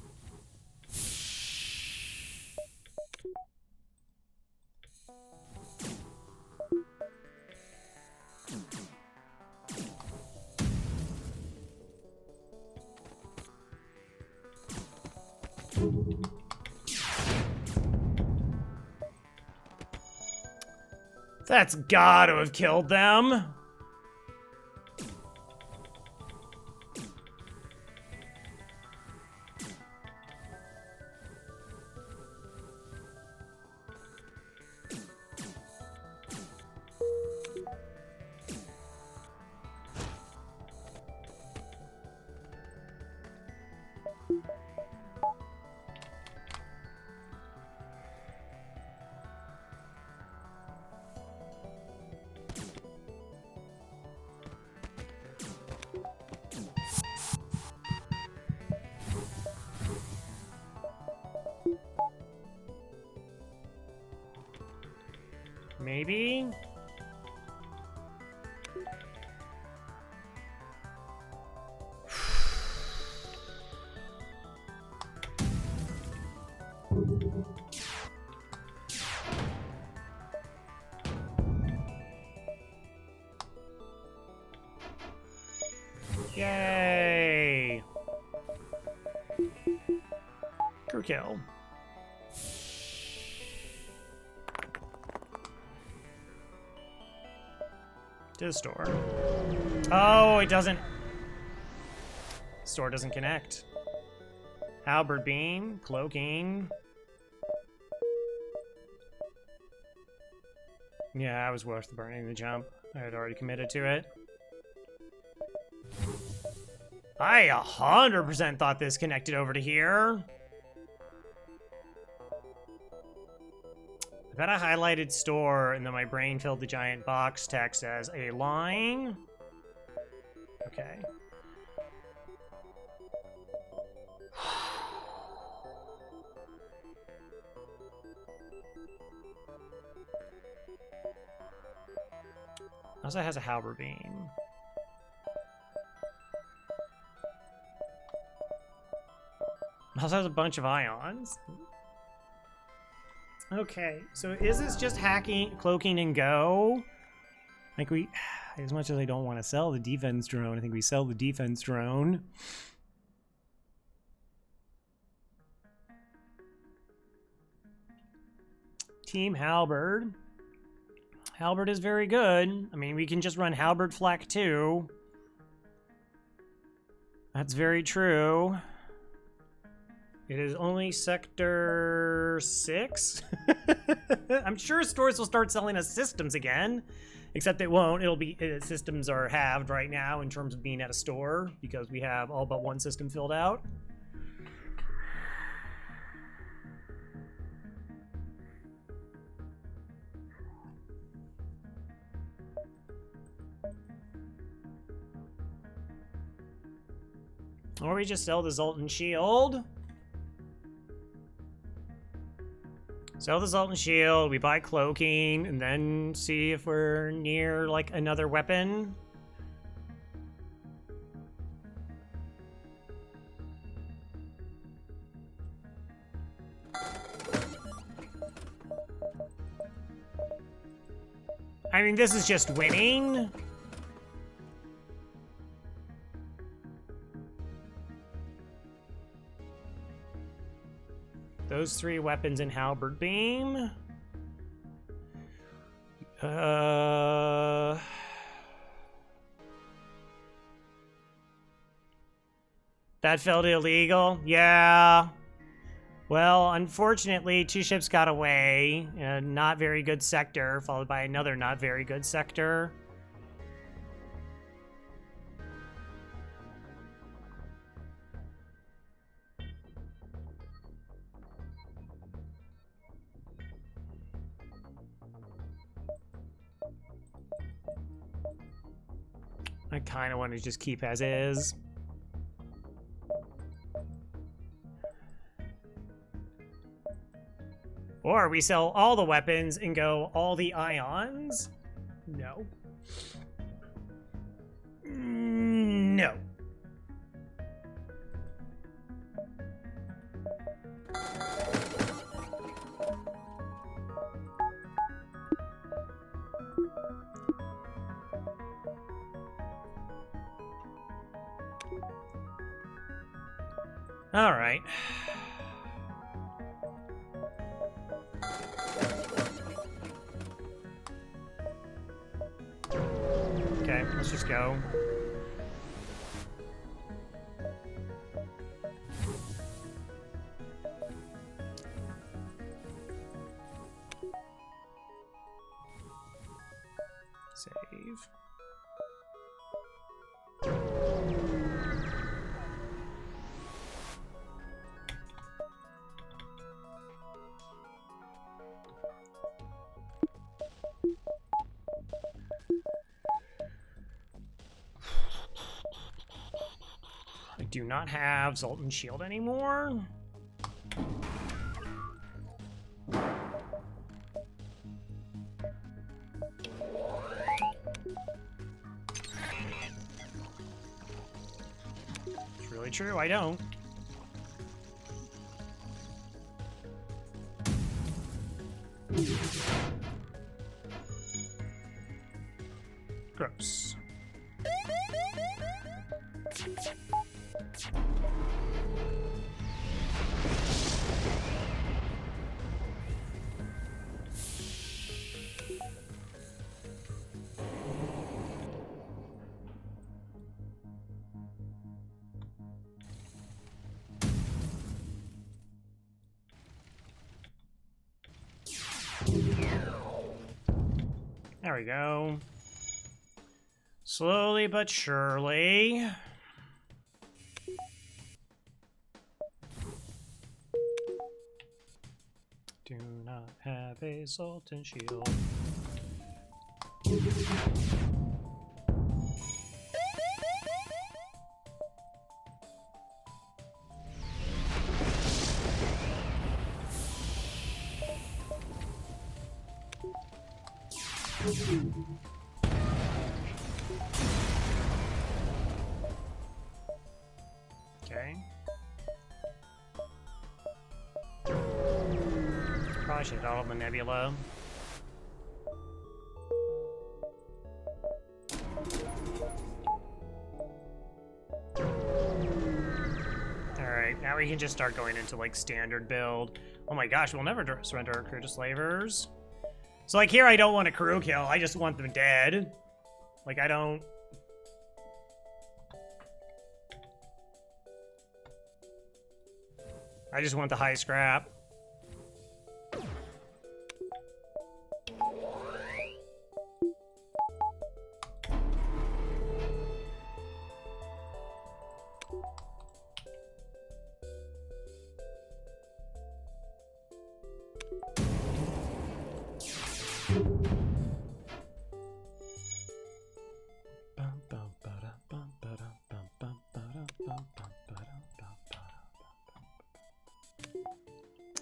That's gotta have killed them. maybe? Yay! Crew kill. To the store. Oh, it doesn't. Store doesn't connect. Halberd beam, cloaking. Yeah, it was worth burning the jump. I had already committed to it. I 100% thought this connected over to here. I bet I highlighted store and then my brain filled the giant box text as a line. Okay. Also has a halberd beam. Also has a bunch of ions. Okay, so is this just hacking, cloaking, and go? Like as much as I don't want to sell the defense drone, I think we sell the defense drone. Team Halberd. Halberd is very good. I mean, we can just run Halberd Flak too. That's very true. It is only Sector 6. I'm sure stores will start selling us systems again. Except it won't. It'll be systems are halved right now in terms of being at a store because we have all but one system filled out. Or we just sell the Zoltan shield. Sell the Zoltan shield, we buy cloaking, and then see if we're near, like, another weapon. I mean, this is just winning. Those three weapons in halberd beam. That felt illegal? Yeah. Well, unfortunately, two ships got away. A not very good sector, followed by another not very good sector. I kind of want to just keep as is. Or we sell all the weapons and go all the ions? No. No. All right. Okay, let's just go. Save. I do not have Zoltan Shield anymore. really true. I don't. Gross. There we go. Slowly but surely. Do not have a Zoltan shield. Okay. Probably should have all of the nebula. Alright, now we can just start going into like standard build. Oh my gosh, we'll never surrender our crew to slavers. So like here I don't want a crew kill, I just want them dead. Like I don't... I just want the high scrap.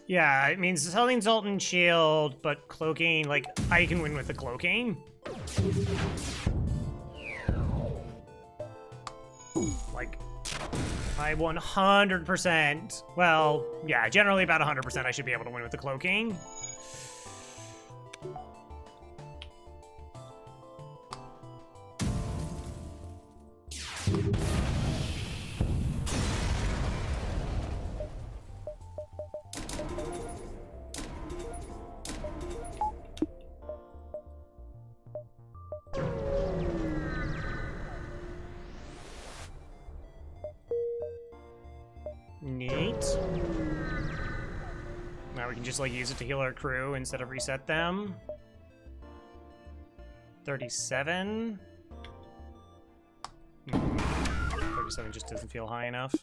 Yeah, it means selling Zoltan shield, but cloaking, like, I can win with the cloaking. Like, I 100%, well, yeah, generally about 100% I should be able to win with the cloaking. Neat. Now we can just like use it to heal our crew instead of reset them. 37. 37 just doesn't feel high enough.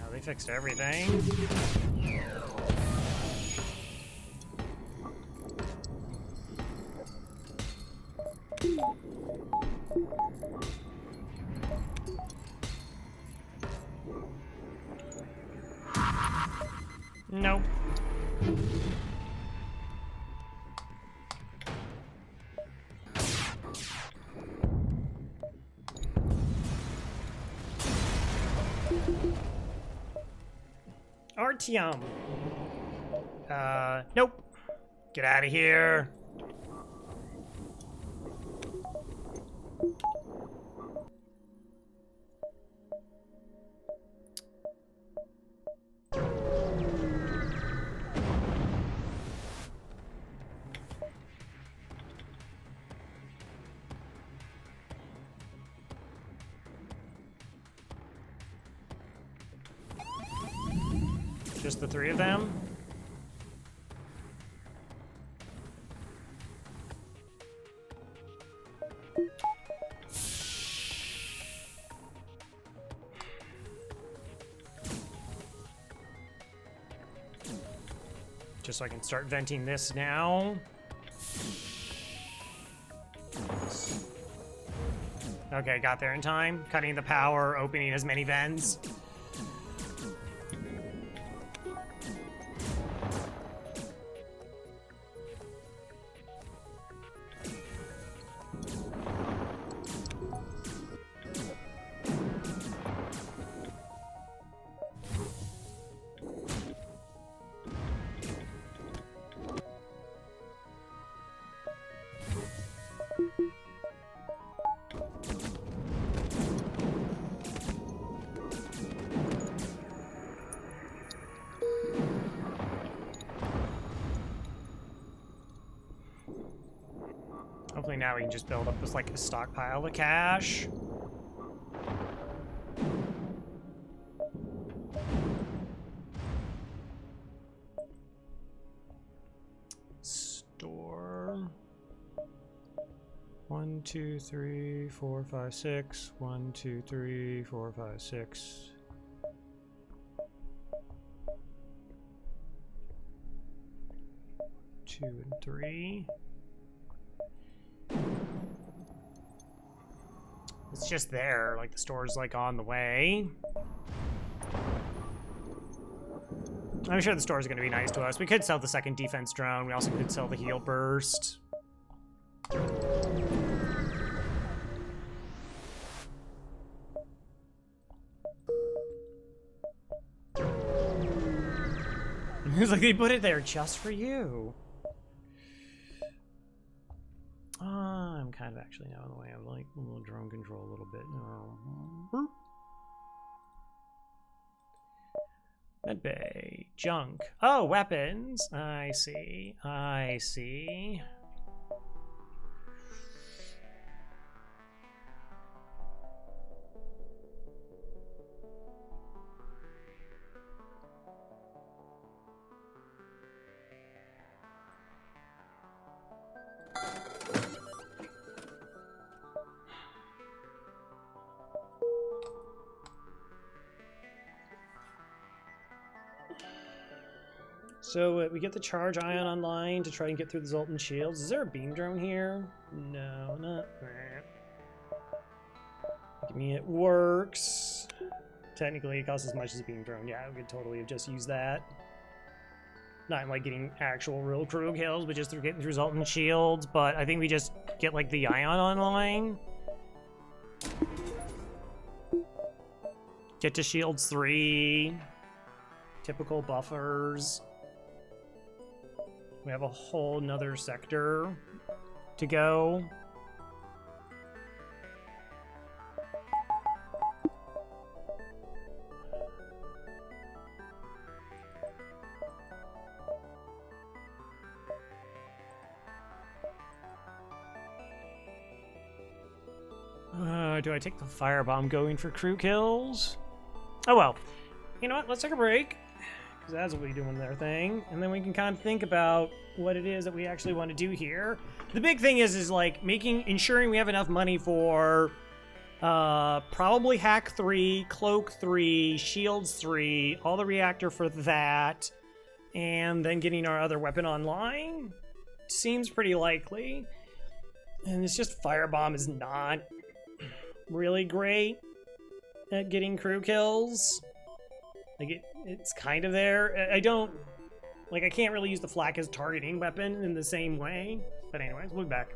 Now they fixed everything. Nope. Artyom. Nope. Get out of here. just the three of them? Just so I can start venting this now. Okay, got there in time. Cutting the power, opening as many vents. Hopefully now we can just build up this like a stockpile of cash. Store. 1, 2, 3, 4, 5, 6. 1, 2, 3, 4, 5, 6. Two and 3. It's just there, like the store's like on the way. I'm sure the store's gonna be nice to us. We could sell the second defense drone. We also could sell the heal burst. It's like they put it there just for you. I'm kind of actually now in the way of like a little drone control a little bit. Medbay. Junk. Oh, weapons. I see. I see. So we get the charge ion online to try and get through the Zoltan shields. Is there a beam drone here? No, not that. Give me it works. Technically, it costs as much as a beam drone. Yeah, we could totally have just used that. Not like getting actual real crew kills, but just through getting through Zoltan shields. But I think we just get like the ion online. Get to shields 3. Typical buffers. We have a whole nother sector to go. Do I take the firebomb going for crew kills? Oh well. You know what? Let's take a break. Because that's what we do in their thing. And then we can kind of think about what it is that we actually want to do here. The big thing is like ensuring we have enough money for probably hack 3, cloak 3, shields 3, all the reactor for that, and then getting our other weapon online. Seems pretty likely. And it's just firebomb is not really great at getting crew kills. Like it's kind of there. I can't really use the flak as targeting weapon in the same way. But anyways, we'll be back.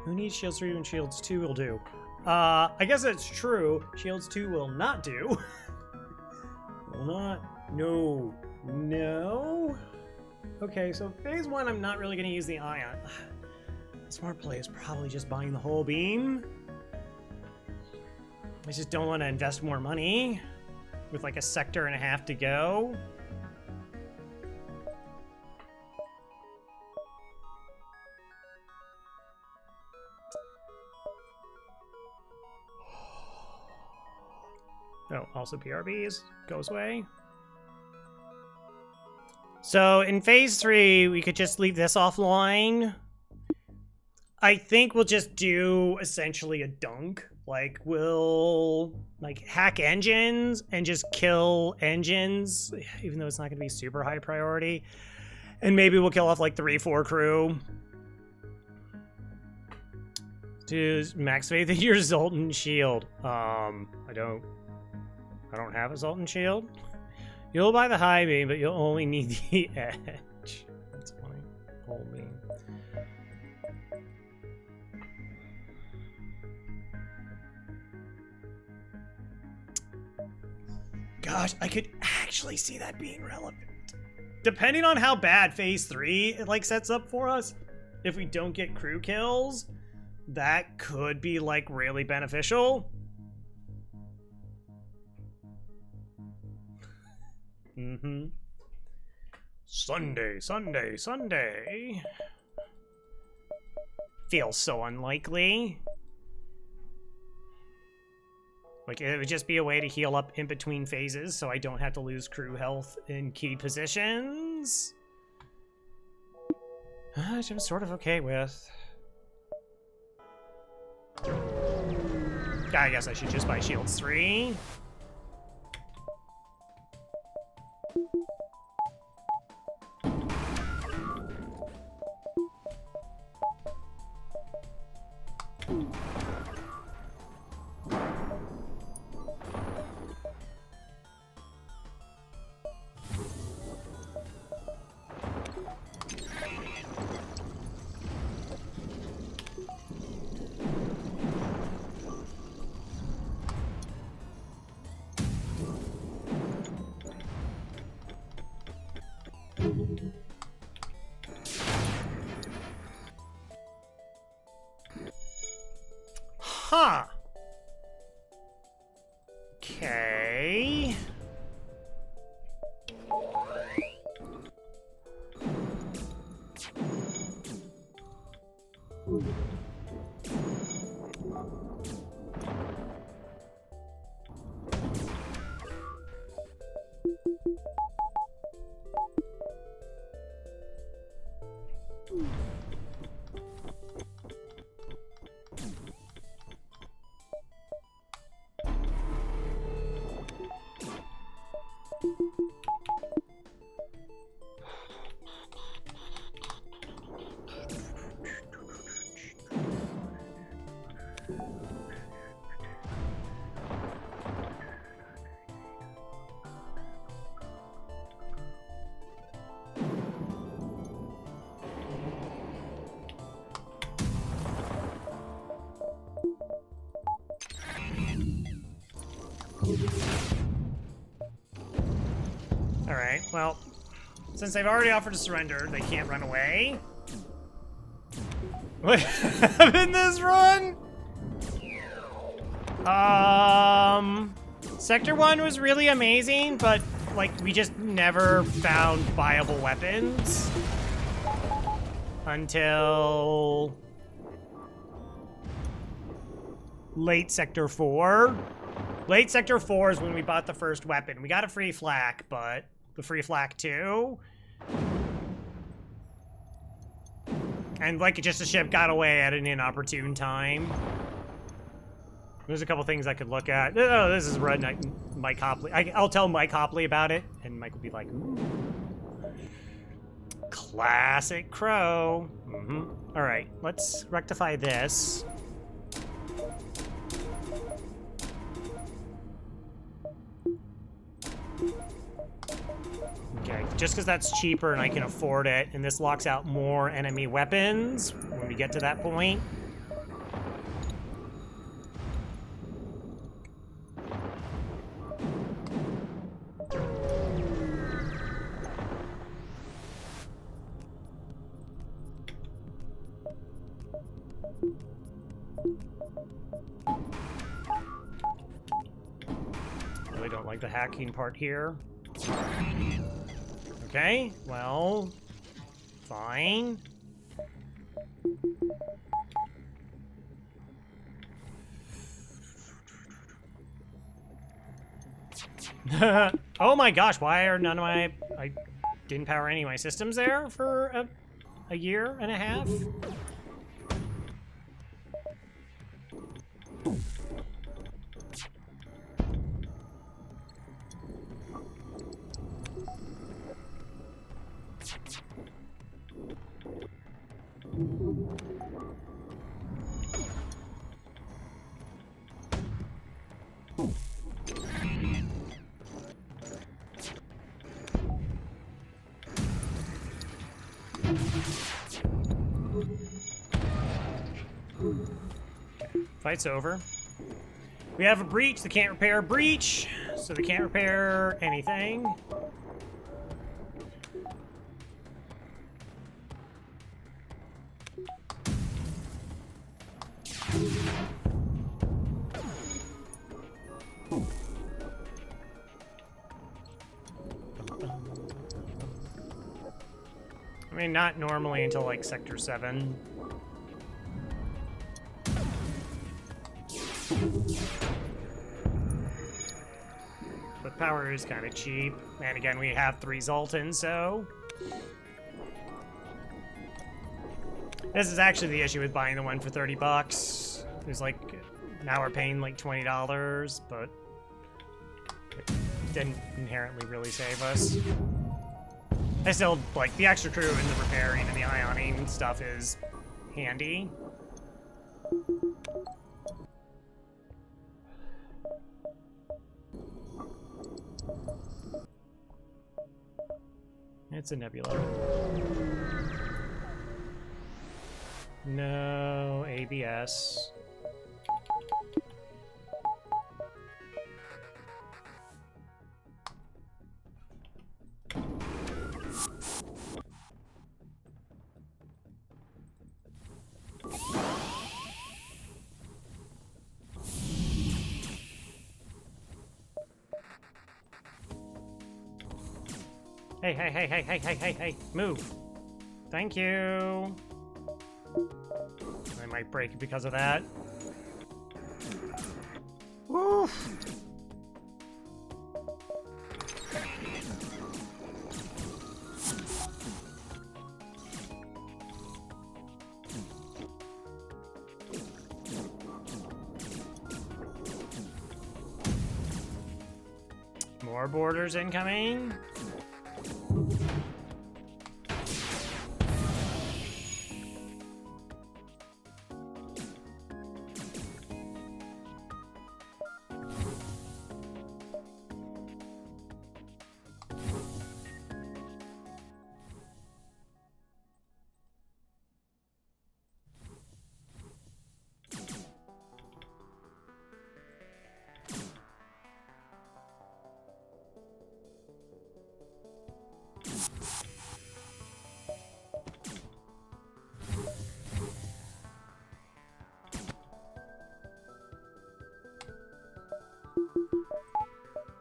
Who needs Shields 3 when Shields 2 will do? I guess that's true. Shields 2 will not do. Will not. No. No. Okay, so phase 1, I'm not really going to use the ion. Smart play is probably just buying the whole beam. I just don't want to invest more money with like a sector and a half to go. Oh, also PRBs goes away. So in phase 3, we could just leave this offline. I think we'll just do essentially a dunk. Like, we'll like hack engines and just kill engines, even though it's not going to be super high priority. And maybe we'll kill off like 3-4 crew. To max faith in your Zoltan shield. I don't have a Zoltan shield. You'll buy the high beam, but you'll only need the edge. That's funny. Whole beam. Gosh, I could actually see that being relevant. Depending on how bad phase 3 it like sets up for us, if we don't get crew kills, that could be like really beneficial. Mm-hmm. Sunday, Sunday, Sunday. Feels so unlikely. Like, it would just be a way to heal up in between phases so I don't have to lose crew health in key positions. Which I'm sort of okay with. I guess I should just buy Shields 3. Huh. Okay. Alright, well, since they've already offered to surrender, they can't run away. What happened this run? Sector 1 was really amazing, but, like, we just never found viable weapons. Until late Sector 4. Late Sector 4 is when we bought the first weapon. We got a free flak, but the free flak 2. And like just a ship got away at an inopportune time. There's a couple things I could look at. Oh, this is Red Knight, Mike Hopley. I'll tell Mike Hopley about it, and Mike will be like, ooh. Classic Crow. Mm-hmm. All right, let's rectify this. Okay, just because that's cheaper and I can afford it, and this locks out more enemy weapons when we get to that point. Really don't like the hacking part here. Okay, well, fine. Oh my gosh, why are none of my... I didn't power any of my systems there for a year and a half? Fight's over. We have a breach. They can't repair a breach, so they can't repair anything. I mean, not normally until like Sector 7. But power is kind of cheap. And again, we have 3 Zoltan, so... This is actually the issue with buying the one for 30 bucks. There's like... Now we're paying like $20, but... It didn't inherently really save us. I still, like, the extra crew and the repairing and the ioning stuff is handy. It's a nebula. No ABS. Hey, move. Thank you. I might break because of that. Woof. More boarders incoming.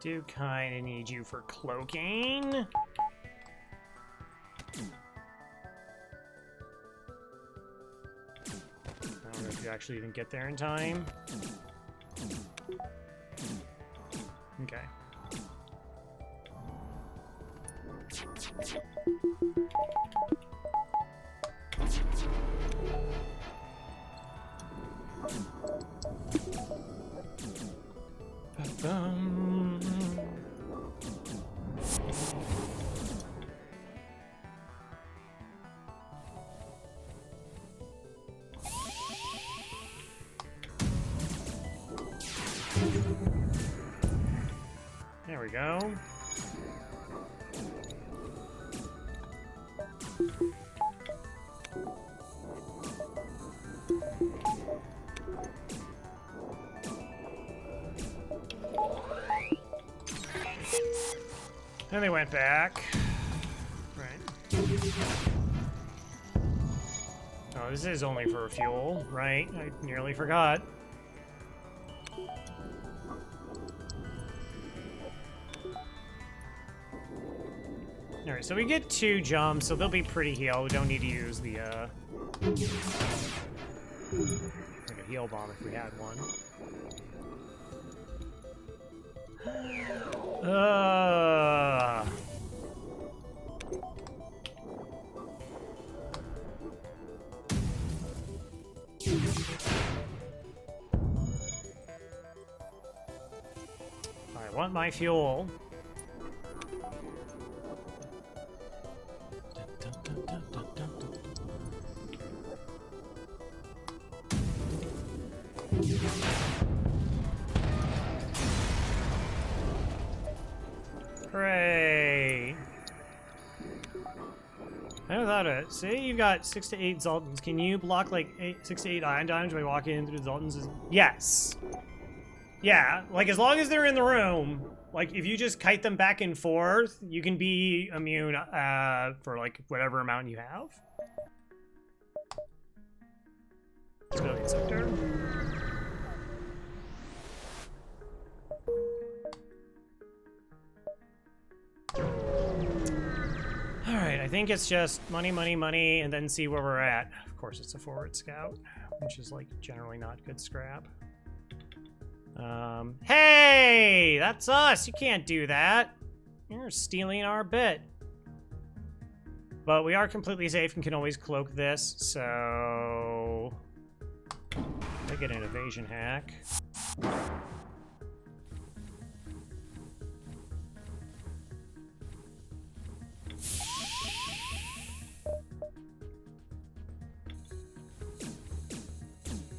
Do kind of need you for cloaking. I don't know if you actually even get there in time. Okay. There we go. And they went back. Right. Oh, this is only for fuel, right? I nearly forgot. Alright, so we get 2 jumps, so they'll be pretty healed. We don't need to use the, like a heal bomb if we had one. I want my fuel. Hooray! I never thought of it. Say you've got 6 to 8 Zoltans. Can you block like 6 to 8 ion dimes by walking in through the Zoltans? Yes. Yeah, like as long as they're in the room, like if you just kite them back and forth, you can be immune for like whatever amount you have. Let's go to the sector. Alright, I think it's just money, money, money, and then see where we're at. Of course, it's a forward scout, which is like generally not good scrap. Hey! That's us! You can't do that! You're stealing our bit. But we are completely safe and can always cloak this, so... I get an evasion hack.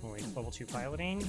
Oh, wait, level 2 piloting.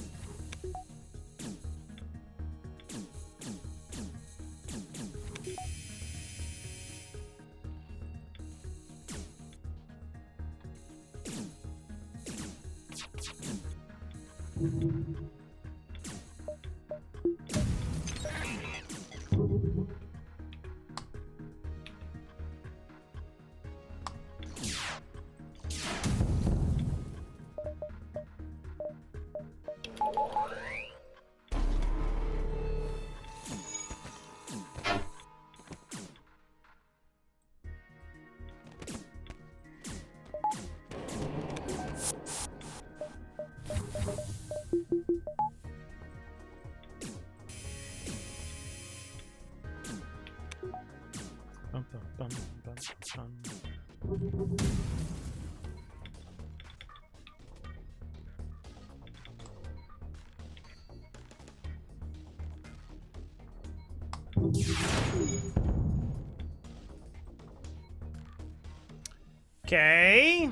Okay.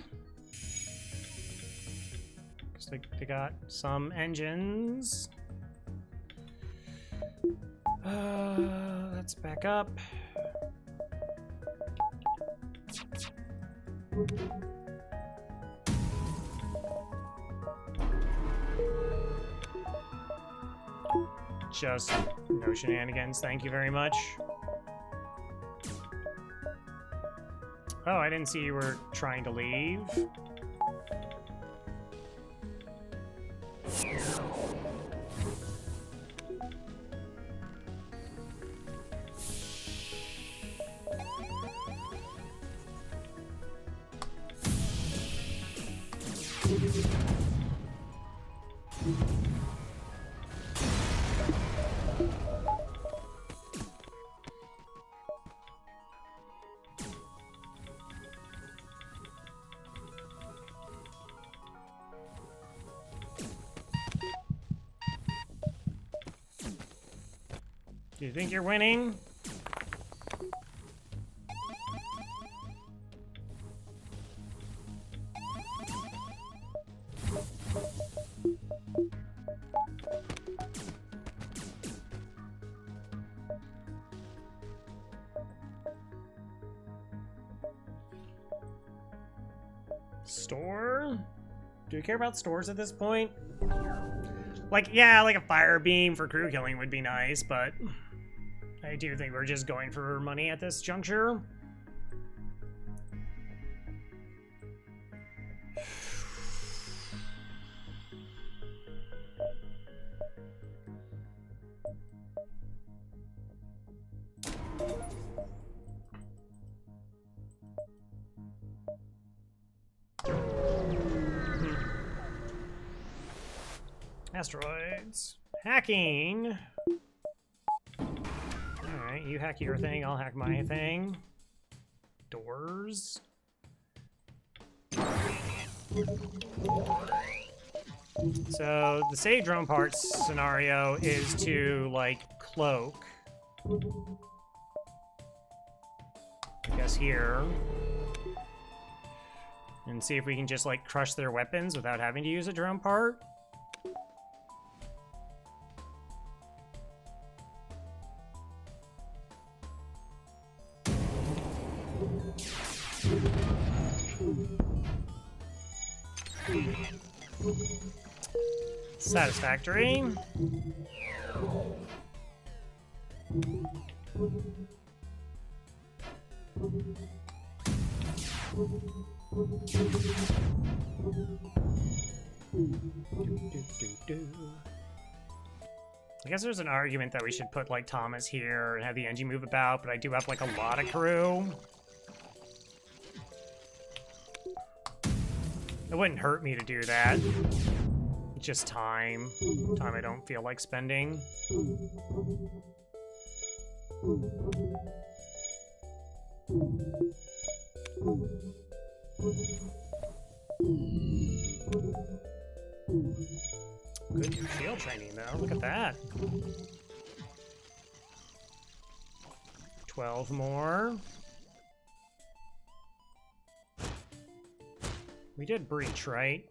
Looks like they got some engines. Let's back up. Just no shenanigans, thank you very much. Oh, I didn't see you were trying to leave. Do you think you're winning? Store? Do we care about stores at this point? Like, yeah, like a fire beam for crew killing would be nice, but I do think we're just going for money at this juncture. Asteroids. Hacking. Alright, you hack your thing, I'll hack my thing. Doors. So the save drone parts scenario is to like cloak. I guess here. And see if we can just like crush their weapons without having to use a drone part. Satisfactory. I guess there's an argument that we should put like Thomas here and have the engine move about, but I do have like a lot of crew. It wouldn't hurt me to do that. It's just time. Time I don't feel like spending. Good shield training though, look at that. 12 more. We did breach, right?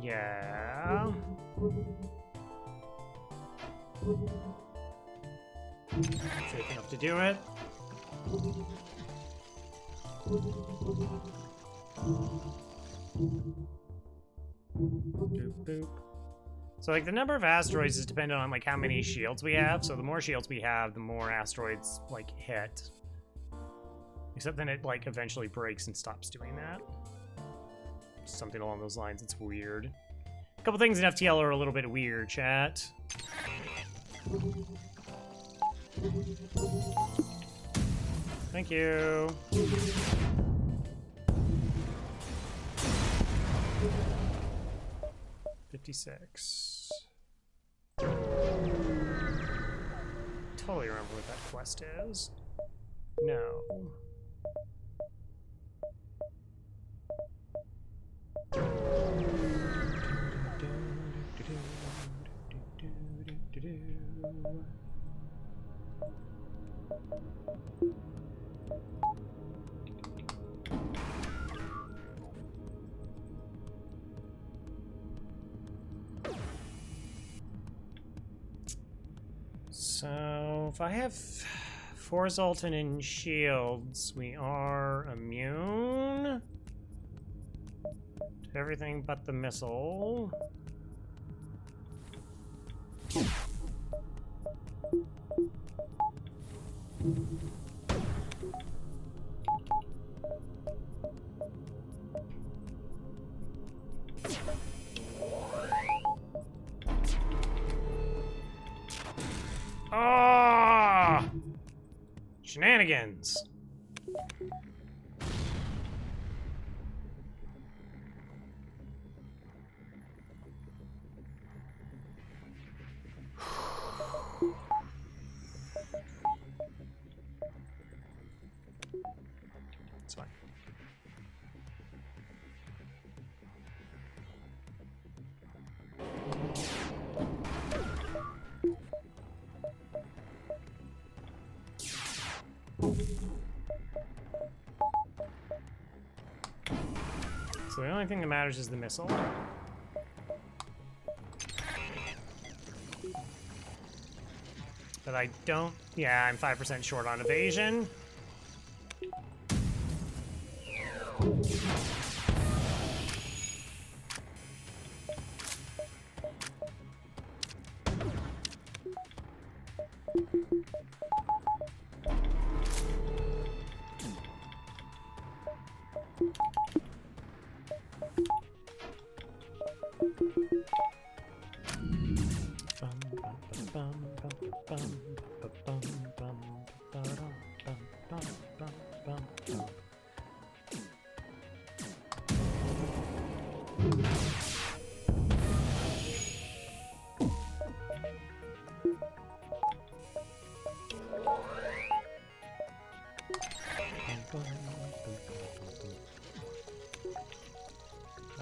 Yeah. Safe enough to do it. Boop, boop. So like the number of asteroids is dependent on like how many shields we have. So the more shields we have, the more asteroids like hit. Except then it like eventually breaks and stops doing that. Something along those lines. It's weird. A couple things in FTL are a little bit weird, chat. Thank you. $56. Totally remember what that quest is. No. So, if I have 4 Zoltan in shields, we are immune to everything but the missile. Ah! Shenanigans. It's fine. So the only thing that matters is the missile. But I don't... Yeah, I'm 5% short on evasion.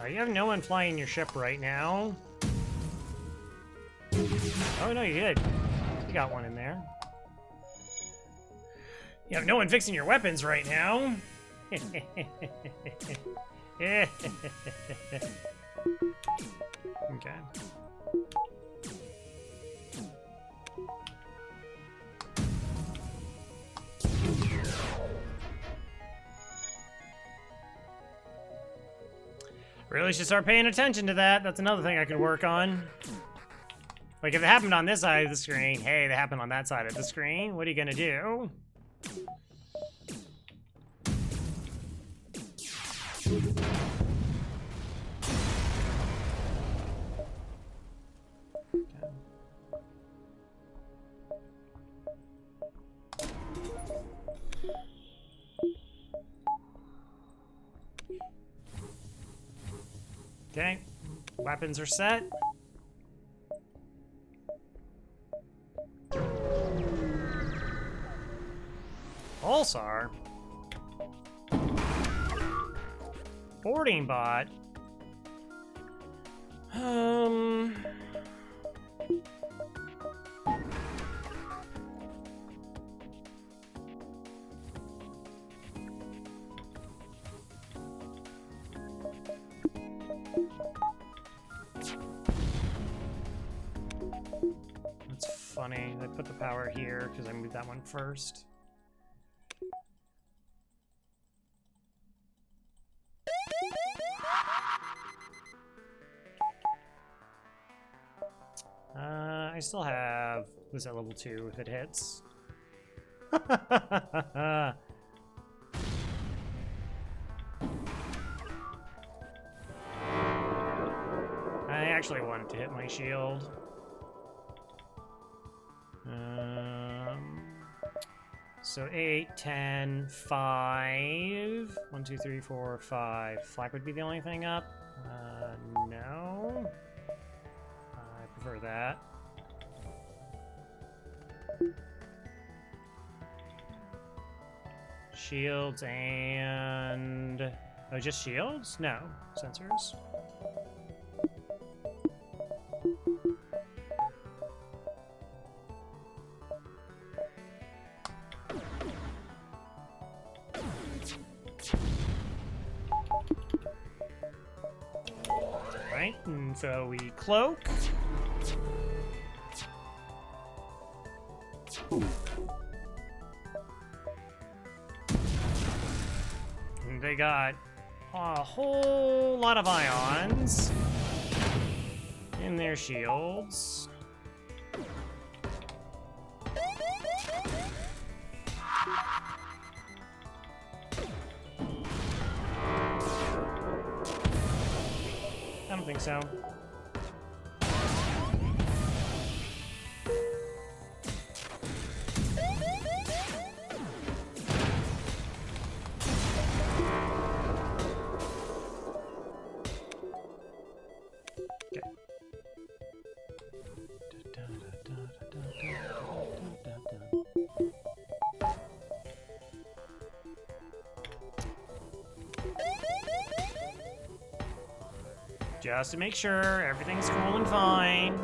You have no one flying your ship right now. Oh, no, you did. You got one in there. You have no one fixing your weapons right now. Okay. Really should start paying attention to that. That's another thing I could work on. Like, if it happened on this side of the screen, hey, it happened on that side of the screen. What are you gonna do? Okay, weapons are set. Pulsar. Boarding bot. That's funny. I put the power here because I moved that one first. I still have this at level 2 if it hits. I actually wanted to hit my shield. So 8, 10, 5. 1, 2, 3, 4, 5. Flak would be the only thing up. No. I prefer that. Shields and... Oh, just shields? No. Sensors. Right, and so we cloak. And they got a whole lot of ions in their shields. I don't think so. Just to make sure everything's cool and fine.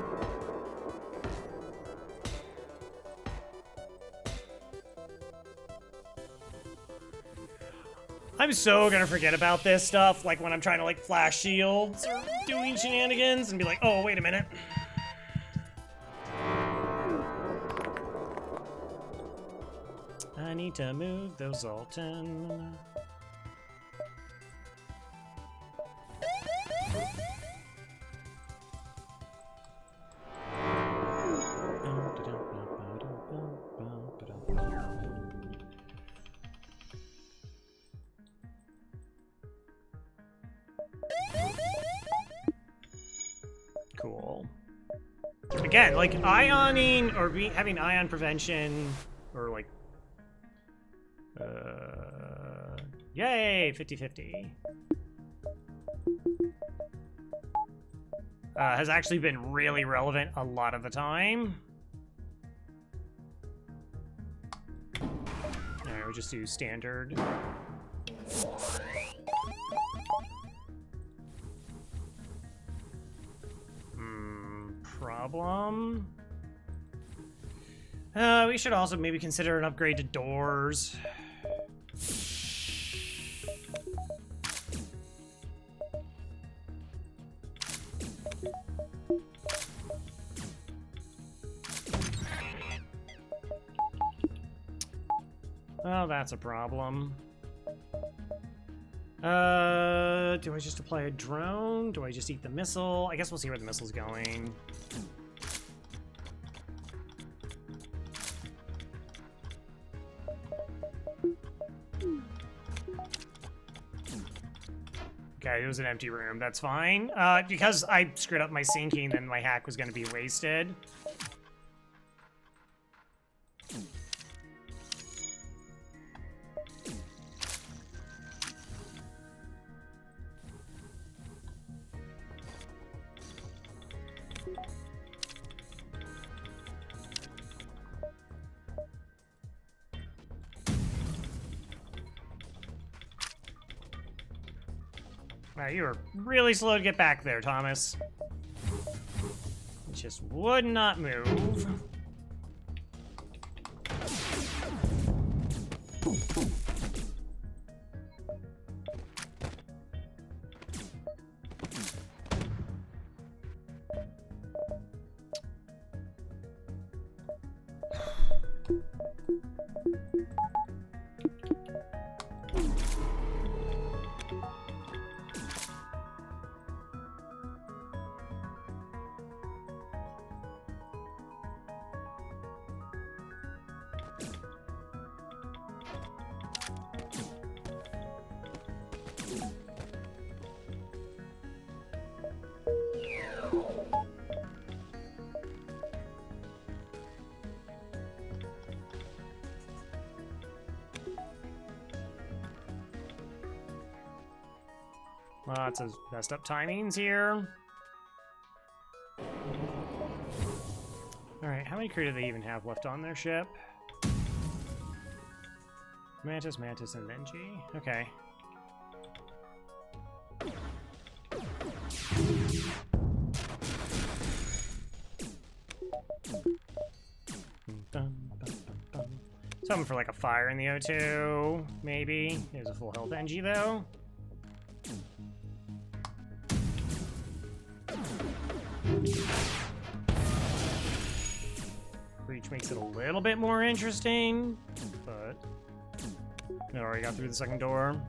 I'm so gonna forget about this stuff, like when I'm trying to like flash shields or doing shenanigans and be like, oh, wait a minute. I need to move those Zoltan. Cool. Again, like ioning or having ion prevention or like yay, 50-50. Has actually been really relevant a lot of the time. There we just do standard. Problem. We should also maybe consider an upgrade to doors. Well, that's a problem. Do I just apply a drone? Do I just eat the missile? I guess we'll see where the missile's going. Okay, it was an empty room. That's fine. Because I screwed up my syncing, then my hack was going to be wasted. Wow, you were really slow to get back there, Thomas. It just would not move. Lots of messed up timings here. Alright, how many crew do they even have left on their ship? Mantis, Mantis, and Benji. Okay. Something for like a fire in the O2, maybe. There's a full health Benji though. Breach makes it a little bit more interesting, but it already got through the second door.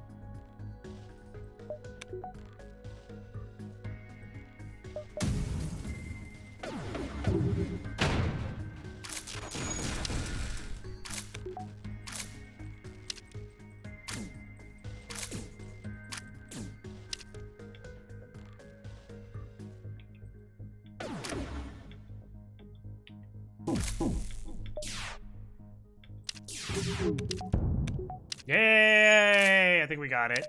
Yay! I think we got it.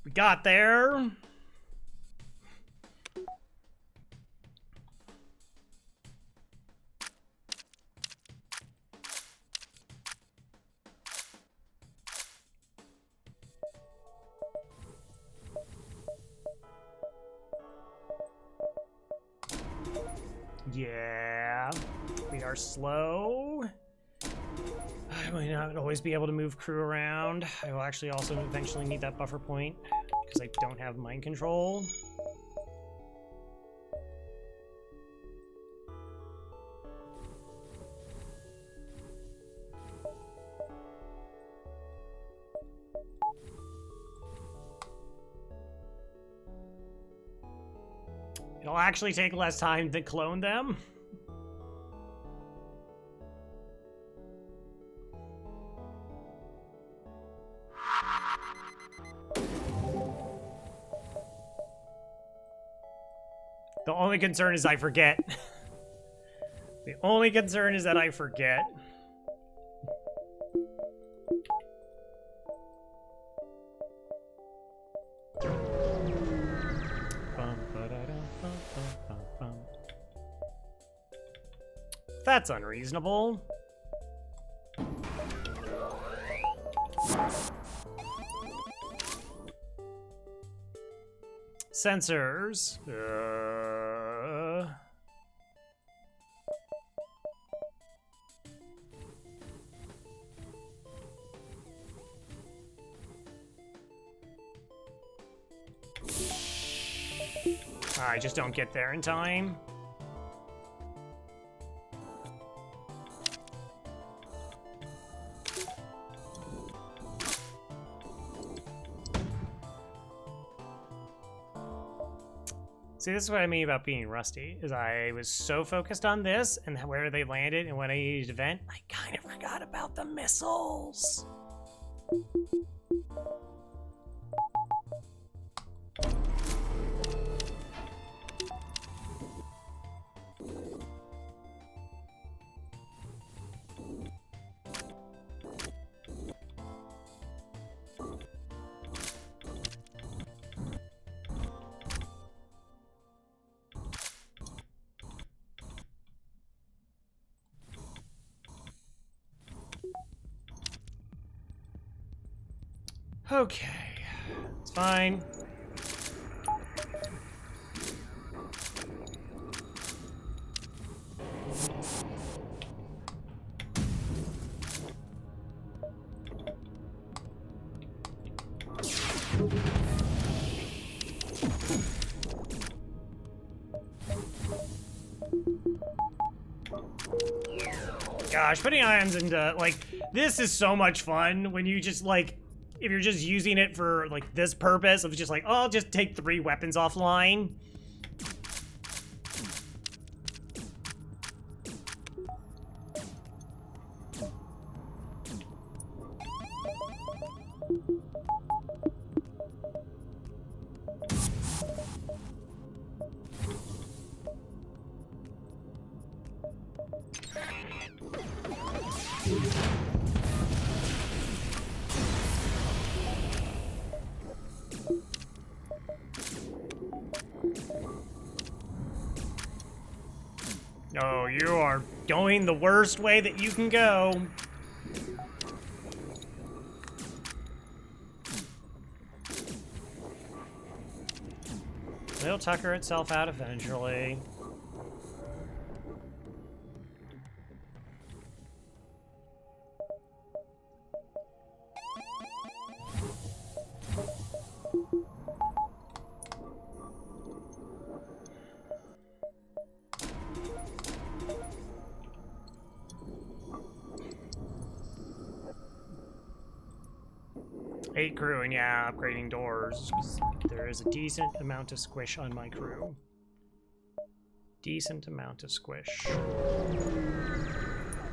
We got there. Yeah, we are slow. I might not always be able to move crew around. I will actually also eventually need that buffer point because I don't have mind control. It'll actually take less time to clone them. The only concern is I forget. The only concern is that I forget. If that's unreasonable. Sensors. I just don't get there in time. See, this is what I mean about being rusty, is I was so focused on this and where they landed and when I needed to vent, I kind of forgot about the missiles. Okay, it's fine. Gosh, putting ions into, like, this is so much fun when you just, like, if you're just using it for, like, this purpose of just like, oh, I'll just take 3 weapons offline. Oh, you are going the worst way that you can go. It'll tucker itself out eventually. Crew, and yeah, upgrading doors. There is a decent amount of squish on my crew. Decent amount of squish.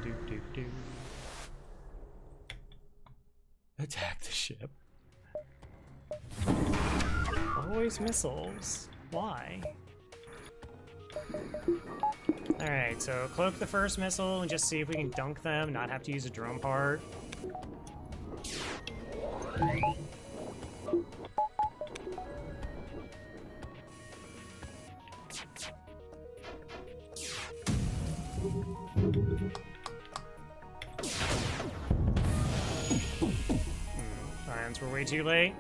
Do, do, do. Attack the ship. Always missiles. Why? Alright, so cloak the first missile and just see if we can dunk them, not have to use a drone part. Ions were way too late.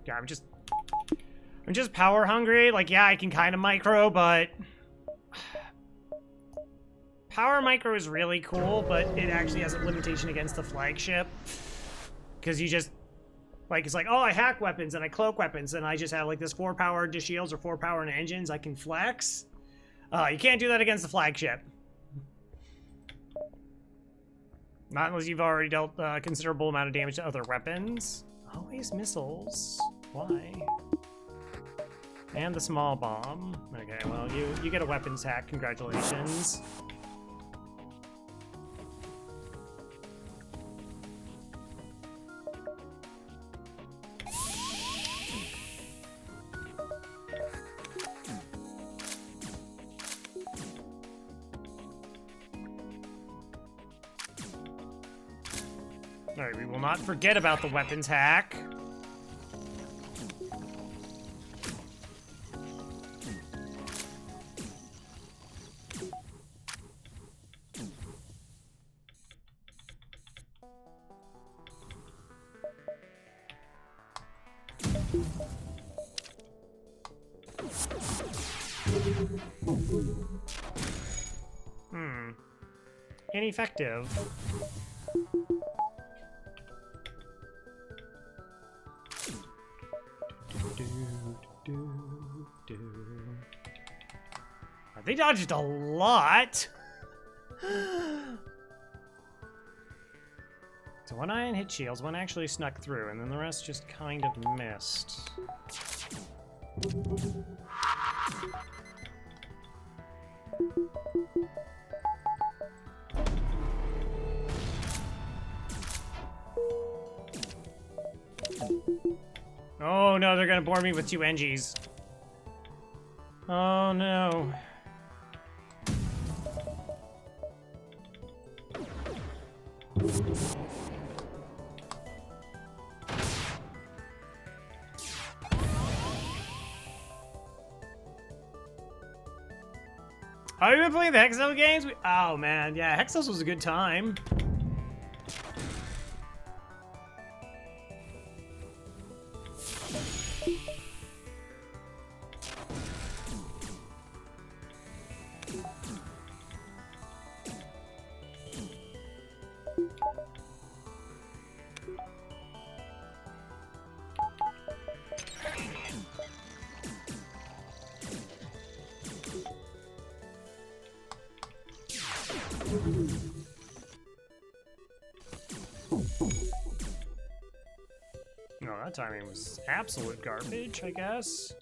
Yeah, I'm just power hungry. Like, yeah, I can kind of micro, but power micro is really cool, but it actually has a limitation against the flagship. Because you just, like, it's like, oh, I hack weapons and I cloak weapons and I just have like this 4 power to shields or 4 power to engines I can flex. You can't do that against the flagship. Not unless you've already dealt a considerable amount of damage to other weapons. Always missiles. Why? And the small bomb. Okay, well, you get a weapons hack. Congratulations. Alright, we will not forget about the weapons hack. Ineffective. They dodged a lot. So one iron hit shields, one actually snuck through, and then the rest just kind of missed. Oh no, they're gonna bore me with 2 NGs. Oh no. Oh, you been playing the Hexel games? Oh man, yeah, Hexels was a good time. No, that timing was absolute garbage, I guess.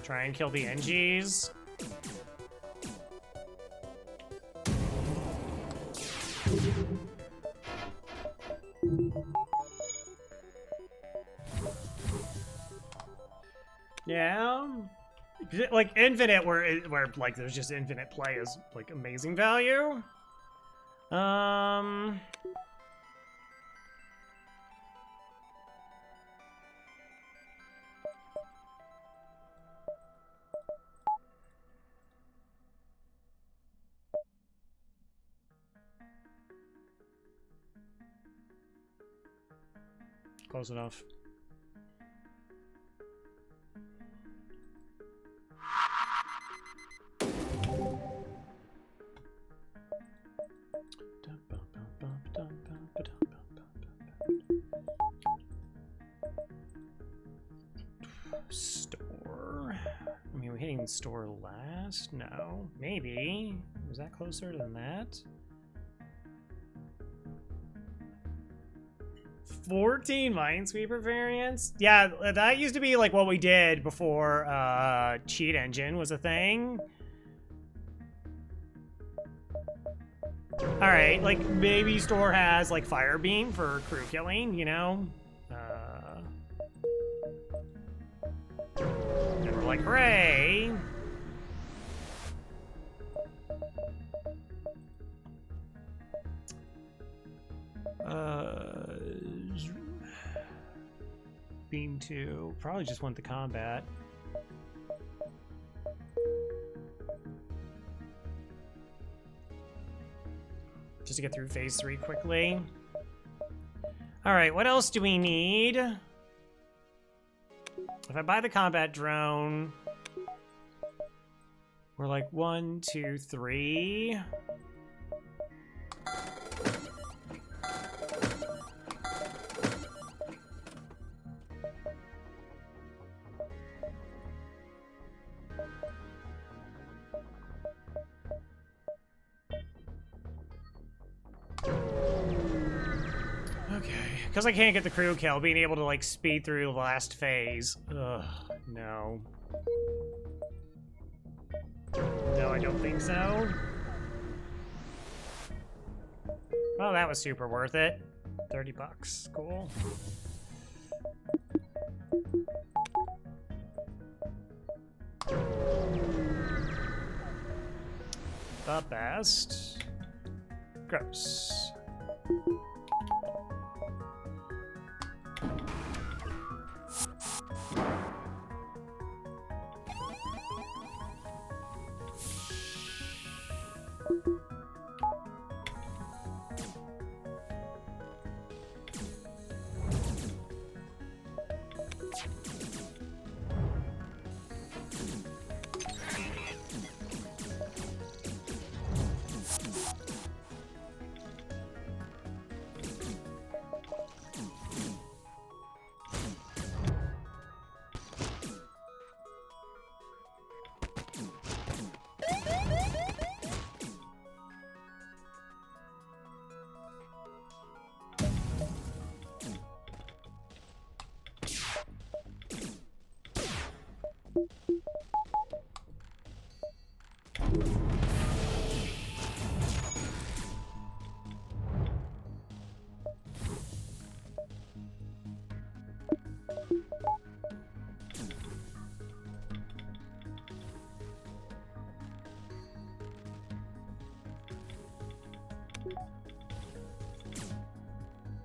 Try and kill the NGs. Yeah, like infinite, where like there's just infinite play is like amazing value. Close enough. Store. I mean, we're hitting store last? No. Maybe. Was that closer than that? 14 Minesweeper variants? Yeah, that used to be like what we did before Cheat Engine was a thing. Alright, like maybe store has like Fire Beam for crew killing, you know? And we're like, hooray! Beam 2. Probably just want the combat. Just to get through phase 3 quickly. Alright, what else do we need? If I buy the combat drone, we're like 1, 2, 3. Because I can't get the crew kill, being able to, like, speed through the last phase. Ugh, no. No, I don't think so. Oh, that was super worth it. 30 bucks. Cool. The best. Gross.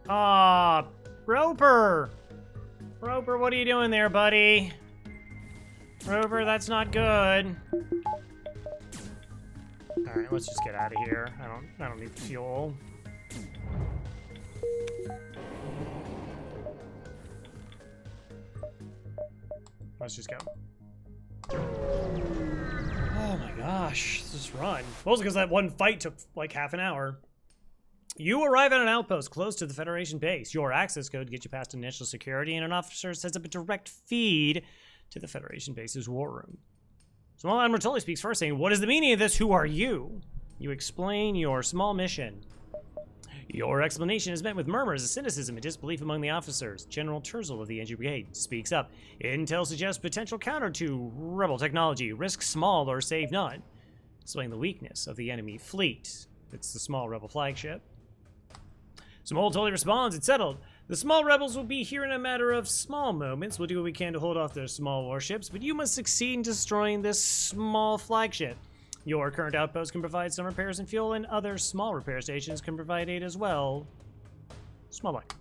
Ah, Roper! Roper, what are you doing there, buddy? Roper, that's not good. Alright, let's just get out of here. I don't need the fuel. Let's just go. Oh my gosh, let's just run. Mostly because that one fight took like half an hour. You arrive at an outpost close to the Federation base. Your access code gets you past initial security, and an officer sets up a direct feed to the Federation base's war room. Small Admiral Tully speaks first, saying, "What is the meaning of this? Who are you?" You explain your small mission. Your explanation is met with murmurs of cynicism and disbelief among the officers. General Terzel of the Engine Brigade speaks up. Intel suggests potential counter to rebel technology. Risk small or save none. Displaying the weakness of the enemy fleet. It's the small rebel flagship. Small Tully responds, "It's settled. The small rebels will be here in a matter of small moments. We'll do what we can to hold off their small warships, but you must succeed in destroying this small flagship. Your current outpost can provide some repairs and fuel, and other small repair stations can provide aid as well. Small luck."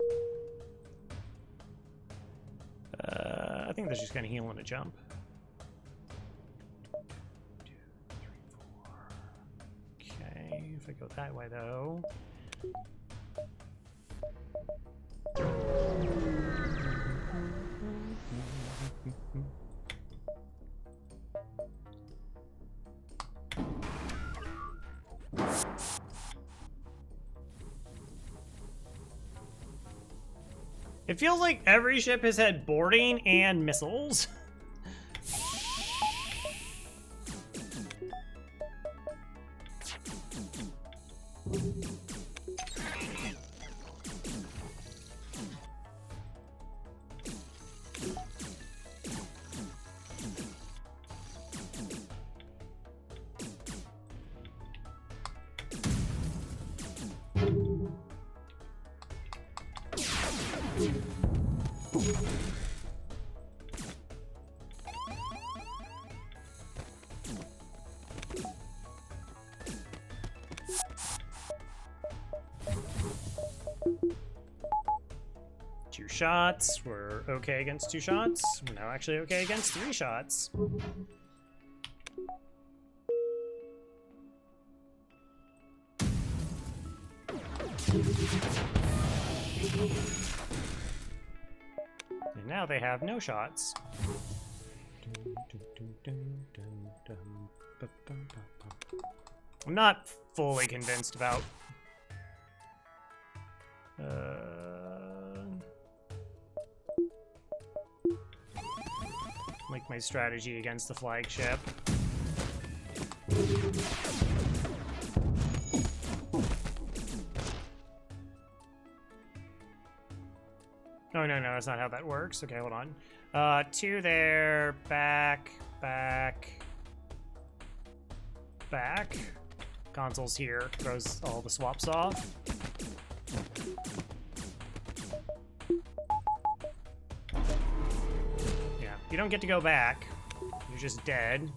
I think that's just gonna heal on a jump. 2, 3, 4. Okay, if I go that way though. It feels like every ship has had boarding and missiles. Two shots. We're okay against 2 shots. We're now actually okay against 3 shots. And now they have no shots. I'm not fully convinced about like my strategy against the flagship. Oh, no, that's not how that works. Okay, hold on. 2 there, back. Console's here, throws all the swaps off. Yeah, you don't get to go back. You're just dead.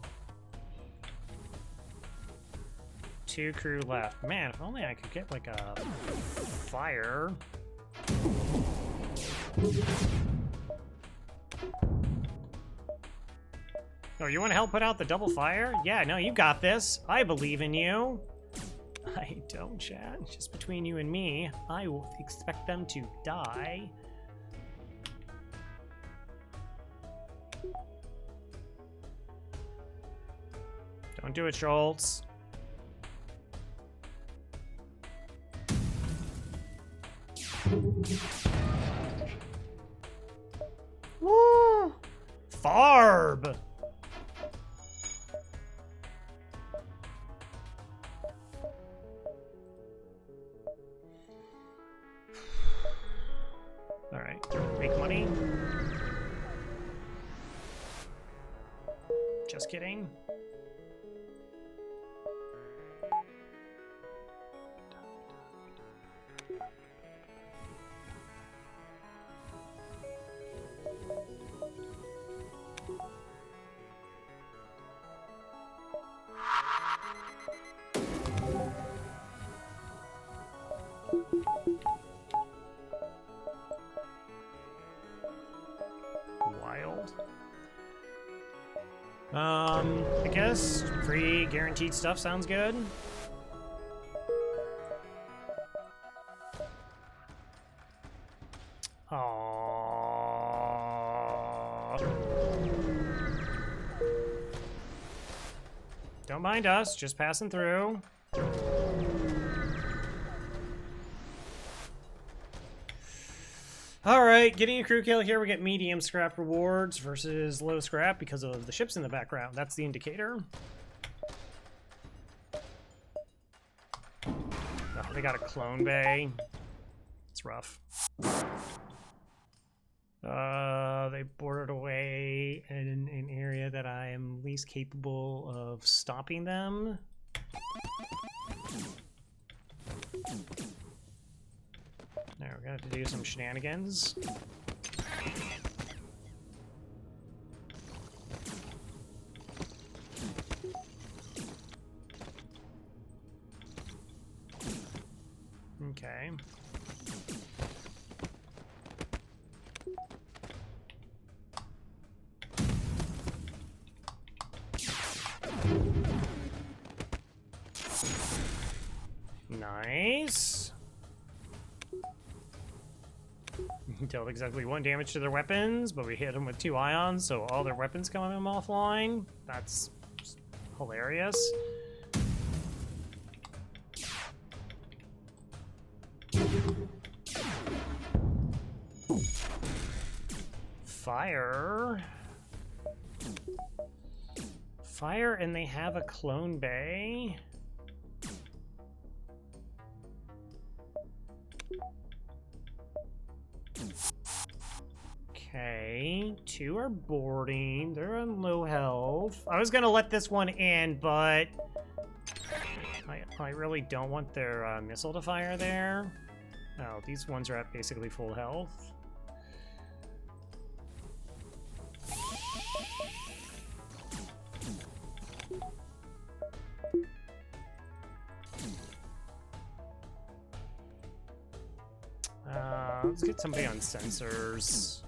2 crew left. Man, if only I could get like a fire. Oh, you want to help put out the double fire? Yeah, no, you got this. I believe in you. I don't, chat. Just between you and me, I will expect them to die. Don't do it, Schultz. Woo! Farb! Alright, make money. Just kidding. Wild. I guess free guaranteed stuff sounds good. Aww. Don't mind us, just passing through. Alright, getting a crew kill here, we get medium scrap rewards versus low scrap because of the ships in the background. That's the indicator. Oh, they got a clone bay. It's rough. They boarded away in an area that I am least capable of stopping them. Now we're gonna have to do some shenanigans. Okay. Nice. Dealt exactly 1 damage to their weapons, but we hit them with 2 ions, so all their weapons come offline. That's hilarious. Fire. Fire, and they have a clone bay. Okay, 2 are boarding. They're on low health. I was gonna let this one in, but I really don't want their missile to fire there. Oh, these ones are at basically full health. Let's get somebody on sensors.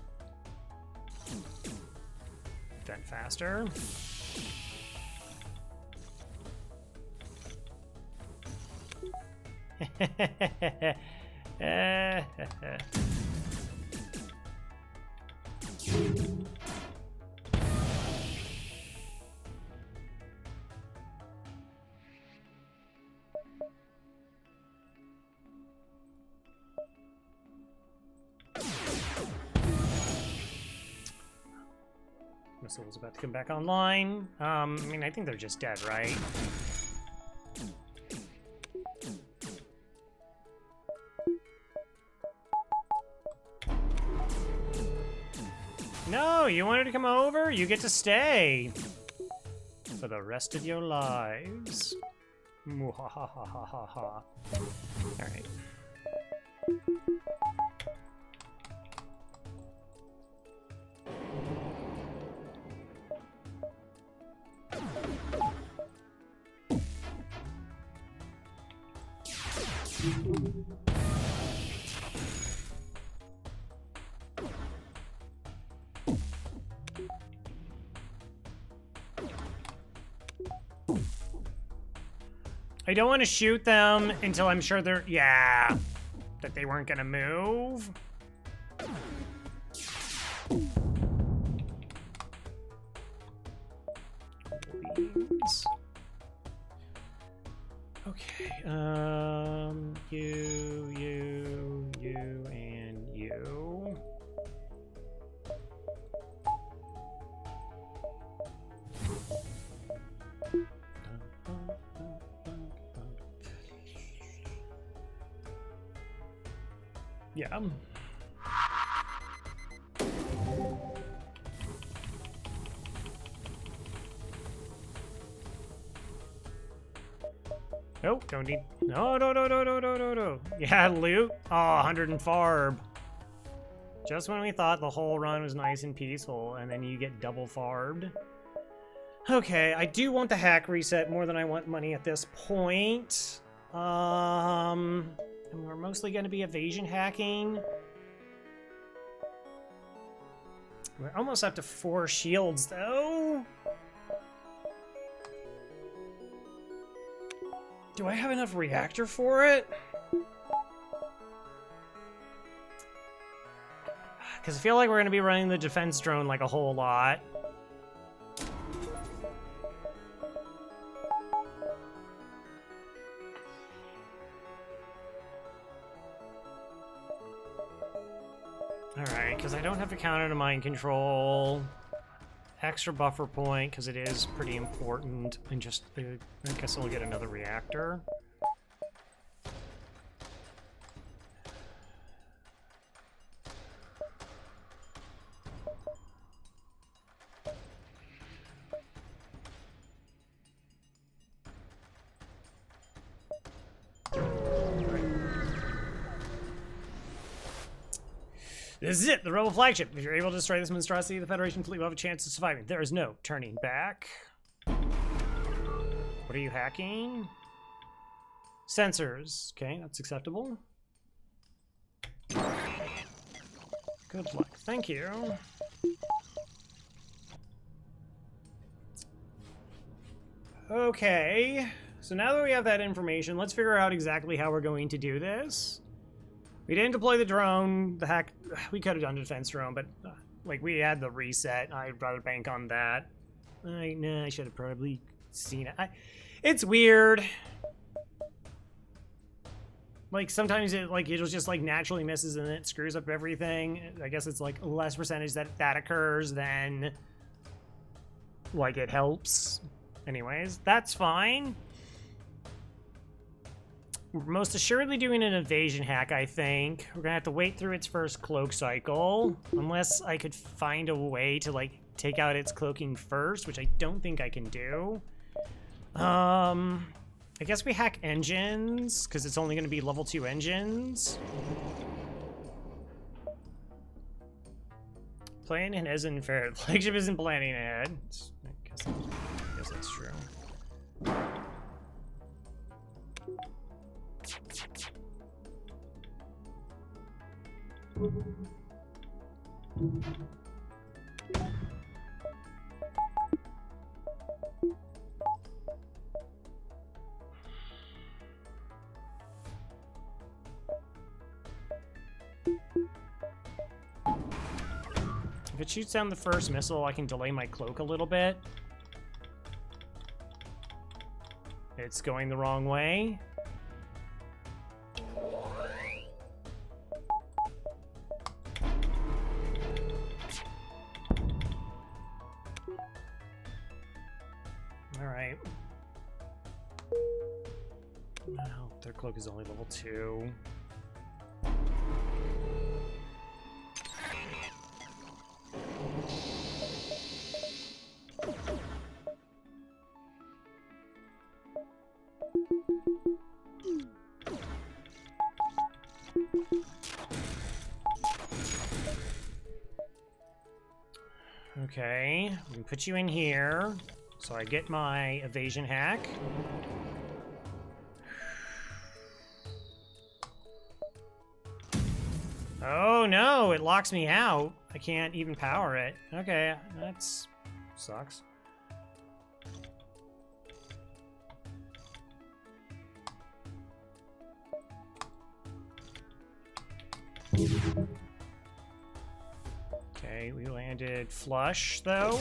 Vent faster. Missile's about to come back online. I mean, I think they're just dead, right? you wanted to come over? You get to stay for the rest of your lives. Mwahahahaha. Alright. I don't want to shoot them until I'm sure they're... Yeah. That they weren't going to move. Please. Okay. You, and you. Yeah. Nope, don't need... No. Yeah, loot. Oh, 100 and farb. Just when we thought the whole run was nice and peaceful, and then you get double farbed. Okay, I do want the hack reset more than I want money at this point. And we're mostly going to be evasion hacking. We're almost up to 4 shields, though. Do I have enough reactor for it? Because I feel like we're going to be running the defense drone like a whole lot. Alright, because I don't have to counter to mind control. Extra buffer point, because it is pretty important. And just, I guess I'll get another reactor. This is it, the Rebel flagship. If you're able to destroy this monstrosity, the Federation fleet will have a chance of surviving. There is no turning back. What are you hacking? Sensors. Okay, that's acceptable. Good luck. Thank you. Okay, so now that we have that information, let's figure out exactly how we're going to do this. We didn't deploy the drone, the hack, we could have done a defense drone, but like we had the reset, I'd rather bank on that. Nah, I should have probably seen it. It's weird. Like sometimes it'll just like naturally misses and it screws up everything. I guess it's like less percentage that occurs than like it helps. Anyways, that's fine. We're most assuredly doing an evasion hack, I think. We're gonna have to wait through its first cloak cycle. Unless I could find a way to, like, take out its cloaking first, which I don't think I can do. I guess we hack engines, because it's only gonna be level 2 engines. Plan ahead isn't fair. The flagship isn't planning ahead. I guess that's true. If it shoots down the first missile, I can delay my cloak a little bit. It's going the wrong way. Alright. Well, their cloak is only level 2. Okay, we can put you in here, so I get my evasion hack. Oh no, it locks me out. I can't even power it. Okay, that's sucks. Okay, we landed flush though.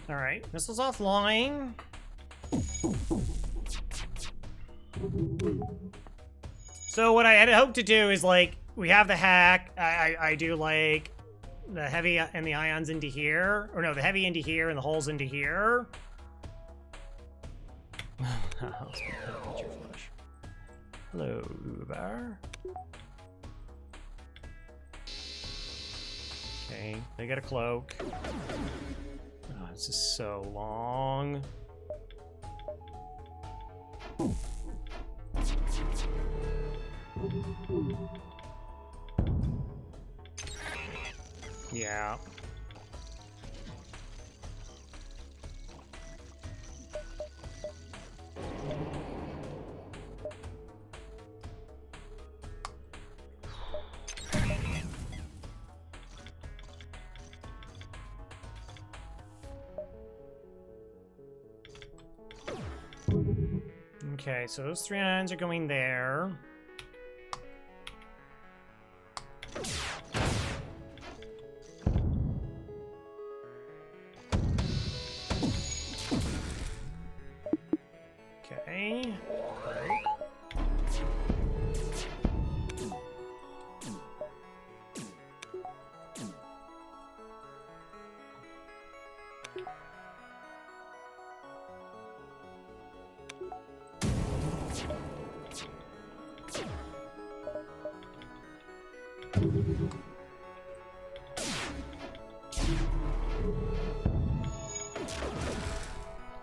All right, missiles offline. So what I had hoped to do is, like, we have the hack. I do, like, the heavy and the ions into here. Or no, the heavy into here and the holes into here. Hello there. Okay, they got a cloak. Oh, this is so long. Yeah. Okay, so those 3 ions are going there. Okay.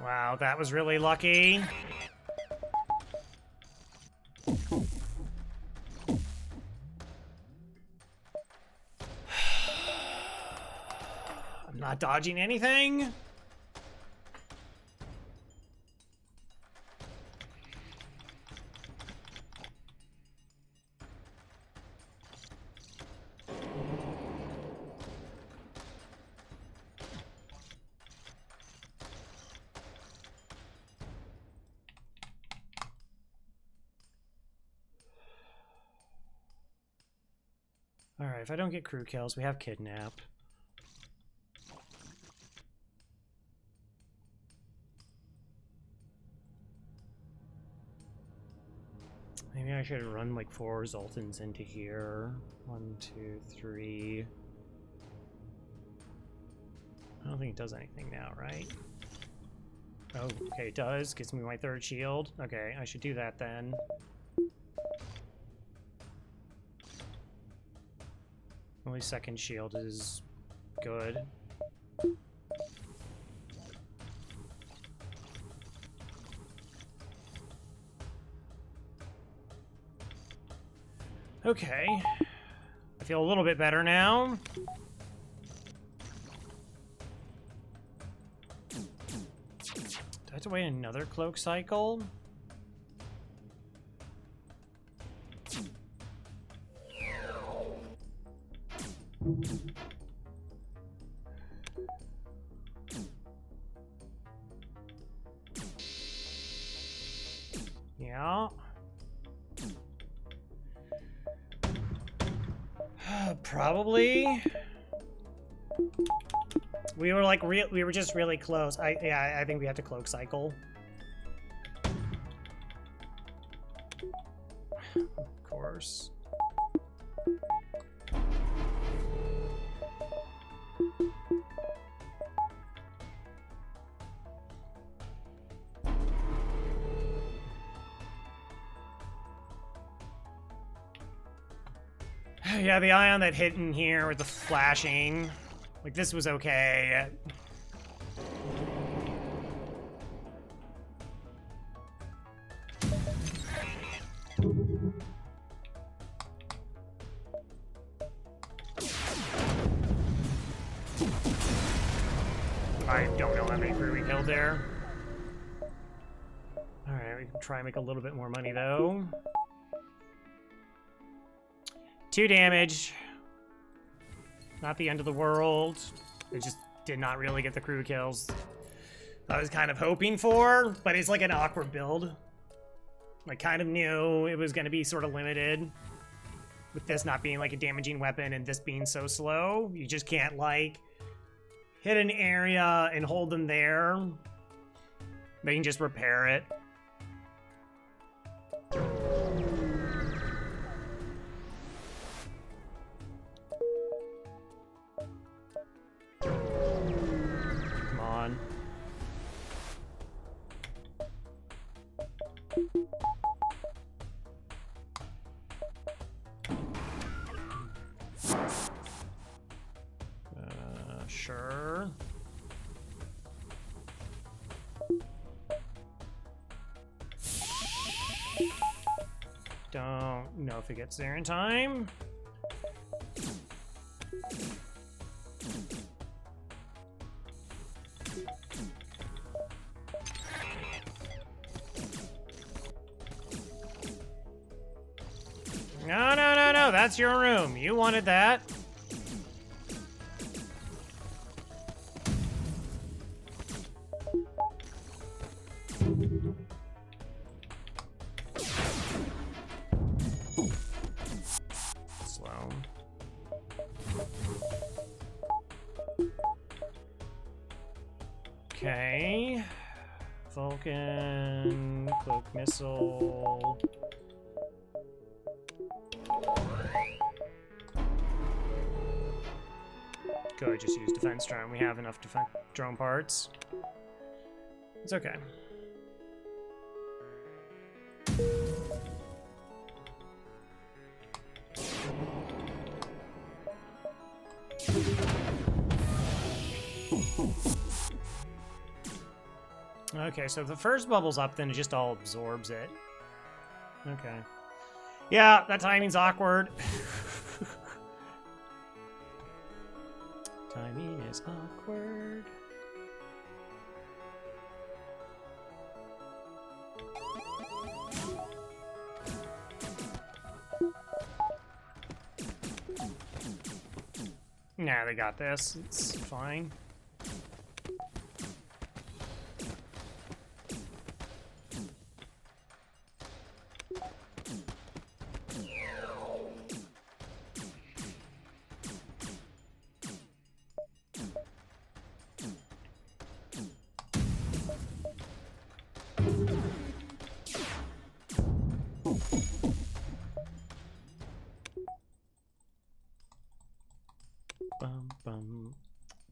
Wow, that was really lucky. I'm not dodging anything. Alright, if I don't get crew kills, we have kidnap. Maybe I should run like 4 Zoltans into here. 1, 2, 3. I don't think it does anything now, right? Oh, okay, it does. Gives me my 3rd shield. Okay, I should do that then. Only 2nd shield is good. Okay. I feel a little bit better now. Do I have to wait another cloak cycle? Yeah. Probably. We were like we were just really close. I think we have to cloak cycle. Of course. Yeah, the ion that hit in here with the flashing. Like, this was okay. there. Alright, we can try and make a little bit more money, though. 2 damage. Not the end of the world. It just did not really get the crew kills I was kind of hoping for, but it's like an awkward build. I kind of knew it was going to be sort of limited with this not being like a damaging weapon and this being so slow. You just can't like hit an area and hold them there. They can just repair it. Come on. Sure. Don't know if it gets there in time. No, that's your room. You wanted that. Slow. Okay. Vulcan, cloak missile. Go, just use defense drone. We have enough drone parts. It's okay. Okay, so if the first bubble's up, then it just all absorbs it. Okay. Yeah, that timing's awkward. Timing is awkward. Nah, they got this. It's fine.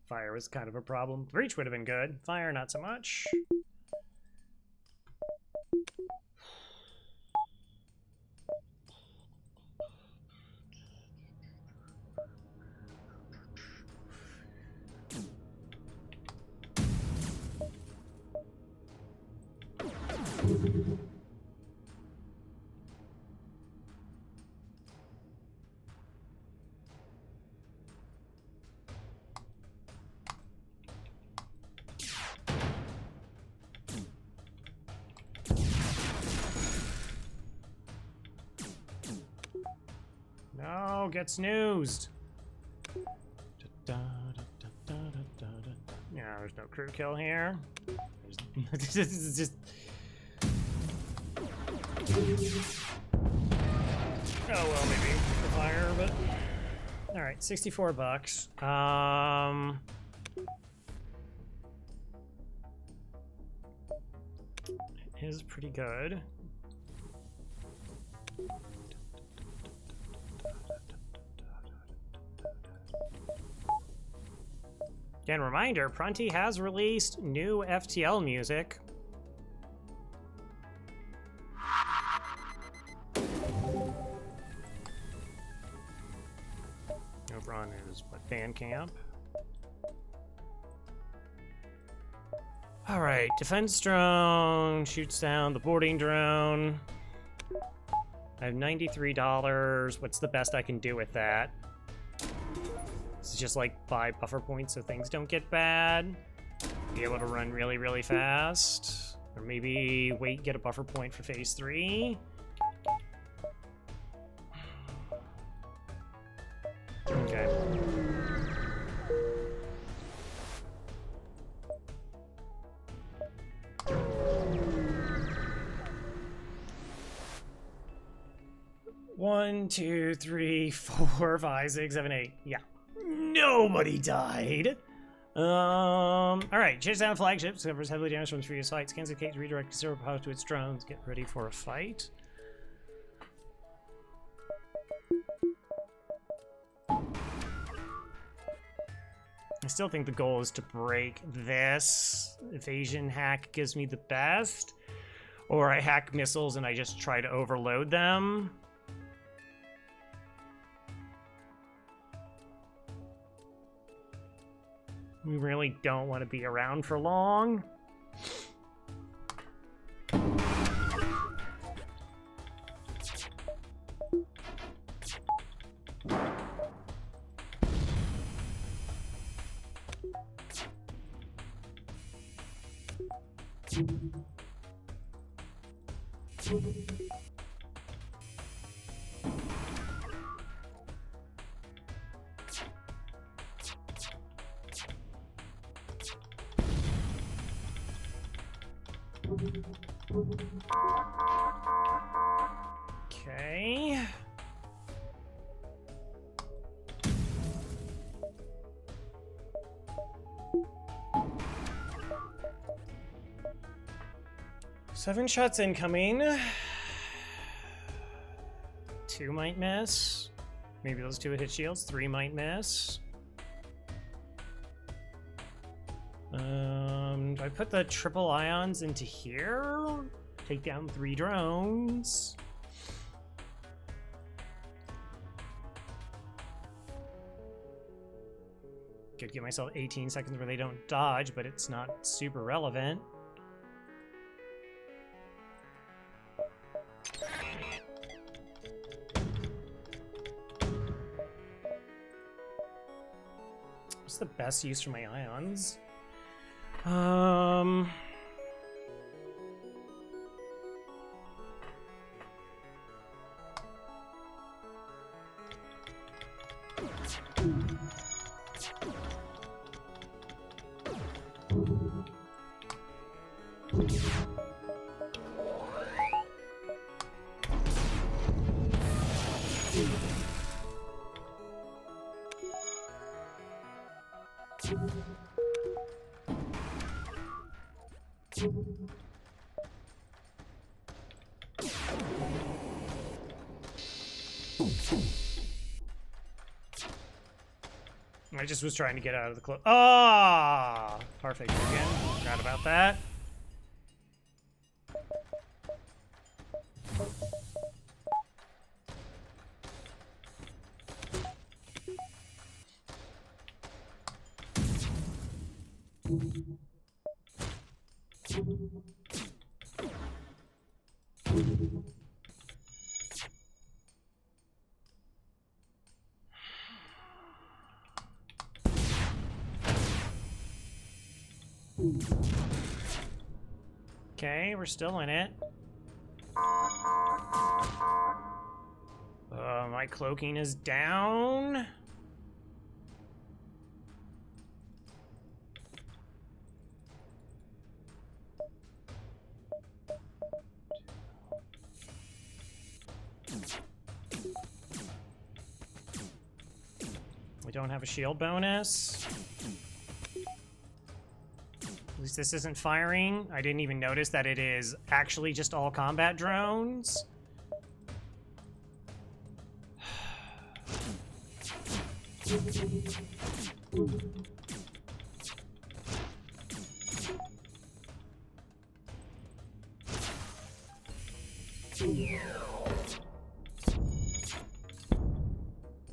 Fire was kind of a problem. Breach would have been good. Fire, not so much. No, get snoozed. Yeah, there's no crew kill here. This is just... Oh, well, maybe the fire, but... Alright, $64. It is pretty good. Again, reminder, Prunty has released new FTL music. Over on his Bandcamp. Alright, defense drone shoots down the boarding drone. I have $93. What's the best I can do with that? This is just like buy buffer points so things don't get bad. Be able to run really, really fast. Or maybe wait, get a buffer point for phase 3. Okay. One, two, three, 4, 5, 6, 7, 8. Yeah. Nobody died. Alright. Chase down flagship. Suffers heavily damaged from its previous fight. Scans the cage, redirect considerable power to its drones. Get ready for a fight. I still think the goal is to break this. Evasion hack gives me the best. Or I hack missiles and I just try to overload them. We really don't want to be around for long. Okay. Seven shots incoming. 2 might miss. Maybe those 2 hit shields. 3 might miss. Do I put the triple ions into here? Take down 3 drones. Could give myself 18 seconds where they don't dodge, but it's not super relevant. What's the best use for my ions? I just was trying to get out of the close. Ah, perfect again. Forgot about that. Okay, we're still in it. My cloaking is down. We don't have a shield bonus. At least this isn't firing. I didn't even notice that it is actually just all combat drones.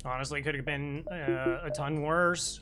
Honestly, could have been a ton worse.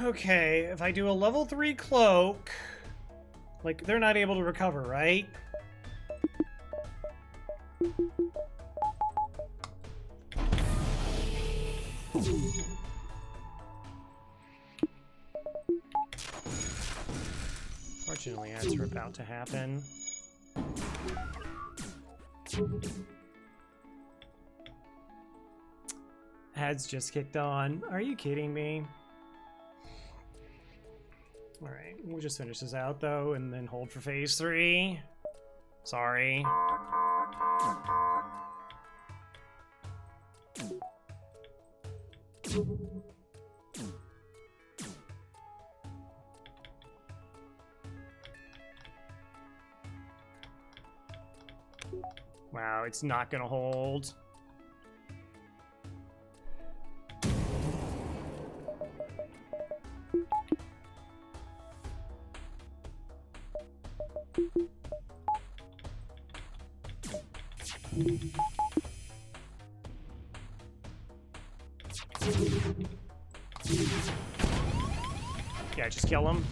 Okay, if I do a level 3 cloak, like, they're not able to recover, right? Fortunately, that's about to happen. Ads just kicked on. Are you kidding me? Alright, we'll just finish this out, though, and then hold for phase 3. Sorry. Wow, it's not gonna hold. Yeah, just kill him.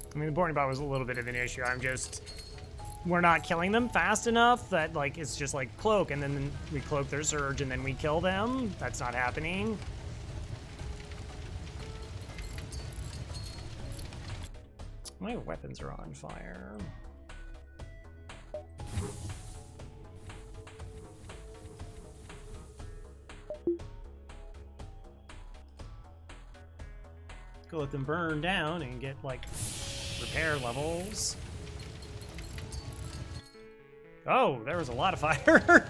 I mean, the boarding bot was a little bit of an issue. We're not killing them fast enough that, like, it's just like cloak, and then we cloak their surge, and then we kill them. That's not happening. My weapons are on fire. Go let them burn down and get, like, repair levels. Oh, there was a lot of fire.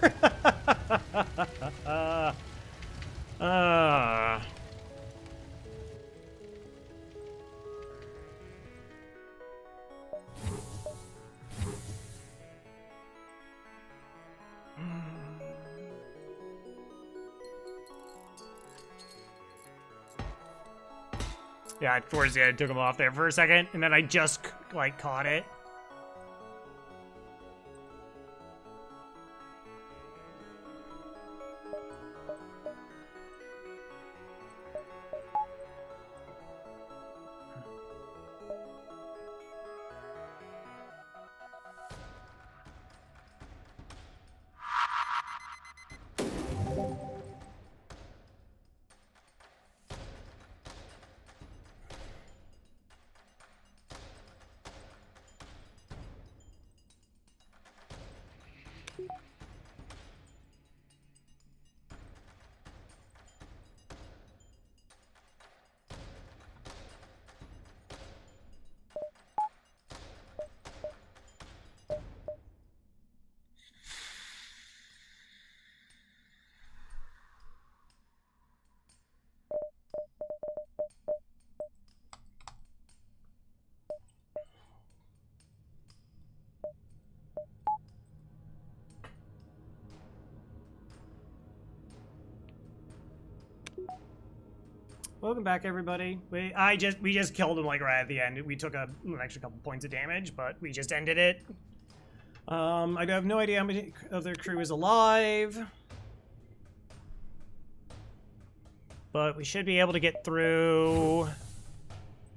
Yeah, towards the end, I took him off there for a second, and then I just, like, caught it. Welcome back, everybody. We just killed him, like, right at the end. We took an extra couple points of damage, but we just ended it. I have no idea how many of their crew is alive, but we should be able to get through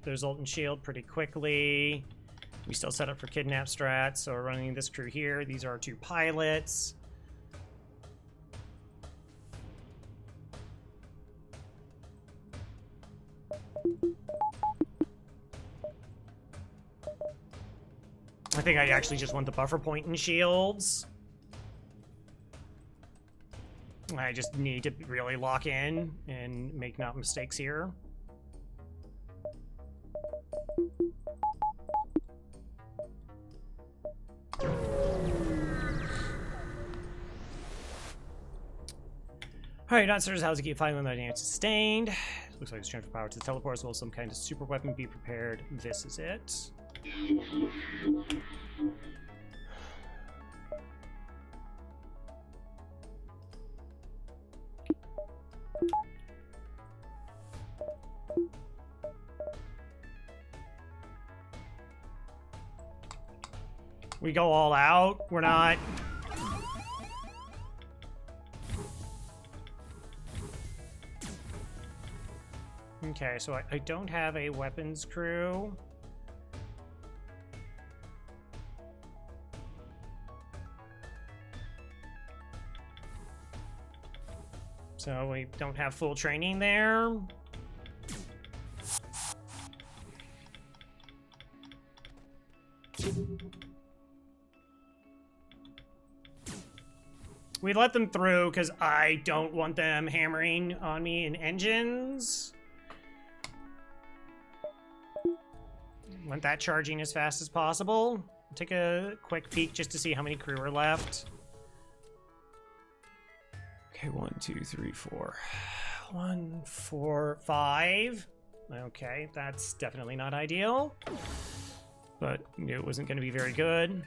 their Zoltan shield pretty quickly. We still set up for kidnap strats, so we're running this crew here. These are our 2 pilots. I think I actually just want the buffer point and shields. I just need to really lock in and make no mistakes here. Alright, not certain how to keep fighting when the damage sustained. Looks like it's transfer power to the teleporters. Will some kind of super weapon be prepared? This is it. We go all out. We're not... Okay, so I don't have a weapons crew. So we don't have full training there. We let them through because I don't want them hammering on me in engines. Want that charging as fast as possible. Take a quick peek just to see how many crew are left. Okay, 1, 2, 3, 4. 1, 4, 5. Okay, that's definitely not ideal. But knew it wasn't going to be very good.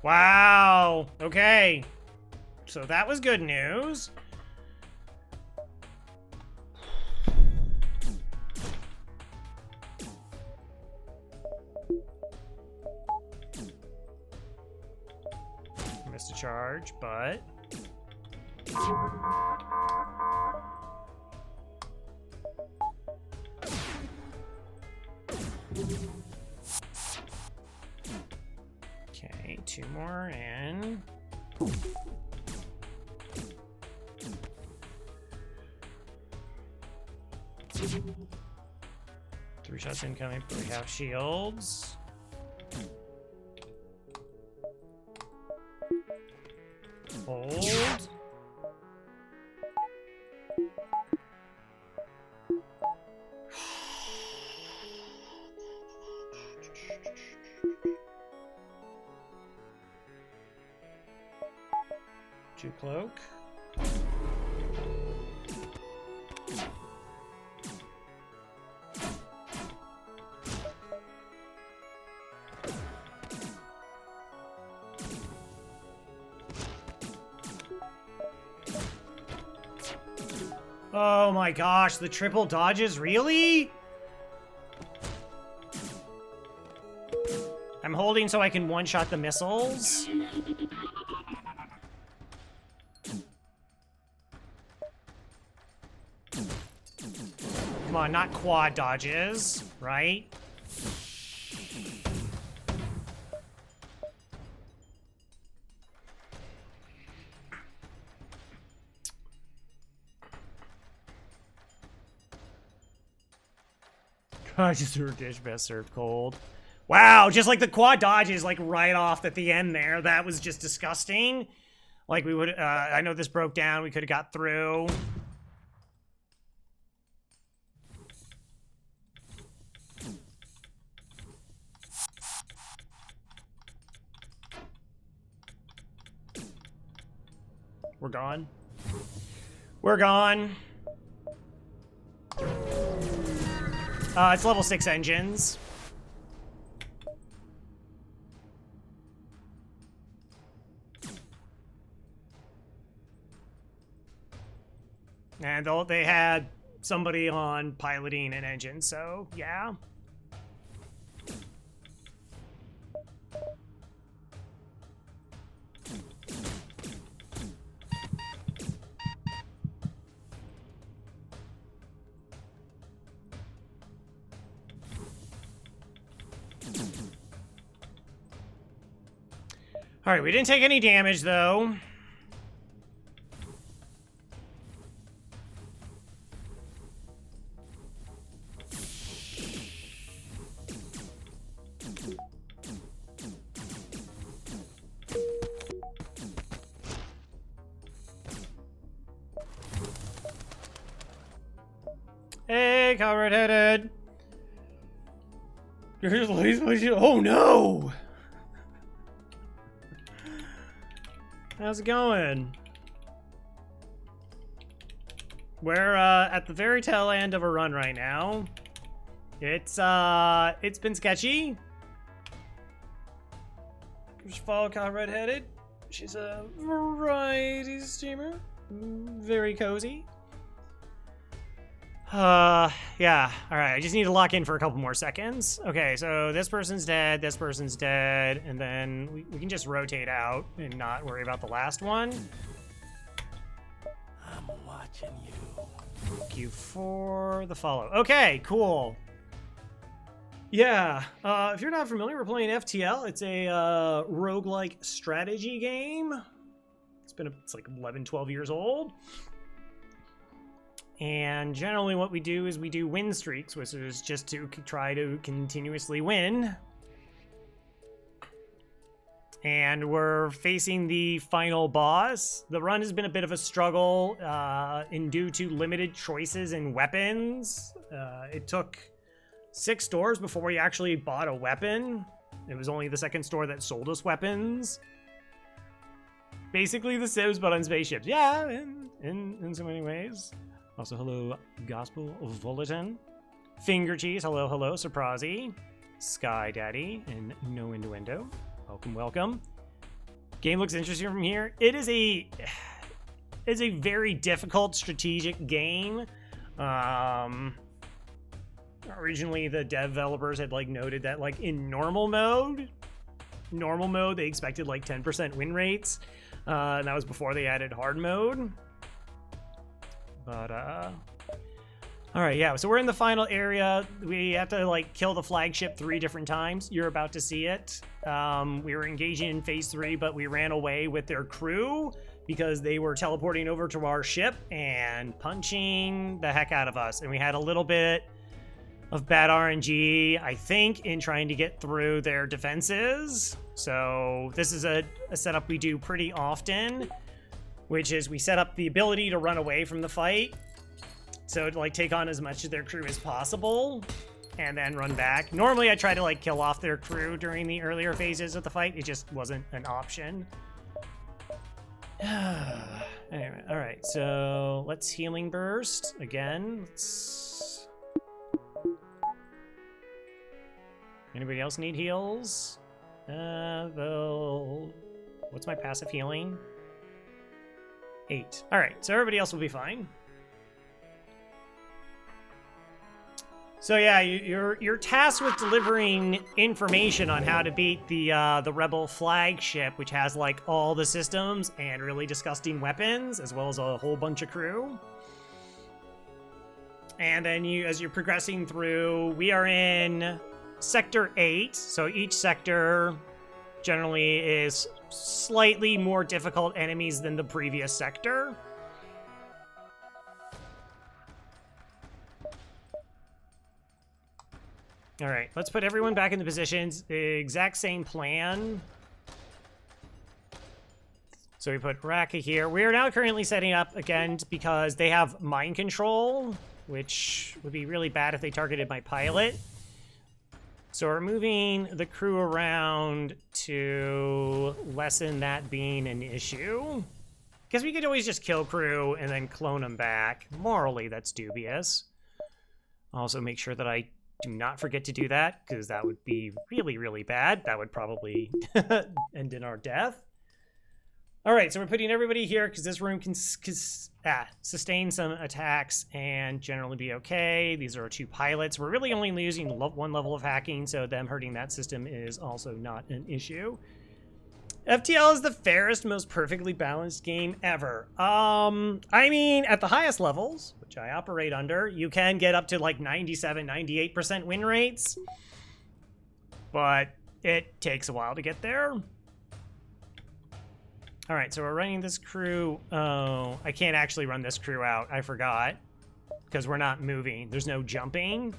Wow. Okay. So that was good news. Missed a charge, but... Okay, 2 more in. Three shots incoming, but we have shields. Hold. Two cloak. Oh my gosh, the triple dodges, really? I'm holding so I can one-shot the missiles. Come on, not quad dodges, right? I just threw a dish best served cold. Wow, just like the quad dodges, like right off at the end there. That was just disgusting. Like we would, I know this broke down. We could have got through. We're gone. We're gone. It's level 6 engines. And they had somebody on piloting an engine, so yeah. All right, we didn't take any damage, though. Hey, Comrade Headed. Oh no! How's it going? We're at the very tail end of a run right now. It's been sketchy. Just follow Comrade Headed. She's a variety streamer. Very cozy. Yeah. Alright, I just need to lock in for a couple more seconds. Okay, so this person's dead, and then we can just rotate out and not worry about the last one. I'm watching you. Thank you for the follow. Okay, cool. Yeah, if you're not familiar, we're playing FTL. It's a roguelike strategy game. It's like 11, 12 years old. And generally what we do is we do win streaks, which is just to try to continuously win. And we're facing the final boss. The run has been a bit of a struggle due to limited choices in weapons. It took 6 stores before we actually bought a weapon. It was only the second store that sold us weapons. Basically the Sims, but on spaceships. Yeah, in so many ways. Also, hello, Gospel Zoltan. Finger Cheese, hello, Surprisey. Sky Daddy, and No Innuendo. Welcome, welcome. Game looks interesting from here. It's a very difficult strategic game. Originally, the developers had noted that in normal mode, they expected 10% win rates. And that was before they added hard mode. But, alright, yeah, so we're in the final area. We have to, kill the flagship 3 different times. You're about to see it. We were engaging in phase 3, but we ran away with their crew because they were teleporting over to our ship and punching the heck out of us. And we had a little bit of bad RNG, I think, in trying to get through their defenses. So this is a setup we do pretty often, which is we set up the ability to run away from the fight. So to take on as much of their crew as possible and then run back. Normally I try to kill off their crew during the earlier phases of the fight. It just wasn't an option. Anyway, all right, so let's healing burst again. Anybody else need heals? What's my passive healing? 8. All right, so everybody else will be fine. So yeah, you're tasked with delivering information on how to beat the Rebel flagship, which has all the systems and really disgusting weapons, as well as a whole bunch of crew. And then as you're progressing through, we are in Sector 8, so each sector generally is slightly more difficult enemies than the previous sector. All right, let's put everyone back in the positions. The exact same plan. So we put Raka here. We are now currently setting up, again, because they have mind control, which would be really bad if they targeted my pilot. So we're moving the crew around to lessen that being an issue. Because we could always just kill crew and then clone them back. Morally, that's dubious. Also, make sure that I do not forget to do that, because that would be really, really bad. That would probably end in our death. All right, so we're putting everybody here because this room can sustain some attacks and generally be okay. These are our 2 pilots. We're really only losing 1 level of hacking, so them hurting that system is also not an issue. FTL is the fairest, most perfectly balanced game ever. I mean, at the highest levels, which I operate under, you can get up to 97, 98% win rates, but it takes a while to get there. All right, so we're running this crew. Oh, I can't actually run this crew out. I forgot, because we're not moving. There's no jumping.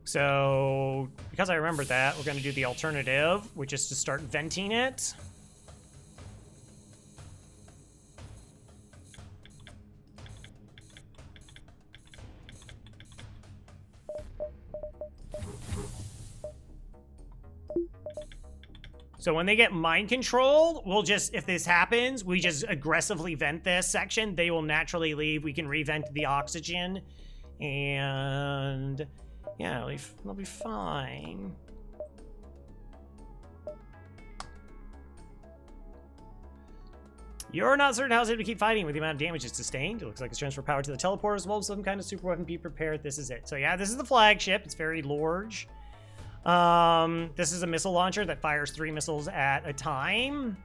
So, because I remembered that, we're going to do the alternative, which is to start venting it. So when they get mind controlled, we'll just, if this happens, we just aggressively vent this section. They will naturally leave. We can revent the oxygen. And yeah, they'll be fine. You're not certain how it's able to keep fighting with the amount of damage it's sustained. It looks like it's transfer power to the teleporter as well as some kind of super weapon. Be prepared. This is it. So yeah, this is the flagship. It's very large. This is a missile launcher that fires 3 missiles at a time.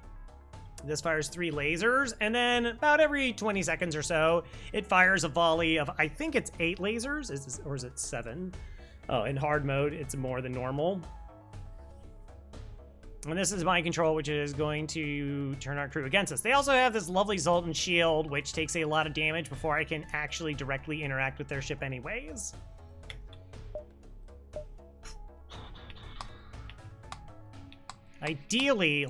This fires 3 lasers, and then about every 20 seconds or so, it fires a volley of, I think it's 8 lasers, or is it 7? Oh, in hard mode, it's more than normal. And this is mind control, which is going to turn our crew against us. They also have this lovely Zoltan shield, which takes a lot of damage before I can actually directly interact with their ship anyways. Ideally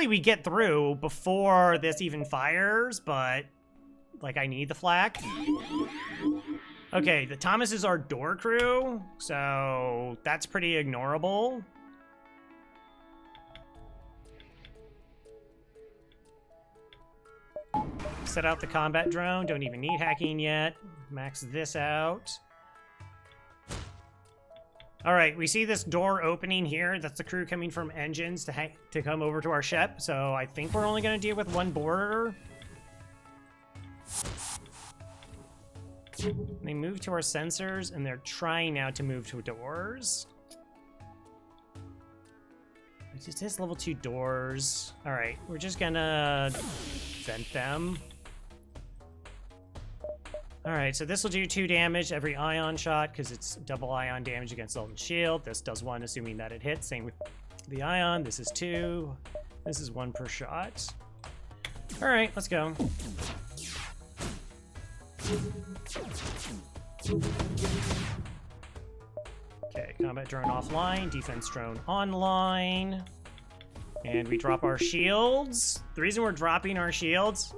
we get through before this even fires, but, like, I need the flak. Okay, the Thomas is our door crew, so that's pretty ignorable. Set out the combat drone. Don't even need hacking yet. Max this out. All right, we see this door opening here. That's the crew coming from engines to come over to our ship. So I think we're only going to deal with 1 boarder. They move to our sensors, and they're trying now to move to doors. It just is level 2 doors. All right, we're just gonna vent them. All right, so this will do 2 damage every ion shot because it's double ion damage against Zoltan shield. This does 1, assuming that it hits. Same with the ion. This is 2. This is 1 per shot. All right, let's go. Okay, combat drone offline, defense drone online. And we drop our shields. The reason we're dropping our shields,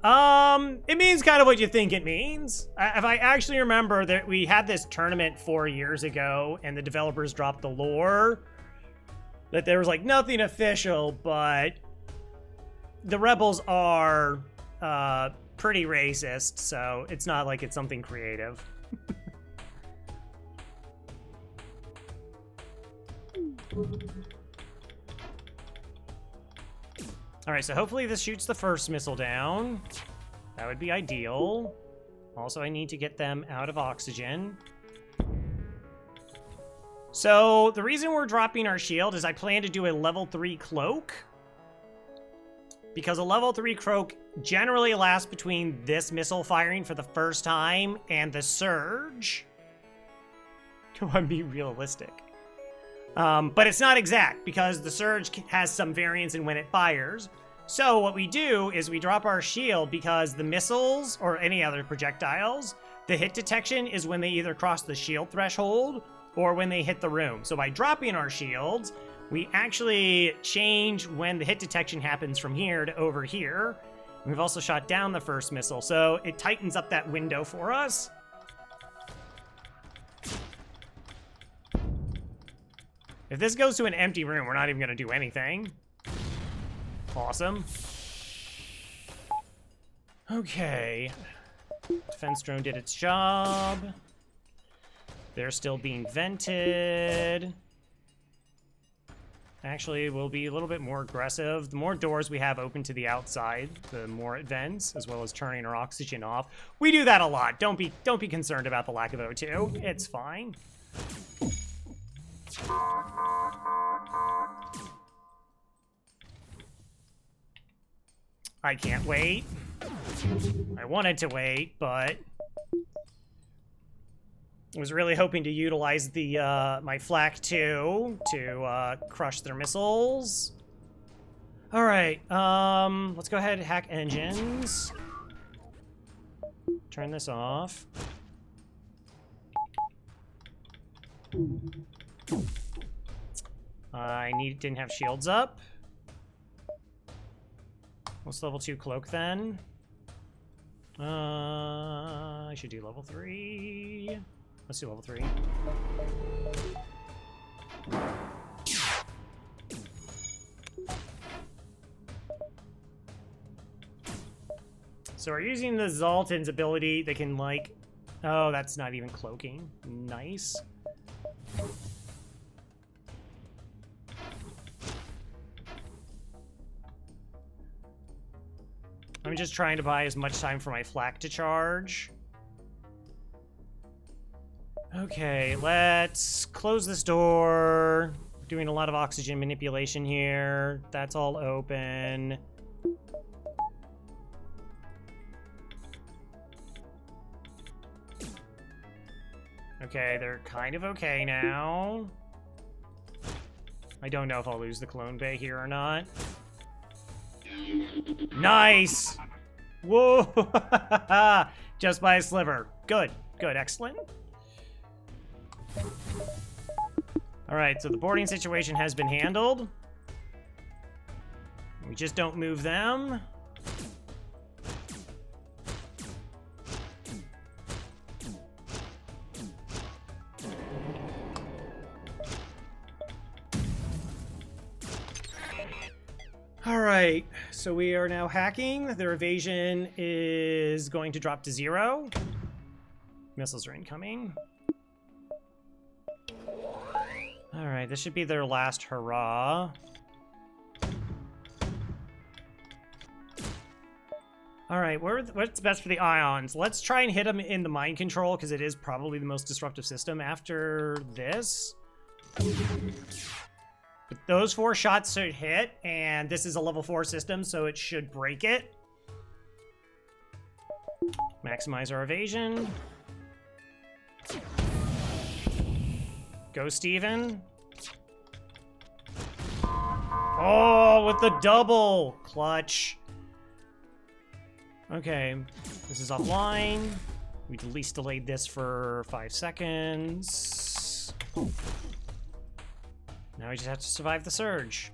it means kind of what you think it means. If I actually remember that we had this tournament 4 years ago and the developers dropped the lore that there was like nothing official, but the rebels are pretty racist, so it's not like it's something creative. All right, so hopefully this shoots the first missile down. That would be ideal. Also, I need to get them out of oxygen. So the reason we're dropping our shield is I plan to do a level 3 cloak. Because a level 3 cloak generally lasts between this missile firing for the first time and the surge. Come on, be realistic. But it's not exact because the surge has some variance in when it fires. So what we do is we drop our shield because the missiles or any other projectiles, the hit detection is when they either cross the shield threshold or when they hit the room. So by dropping our shields, we actually change when the hit detection happens from here to over here. We've also shot down the first missile, so it tightens up that window for us. If this goes to an empty room, we're not even going to do anything. Awesome. Okay. Defense drone did its job. They're still being vented. Actually, we'll be a little bit more aggressive. The more doors we have open to the outside, the more it vents, as well as turning our oxygen off. We do that a lot. Don't be concerned about the lack of O2. It's fine. I can't wait. I wanted to wait, but I was really hoping to utilize the my flak 2 to crush their missiles. All right, let's go ahead and hack engines. Turn this off. Didn't have shields up. What's level 2 cloak then? I should do level 3. Let's do level 3. So we're using the Zoltan's ability. They can, like... Oh, that's not even cloaking. Nice. I'm just trying to buy as much time for my flak to charge. Okay, let's close this door. Doing a lot of oxygen manipulation here. That's all open. Okay, they're kind of okay now. I don't know if I'll lose the clone bay here or not. Nice! Whoa! Just by a sliver. Good, good, excellent. Alright, so the boarding situation has been handled. We just don't move them. Alright, so we are now hacking. Their evasion is going to drop to 0. Missiles are incoming. Alright, this should be their last hurrah. Alright, what's best for the ions? Let's try and hit them in the mind control, because it is probably the most disruptive system after this. But those 4 shots should hit, and this is a level 4 system, so it should break it. Maximize our evasion. Go, Steven. Oh, with the double clutch. Okay, this is offline. We at least delayed this for 5 seconds. Now we just have to survive the surge.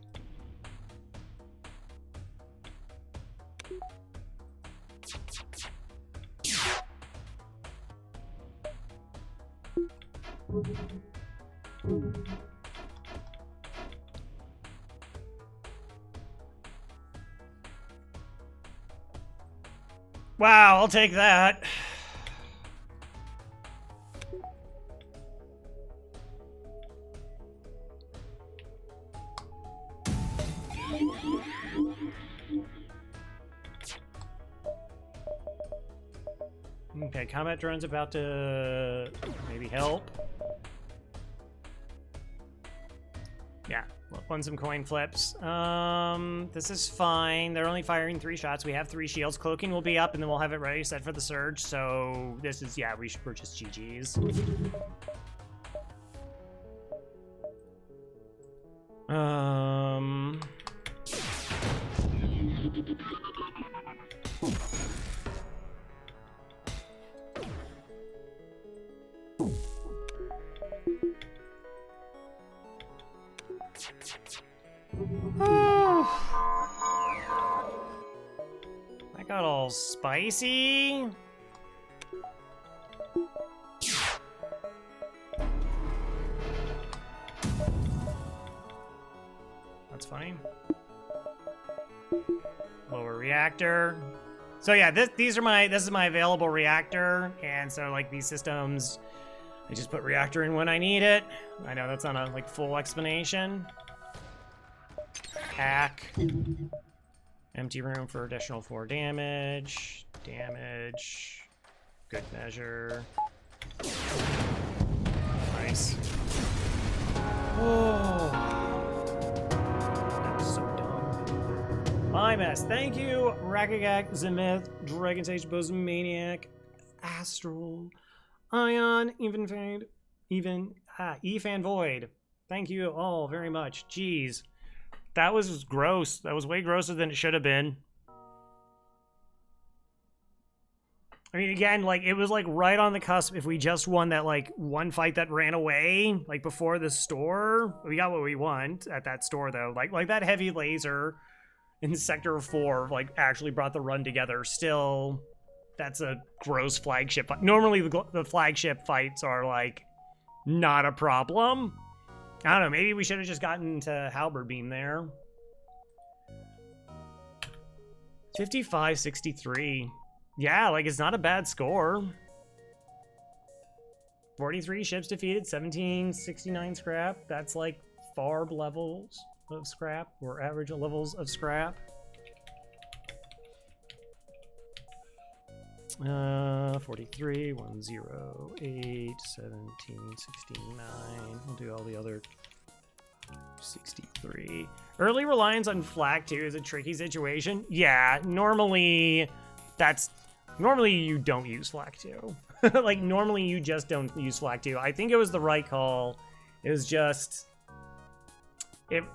Wow, I'll take that. Okay, combat drone's about to maybe help. Yeah, won some coin flips. This is fine. They're only firing 3 shots. We have 3 shields. Cloaking will be up, and then we'll have it ready set for the surge. So this is, yeah, we're just GG's. That got all spicy. That's funny. Lower reactor. So yeah, this is my available reactor, and so like these systems, I just put reactor in when I need it. I know that's not a like full explanation. Hack. Empty room for additional 4 damage. Damage. Good measure. Nice. Oh. That was so dumb. My mess. Thank you, Rakagak, Zemith, Dragon Sage, Bosomaniac, Astral, Ion, Efan Void. Thank you all very much. Jeez. That was gross. That was way grosser than it should have been. I mean, again, like, it was, like, right on the cusp. If we just won that, like, one fight that ran away, like, before the store, we got what we want at that store, though. Like that heavy laser in Sector 4, like, actually brought the run together. Still, that's a gross flagship fight. Normally, the flagship fights are, like, not a problem. I don't know, maybe we should have just gotten to Halberd Beam there. 55-63. Yeah, like, it's not a bad score. 43 ships defeated, 1769 scrap. That's like FARB levels of scrap, or average levels of scrap. 43, 108, 17, 69. We'll do all the other 63. Early reliance on flak 2 is a tricky situation. Yeah, normally you don't use flak 2. Like, normally you just don't use flak 2. I think it was the right call. It was just,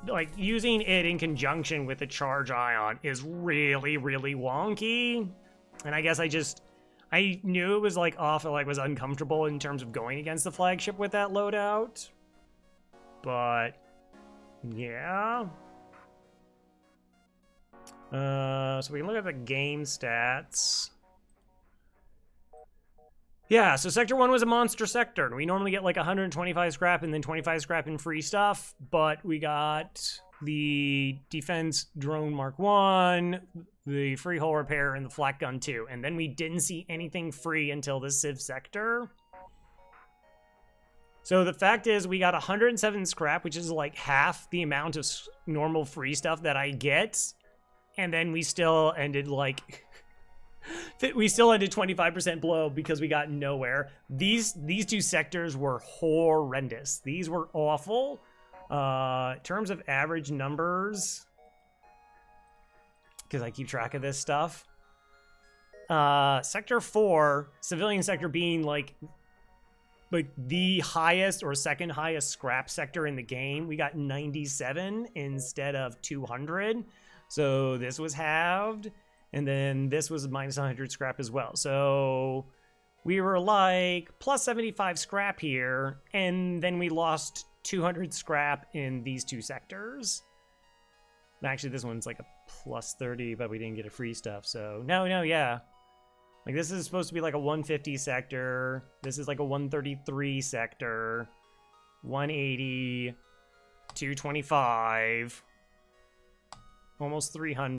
like, using it in conjunction with the charge ion is really, really wonky. And I guess I knew it was, like, off, or, like, was uncomfortable in terms of going against the flagship with that loadout. But, yeah. So we can look at the game stats. Yeah, so Sector 1 was a monster sector, and we normally get like 125 scrap and then 25 scrap in free stuff, but we got the Defense Drone Mark 1, the Free Hull Repair, and the Flak Gun 2, and then we didn't see anything free until the Civ sector. So the fact is, we got 107 scrap, which is like half the amount of normal free stuff that I get, and then we still ended like... We still ended 25% below because we got nowhere. These two sectors were horrendous. These were awful. In terms of average numbers, because I keep track of this stuff. Sector 4, civilian sector being like the highest or second highest scrap sector in the game, we got 97 instead of 200. So this was halved. And then this was minus 100 scrap as well. So we were like plus 75 scrap here, and then we lost 200 scrap in these two sectors. Actually, this one's like a plus 30, but we didn't get a free stuff. So no, yeah. Like, this is supposed to be like a 150 sector. This is like a 133 sector. 180, 225, almost 300.